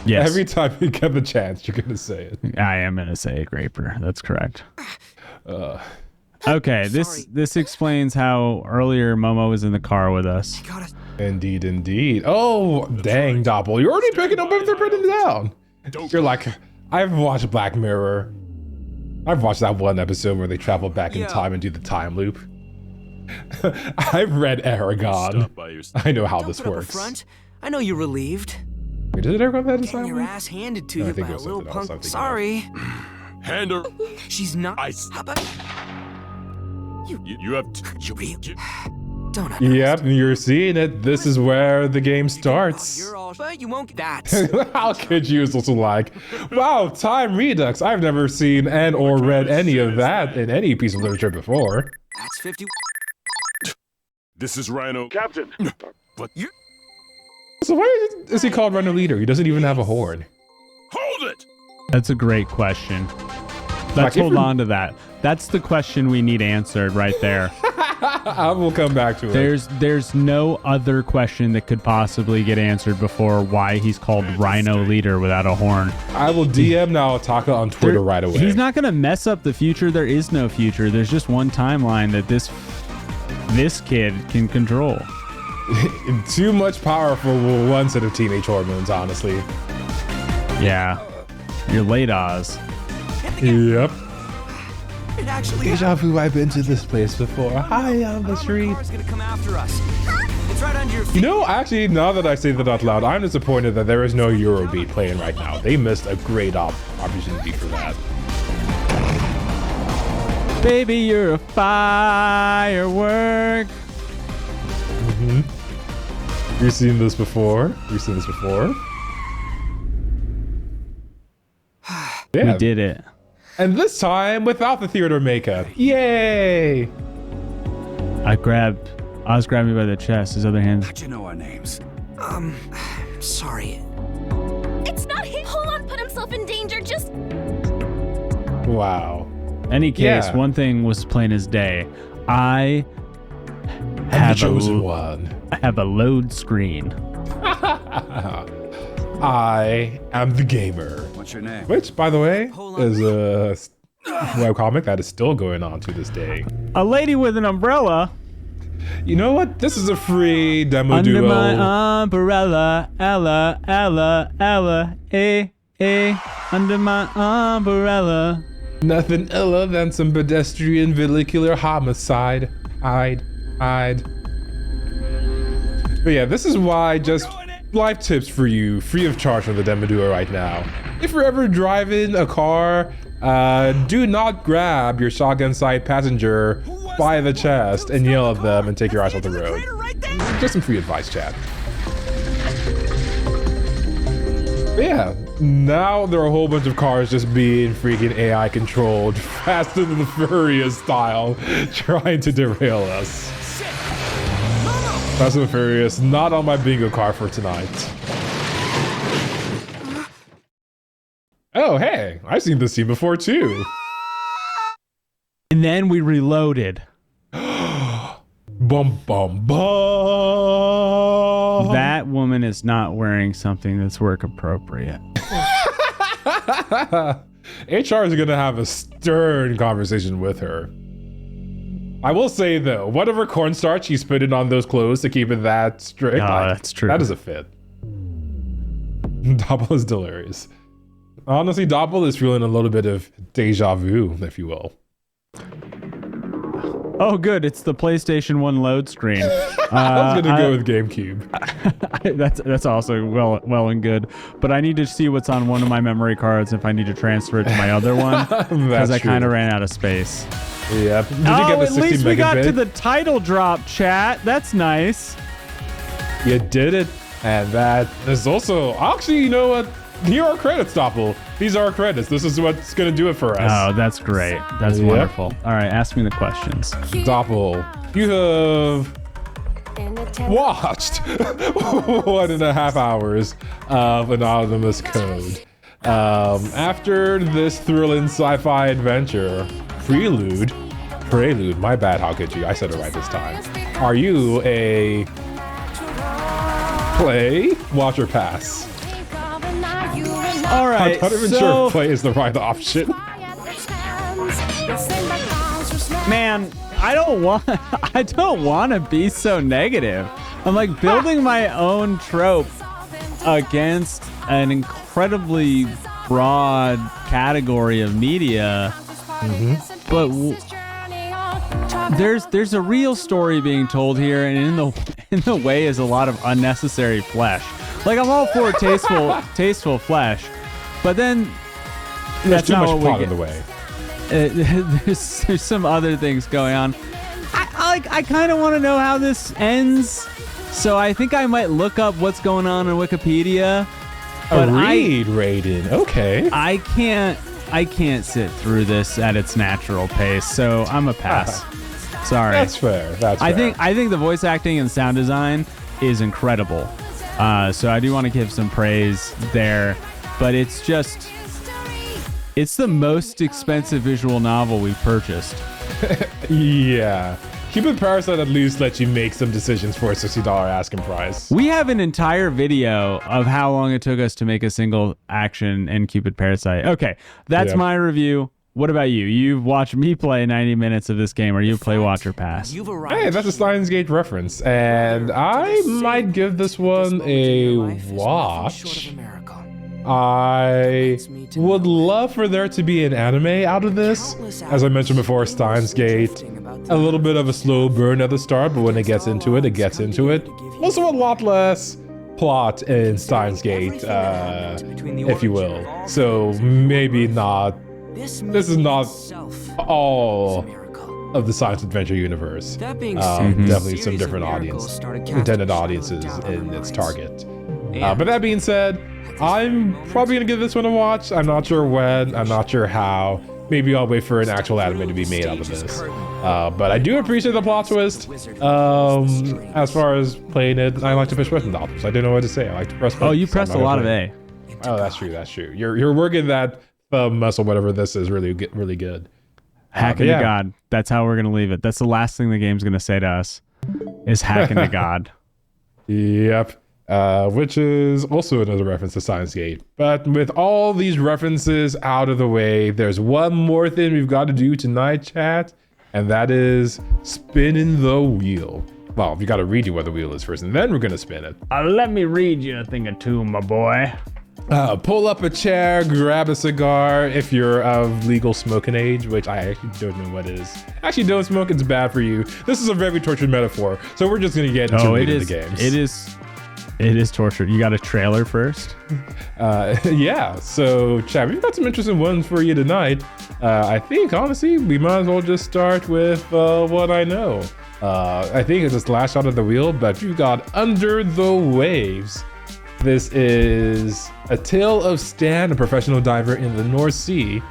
Yes, Every time you get the chance, you're gonna say it. I am gonna say a Graper. That's correct. Okay, this explains how earlier Momo was in the car with us. Gotta. Indeed, indeed. Oh, dang, Doppel. You're already picking up if they're putting it down. You're like, I've watched Black Mirror. I've watched that one episode where they travel back in time and do the time loop. I've read Aragon. I know how this works. Front. I know you're relieved. Wait, did Aragon have this Getting your ass handed to you by a little punk. Sorry. Hand her. She's not. How about You have. Don't. Yep, you're seeing it. This is where the game starts. You're all, but you won't get that. How could you? Is also like, wow, time redux. I've never seen and or read any of that in any piece of literature before. That's 50. This is Rhino. Captain. But you. So why is he called Rhino Leader? He doesn't even have a horn. Hold it. That's a great question. Let's hold on to that. That's the question we need answered right there. I will come back to it. There's no other question that could possibly get answered before why he's called Rhino Leader without a horn. I will DM Naotaka on Twitter right away. He's not going to mess up the future. There is no future. There's just one timeline that this kid can control. Too much power for one set of teenage hormones, honestly. Yeah. You're late, Oz. Yep. It actually. Deja vu, I've been to this place before. Hi on the street. Car's gonna come after us. It's right under your feet. You know, actually, now that I say that out loud, I'm disappointed that there is no Eurobeat playing right now. They missed a great opportunity for that. Baby, you're a firework. You've seen this before? You've seen this before? Yeah. We did it. And this time without the theater makeup. Yay! Oz grabbed me by the chest, his other hand. How'd you know our names? Sorry. It's not him. Hold on, put himself in danger. Just. Wow. Any case, Yeah. one thing was plain as day. I I'm the have chosen one. I have a load screen. I am the gamer. What's your name? Which, by the way, is a webcomic that is still going on to this day. A lady with an umbrella. You know what? This is a free demo Under duo. my umbrella, Ella, Ella, Ella, under my umbrella. Nothing iller than some pedestrian vehicular homicide. Hide. But yeah, this is why just life tips for you, free of charge from the DemoDuo right now. If you're ever driving a car, do not grab your shotgun side passenger by the chest and yell at them and take your eyes off the road. Just some free advice, chat. But yeah, now there are a whole bunch of cars just being freaking AI controlled, Fast and the Furious style, trying to derail us. Fast and the Furious, not on my bingo card for tonight. Oh, hey, I've seen this scene before too. And then we reloaded. Bum, bum, bum. That woman is not wearing something that's work appropriate. HR is gonna have a stern conversation with her. I will say though, whatever cornstarch he's putting on those clothes to keep it that strict, That's true. That is a fit. Doppel is delirious. Honestly, Doppel is feeling a little bit of deja vu, if you will. Oh, good. It's the PlayStation 1 load screen. I was gonna go with GameCube. That's also well and good. But I need to see what's on one of my memory cards if I need to transfer it to my other one. Because I kind of ran out of space. Yep. Did you Oh, get the at 60 least we got megabit? to the title drop, chat. That's nice. You did it. And that is also, actually, you know what? Here are credits, Doppel. These are our credits. This is what's going to do it for us. Oh, that's great. That's Yep. wonderful. All right, ask me the questions. Doppel, you have watched 1.5 hours of anonymous code. After this thrilling sci-fi adventure, Prelude, my bad, how could you? I said it right this time. Are you a play, watch, or pass? All right, I'm not even sure if play is the right option. Man, I don't want to be so negative. I'm like building my own trope against an incredibly broad category of media, but there's a real story being told here, and in the way is a lot of unnecessary flesh. Like, I'm all for tasteful flesh, but then There's that's too not much what plot we in get. the way. There's some other things going on. I kind of want to know how this ends, so I think I might look up what's going on Wikipedia. But Raiden. Okay. I can't sit through this at its natural pace, so I'm a pass. Sorry. That's fair. I think the voice acting and sound design is incredible. So I do want to give some praise there, but it's the most expensive visual novel we've purchased. Yeah. Cupid Parasite at least lets you make some decisions for a $60 asking price. We have an entire video of how long it took us to make a single action in Cupid Parasite. Okay, that's my review. What about you? You've watched me play 90 minutes of this game. Are you a play, watch, or pass? Hey, that's a Steins Gate reference, and I might give this one a watch. I would love for there to be an anime out of this. As I mentioned before, Steins Gate, a little bit of a slow burn at the start, but when it gets into it, it gets into it. Also a lot less plot in Steins Gate, if you will. So maybe not. This is not all of the science adventure universe. Definitely some different intended audiences in its target. But that being said, I'm probably gonna give this one a watch. I'm not sure when, I'm not sure how. Maybe I'll wait for an actual anime to be made out of this. But I do appreciate the plot twist. As far as playing it, I like to push button dollars. I don't know what to say. I like to press buttons. Oh, you pressed a lot of A. Oh, that's true. That's true. You're working that thumb muscle, whatever this is, really good. Hacking to God. That's how we're gonna leave it. That's the last thing the game's gonna say to us, is hacking to God. Yep. Which is also another reference to Steins Gate. But with all these references out of the way, there's one more thing we've got to do tonight, chat, and that is spinning the wheel. Well, we got to read you what the wheel is first, and then we're going to spin it. Let me read you a thing or two, my boy. Pull up a chair, grab a cigar if you're of legal smoking age, which I actually don't know what it is. Actually, don't smoke, it's bad for you. This is a very tortured metaphor, so we're just going to get into reading the games. It is torture. You got a trailer first? Yeah, so chat, we've got some interesting ones for you tonight. I think, honestly, we might as well just start with what I know. I think it's this last shot of the wheel, but you've got Under the Waves. This is a tale of Stan, a professional diver in the North Sea.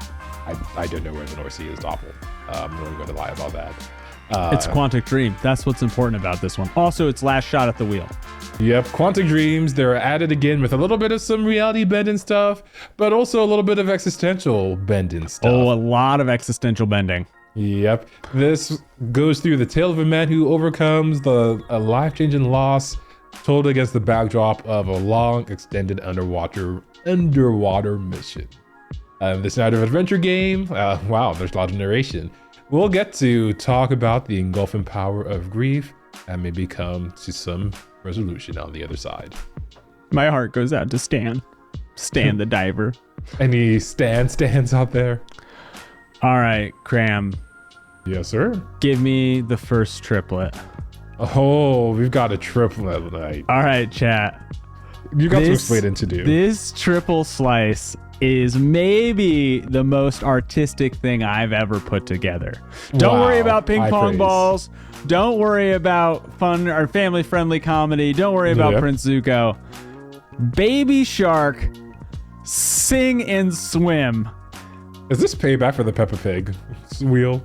I don't know where the North Sea is, Doppel. I'm not going to lie about that. It's Quantic Dream. That's what's important about this one. Also, it's last shot at the wheel. Yep, Quantic Dreams, they're at it again with a little bit of some reality bending stuff, but also a little bit of existential bending stuff. Oh, a lot of existential bending. Yep, this goes through the tale of a man who overcomes a life-changing loss told against the backdrop of a long, extended underwater mission. This night of adventure game, wow, there's a lot of narration. We'll get to talk about the engulfing power of grief and maybe come to some resolution on the other side. My heart goes out to Stan the diver. Any stands out there? All right, Cram. Yes, sir. Give me the first triplet. Oh, we've got a triplet tonight. All right, chat. You got some explaining to do. This triple slice is maybe the most artistic thing I've ever put together. Don't worry about ping pong balls. Don't worry about fun or family-friendly comedy. Don't worry about Prince Zuko. Baby Shark, sing and swim. Is this payback for the Peppa Pig wheel?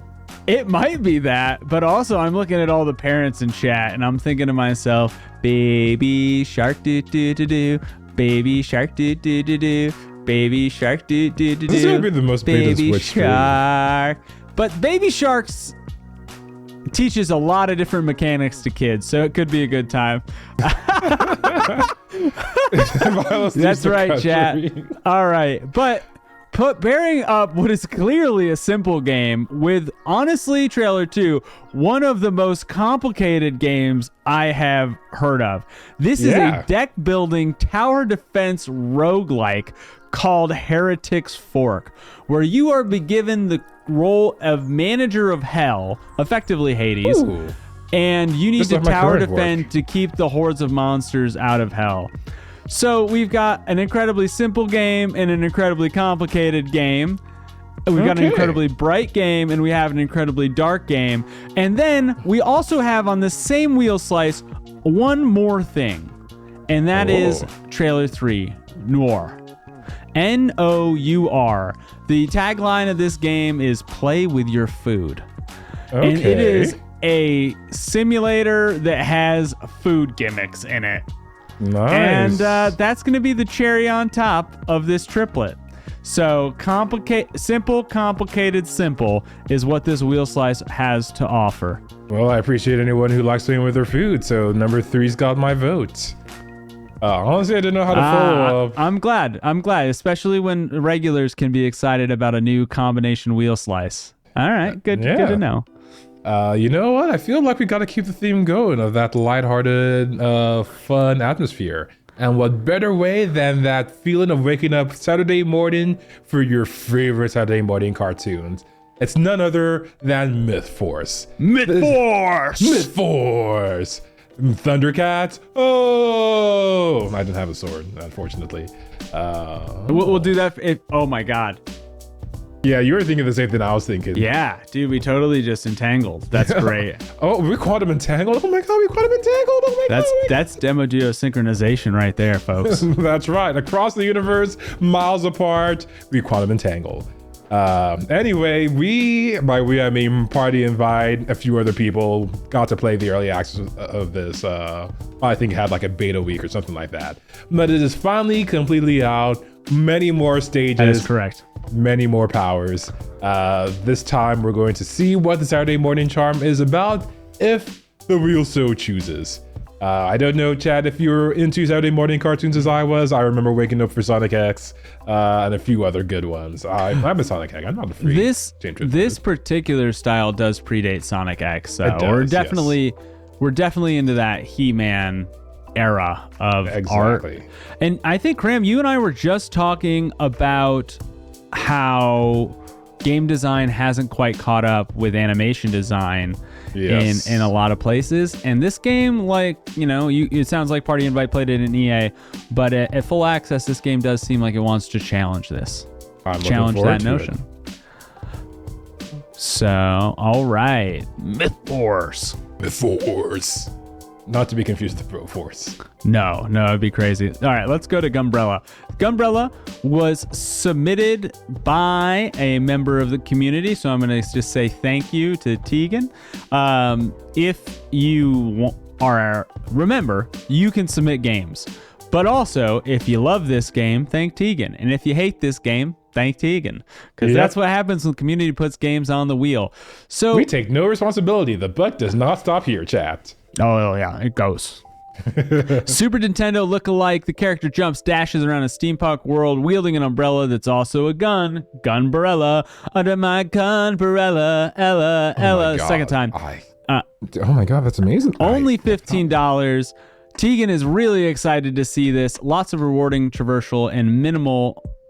It might be that, but also I'm looking at all the parents in chat and I'm thinking to myself, Baby Shark, do-do-do-do. Baby Shark, do-do-do-do. Baby Shark, do-do-do-do. This is going to be the most Baby Shark. But Baby Sharks teaches a lot of different mechanics to kids, so it could be a good time. That's right, chat. All right, but pairing up what is clearly a simple game with, honestly, Trailer 2, one of the most complicated games I have heard of. This is a deck building tower defense roguelike called Heretic's Fork, where you are given the role of manager of hell, effectively Hades, and you need to tower defend to keep the hordes of monsters out of hell. So we've got an incredibly simple game and an incredibly complicated game. We've got an incredibly bright game and we have an incredibly dark game. And then we also have on the same wheel slice one more thing. And that is Trailer 3, Nour. N-O-U-R. The tagline of this game is play with your food. And it is a simulator that has food gimmicks in it. Nice. And that's going to be the cherry on top of this triplet. So simple, complicated, simple is what this wheel slice has to offer. Well, I appreciate anyone who likes playing with their food, so number 3's got my vote. Honestly, I didn't know how to follow up. I'm glad, especially when regulars can be excited about a new combination wheel slice. All right, good to know. You know what? I feel like we got to keep the theme going of that lighthearted, fun atmosphere. And what better way than that feeling of waking up Saturday morning for your favorite Saturday morning cartoons? It's none other than Myth Force. Myth Force! Thundercats? Oh! I didn't have a sword, unfortunately. We'll do that. Oh my God. Yeah, you were thinking the same thing I was thinking. Yeah, dude, we totally just entangled. That's great. Oh, we quantum entangled? Oh my God, we quantum entangled! Oh my God! That's DemoDuo synchronization right there, folks. That's right. Across the universe, miles apart, we quantum entangle. Anyway, by we I mean Party Invite, a few other people got to play the early access of this. I think it had like a beta week or something like that. But it is finally completely out. Many more stages. That is correct. Many more powers. This time we're going to see what the Saturday morning charm is about if the wheel so chooses. I don't know, Chad, if you're into Saturday morning cartoons as I was. I remember waking up for Sonic X and a few other good ones. I'm a Sonic X. I'm not a freak. This particular style does predate Sonic X, so we're definitely into that He-Man era of art. And I think, Graham, you and I were just talking about how game design hasn't quite caught up with animation design in a lot of places. And this game, like, it sounds like Party Invite played it in EA, but at full access, this game does seem like it wants to challenge this. Challenge that notion. So, all right. Myth Force. Not to be confused with Bro Force. No, it'd be crazy. All right, let's go to Gumbrella. Gumbrella was submitted by a member of the community, so I'm going to just say thank you to Tegan. If you remember, you can submit games. But also, if you love this game, thank Tegan. And if you hate this game, thank Tegan. Because that's what happens when the community puts games on the wheel. So we take no responsibility. The buck does not stop here, chat. Oh, yeah, it goes. Super Nintendo look-alike. The character jumps, dashes around a steampunk world, wielding an umbrella that's also a gun. Gunbrella. Under my gunbrella. Ella. Second time. Oh my God, that's amazing. Only $15. Tegan is really excited to see this. Lots of rewarding, traversal, and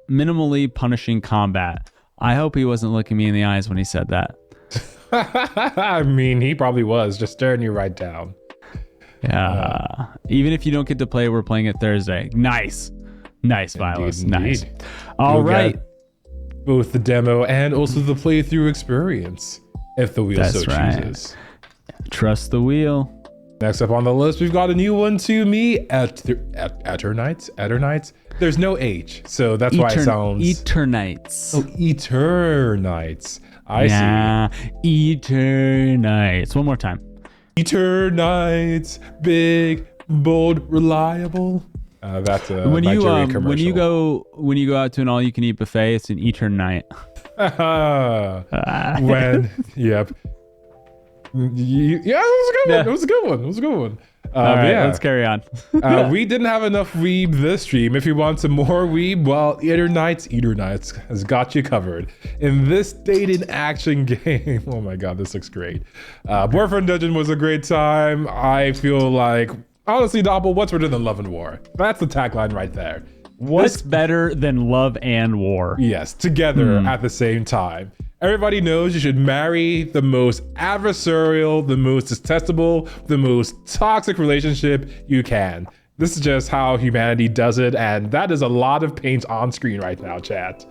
minimally punishing combat. I hope he wasn't looking me in the eyes when he said that. I mean, he probably was, just staring you right down. Yeah. Even if you don't get to play, we're playing it Thursday. Nice, Vilas. Nice. All right. Both the demo and also the playthrough experience, if the wheel chooses. Trust the wheel. Next up on the list, we've got a new one to me. Eternites. There's no H, so that's why it sounds... Eternites. Oh, Eternites. I see. Eternites. One more time. Eternites, big, bold, reliable. That's a Nigerian commercial. when you go out to an all-you-can-eat buffet, it's an Eternite. Yep. Yeah, it was a good one. All right, let's carry on. We didn't have enough weeb this stream. If you want some more weeb, well, Eternites has got you covered. In this dating action game, oh my God, this looks great. Boyfriend Dungeon was a great time. I feel like, honestly, Doppel, what's better than Love and War? That's the tagline right there. What's better than love and war? Yes, together at the same time. Everybody knows you should marry the most adversarial, the most detestable, the most toxic relationship you can. This is just how humanity does it, and that is a lot of paint on screen right now, chat.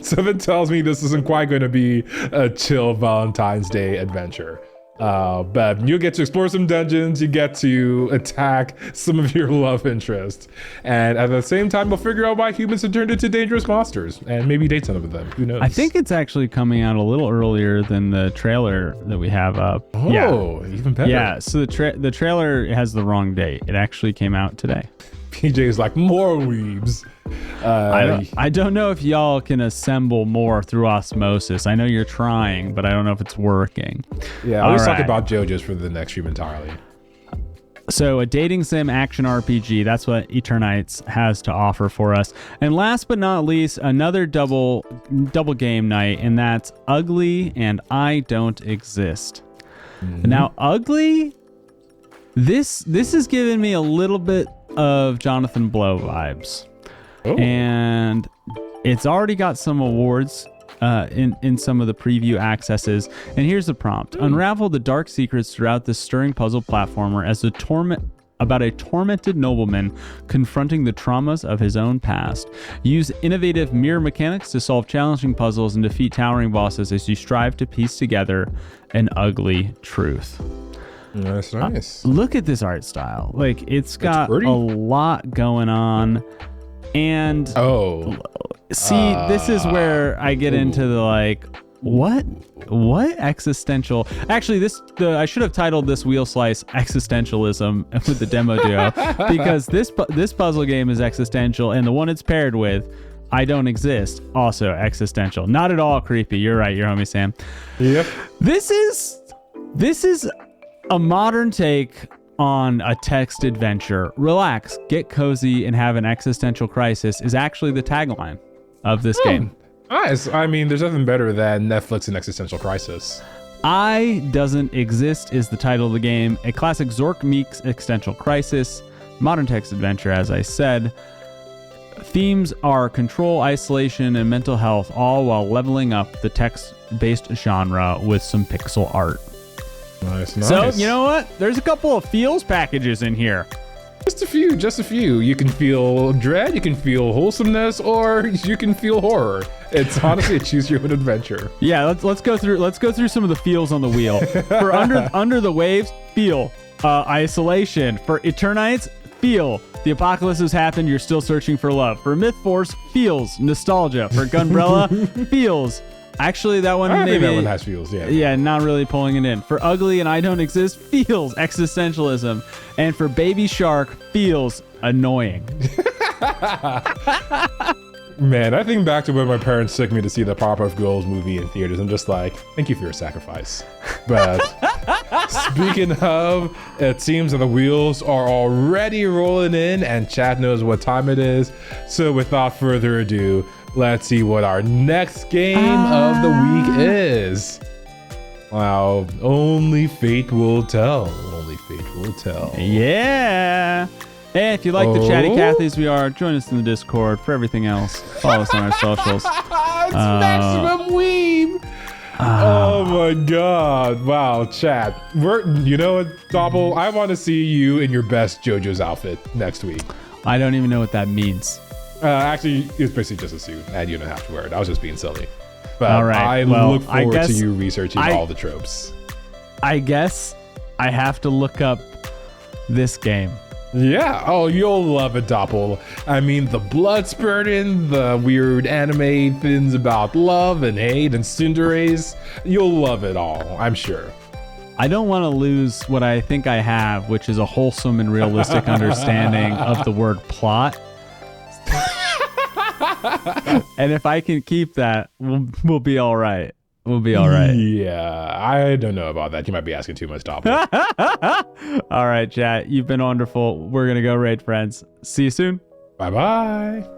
Something tells me this isn't quite going to be a chill Valentine's Day adventure. But you get to explore some dungeons, you get to attack some of your love interests, and at the same time, we'll figure out why humans have turned into dangerous monsters, and maybe date some of them. Who knows? I think it's actually coming out a little earlier than the trailer that we have up. Oh, even better. Yeah, so the trailer has the wrong date. It actually came out today. PJ is like, more weebs. I don't know if y'all can assemble more through osmosis. I know you're trying, but I don't know if it's working. Yeah, I'll just talk about JoJo's for the next stream entirely. So a dating sim action RPG, that's what Eternites has to offer for us. And last but not least, another double game night, and that's Ugly and I Don't Exist. Now, Ugly, this is giving me a little bit of Jonathan Blow vibes. And it's already got some awards in some of the preview accesses. And here's the prompt. Unravel the dark secrets throughout this stirring puzzle platformer as about a tormented nobleman confronting the traumas of his own past. Use innovative mirror mechanics to solve challenging puzzles and defeat towering bosses as you strive to piece together an ugly truth. Nice. Look at this art style. Like, it's got a lot going on. And see, this is where I get into the like, what existential? Actually, I should have titled this Wheel Slice Existentialism with the DemoDuo, because this puzzle game is existential, and the one it's paired with, I Don't Exist, also existential. Not at all creepy. You're right, your homie Sam. Yep. This is a modern take on a text adventure. Relax, get cozy, and have an existential crisis is actually the tagline of this game. Nice. I mean, there's nothing better than Netflix and existential crisis. I Doesn't Exist is the title of the game. A classic Zork Meeks existential crisis. Modern text adventure, as I said. Themes are control, isolation, and mental health, all while leveling up the text-based genre with some pixel art. Nice. So, you know what? There's a couple of feels packages in here. Just a few. You can feel dread, you can feel wholesomeness, or you can feel horror. It's honestly a choose your own adventure. Yeah, let's go through some of the feels on the wheel. For under the waves, feel isolation. For Eternites, feel the apocalypse has happened, you're still searching for love. For Myth Force, feels nostalgia. For Gunbrella, feels. Actually, that one I think that one has feels, yeah. Yeah, not really pulling it in. For Ugly and I Don't Exist, feels existentialism. And for Baby Shark, feels annoying. Man, I think back to when my parents took me to see the Powerpuff Girls movie in theaters. I'm just like, thank you for your sacrifice. But speaking of, it seems that the wheels are already rolling in and chat knows what time it is. So without further ado, let's see what our next game of the week is. Wow, only fate will tell. Only fate will tell. Yeah. Hey, if you like the Chatty Cathys we are, join us in the Discord. For everything else, follow us on our socials. It's Maximum Weeb. Oh my god. Wow, chat. You know what, Doppel? I want to see you in your best JoJo's outfit next week. I don't even know what that means. Actually, it's basically just a suit, and you don't have to wear it. I was just being silly. But all right. I look forward to you researching all the tropes. I guess I have to look up this game. Yeah. Oh, you'll love it, Doppel. I mean, the blood spurting, the weird anime things about love and hate and tsunderes. You'll love it all, I'm sure. I don't want to lose what I think I have, which is a wholesome and realistic understanding of the word plot. And if I can keep that, we'll be all right. We'll be all right. Yeah, I don't know about that. You might be asking too much, Doppel. All right, chat. You've been wonderful. We're going to go raid friends. See you soon. Bye-bye.